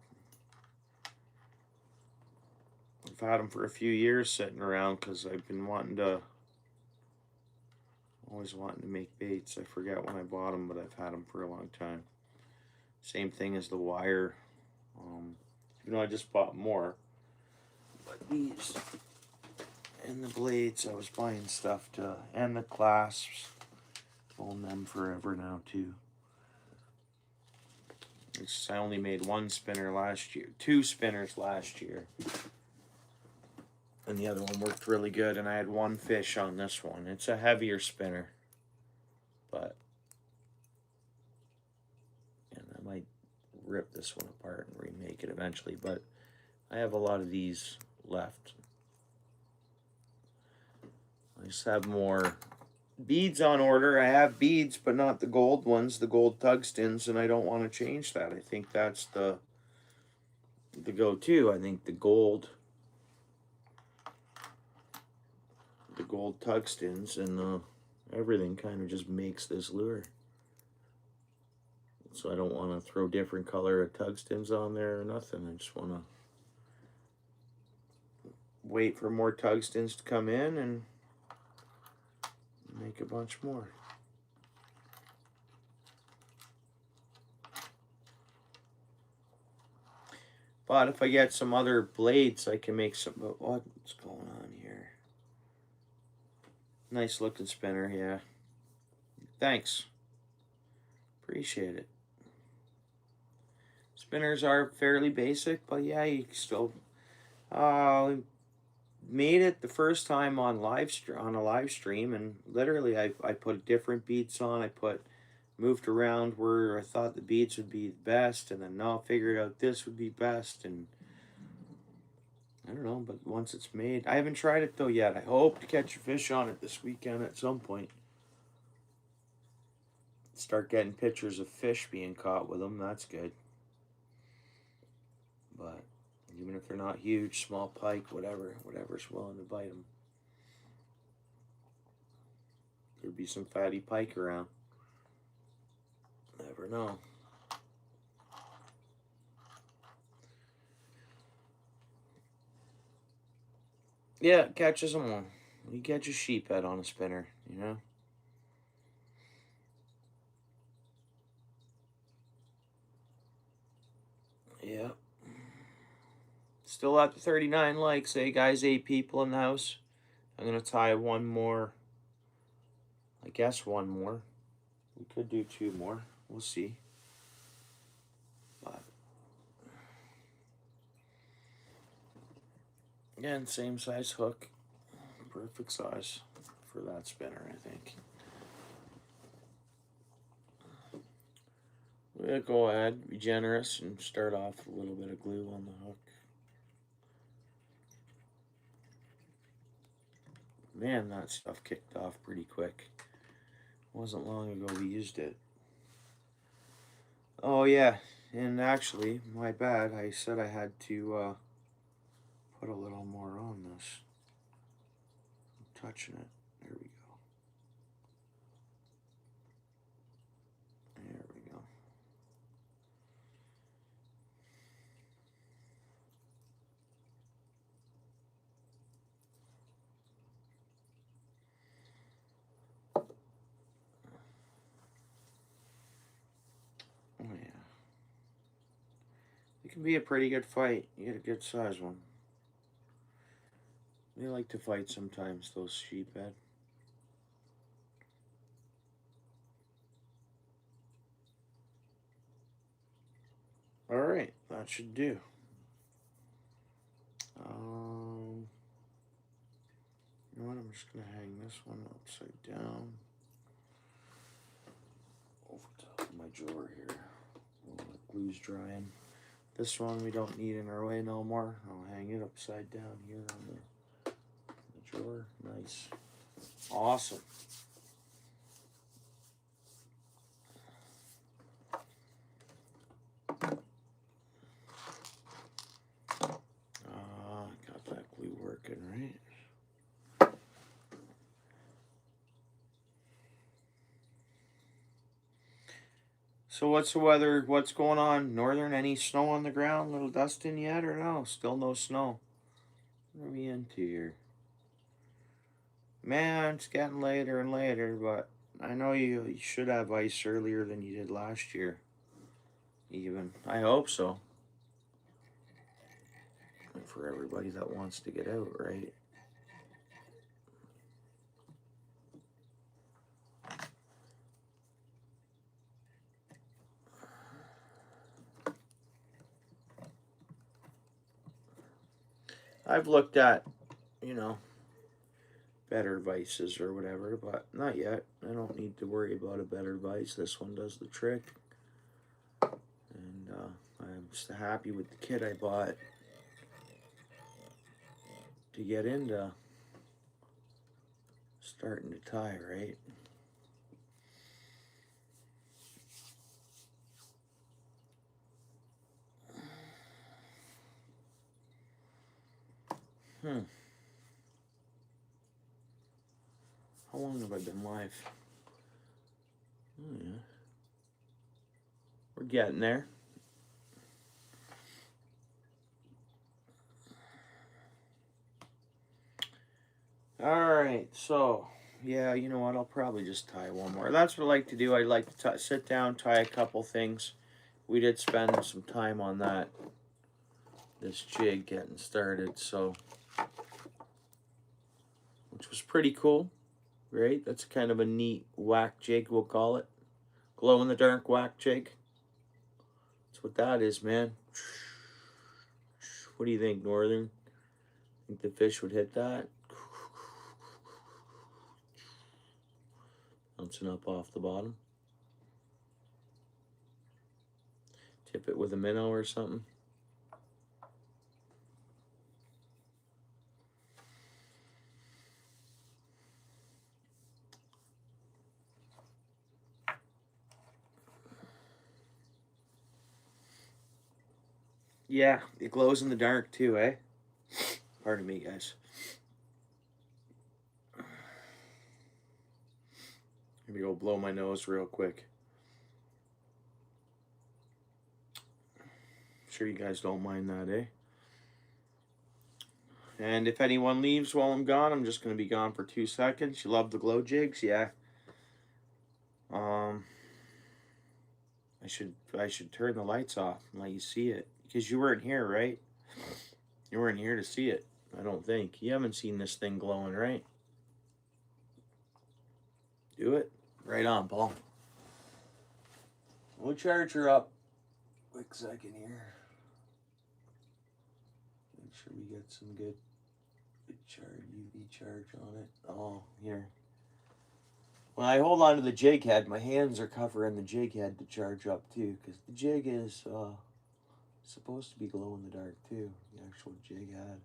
I've had them for a few years sitting around because I've been always wanting to make baits. I forget when I bought them, but I've had them for a long time. Same thing as the wire. I just bought more. But these and the blades, I was buying stuff and the clasps. Own them forever now too. I only made 1 spinner last year, 2 spinners last year. And the other one worked really good, and I had 1 fish on this one. It's a heavier spinner, but and I might rip this one apart and remake it eventually, but I have a lot of these left. I just have more beads on order. I have beads, but not the gold ones, the gold tungstens, and I don't want to change that. I think that's the go-to. I think the gold the gold tungstens, and everything kind of just makes this lure. So I don't want to throw different color of tungstens on there or nothing. I just want to wait for more tungstens to come in and make a bunch more. But if I get some other blades, I can make some. What's going on here? Nice looking spinner, yeah. Thanks. Appreciate it. Spinners are fairly basic, but yeah, you still made it the first time on a live stream, and literally I put different beats on. I moved around where I thought the beats would be the best, and then now I figured out this would be best, and I don't know, but once it's made, I haven't tried it though yet. I hope to catch a fish on it this weekend at some point. Start getting pictures of fish being caught with them, that's good. But even if they're not huge, small pike, whatever's willing to bite them. There'd be some fatty pike around. Never know. Yeah, it catches them all. You catch a sheephead on a spinner, you know? Yeah. Still at the 39 likes. Hey guys, 8 people in the house. I'm going to tie one more. I guess one more. We could do 2 more. We'll see. But again, same size hook. Perfect size for that spinner, I think. We'll go ahead, be generous, and start off with a little bit of glue on the hook. Man, that stuff kicked off pretty quick. Wasn't long ago we used it. Oh yeah, and actually, my bad, I said I had to put a little more on this. I'm touching it. There we go. There we go. Oh yeah. It can be a pretty good fight. You get a good size one. They like to fight sometimes, those sheephead. Alright, that should do. You know what, I'm just going to hang this one upside down. Over top of my drawer here. While the glue's drying. This one we don't need in our way no more. I'll hang it upside down here on the drawer. Nice. Awesome. Got that glue working, right? So what's the weather? What's going on? Northern, any snow on the ground? Little dusting yet or no? Still no snow. What are we into here? Man, it's getting later and later, but I know you should have ice earlier than you did last year. Even. I hope so. For everybody that wants to get out, right? I've looked at, you know, better vices or whatever, but not yet. I don't need to worry about a better vice. This one does the trick. And I'm just happy with the kit I bought to get into starting to tie, right? How long have I been live? Oh, yeah. We're getting there. Alright, so, yeah, you know what? I'll probably just tie one more. That's what I like to do. I like to sit down, tie a couple things. We did spend some time on that, this jig getting started, so, which was pretty cool, right? That's kind of a neat whack jig, we'll call it. Glow-in-the-dark whack jig. That's what that is, man. What do you think, Northern? Think the fish would hit that? Bouncing up off the bottom. Tip it with a minnow or something. Yeah, it glows in the dark too, eh? Pardon me, guys. Let me go blow my nose real quick. Sure you guys don't mind that, eh? And if anyone leaves while I'm gone, I'm just going to be gone for 2 seconds. You love the glow jigs? Yeah. I should turn the lights off and let you see it. Because you weren't here, right? You weren't here to see it, I don't think. You haven't seen this thing glowing, right? Do it. Right on, Paul. We'll charge her up. Quick second here. Make sure we get some good charge, UV charge on it. Oh, here. When I hold on to the jig head, my hands are covering the jig head to charge up too, because the jig is supposed to be glow in the dark too, the actual jig head.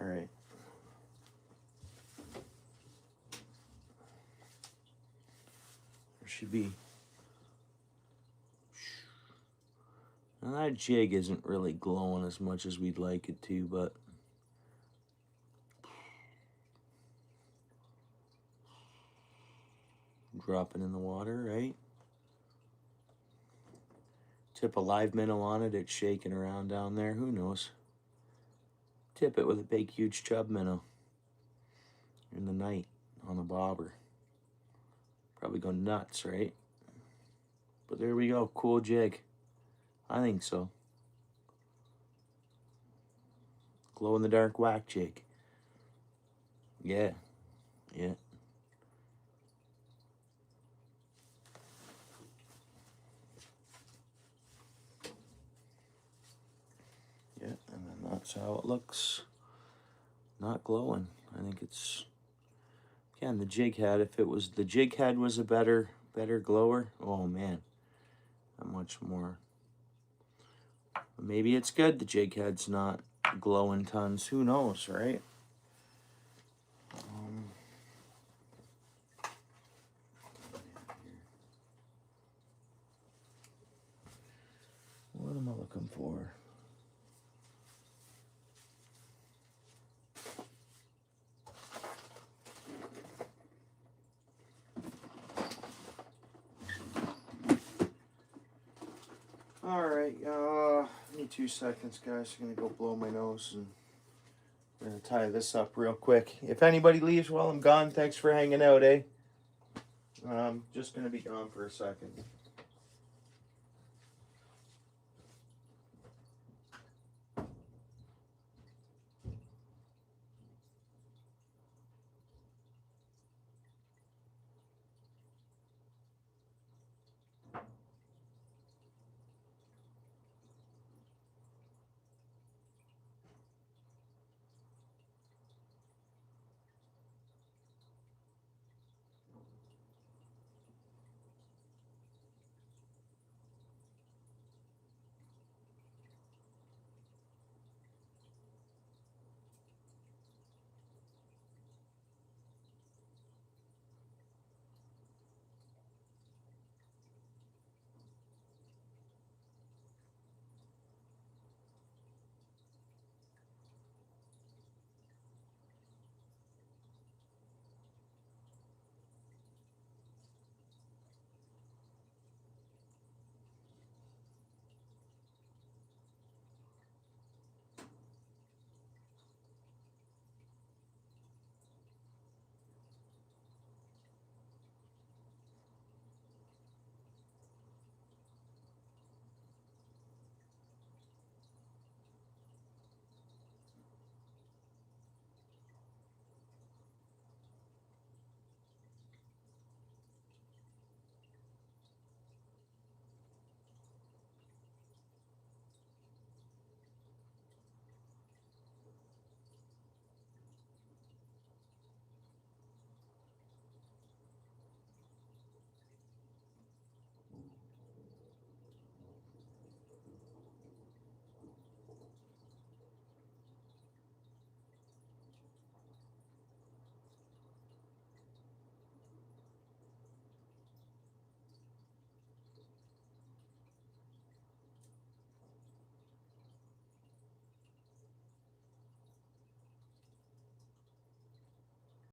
All right. There should be. Now that jig isn't really glowing as much as we'd like it to, but drop it in the water, right? Tip a live minnow on it, it's shaking around down there, who knows? Tip it with a big huge chub minnow in the night on the bobber. Probably go nuts, right? But there we go, cool jig. I think so. Glow in the dark whack jig. Yeah. Yeah. Yeah, and then that's how it looks. Not glowing. I think it's, again, the jig head. If it was, the jig head was a better glower, oh man, how much more. Maybe it's good the jig head's not glowing tons. Who knows, right? What am I looking for? Alright, give me 2 seconds, guys. I'm gonna go blow my nose and we're gonna tie this up real quick. If anybody leaves while I'm gone, thanks for hanging out, eh? I'm just gonna be gone for a second.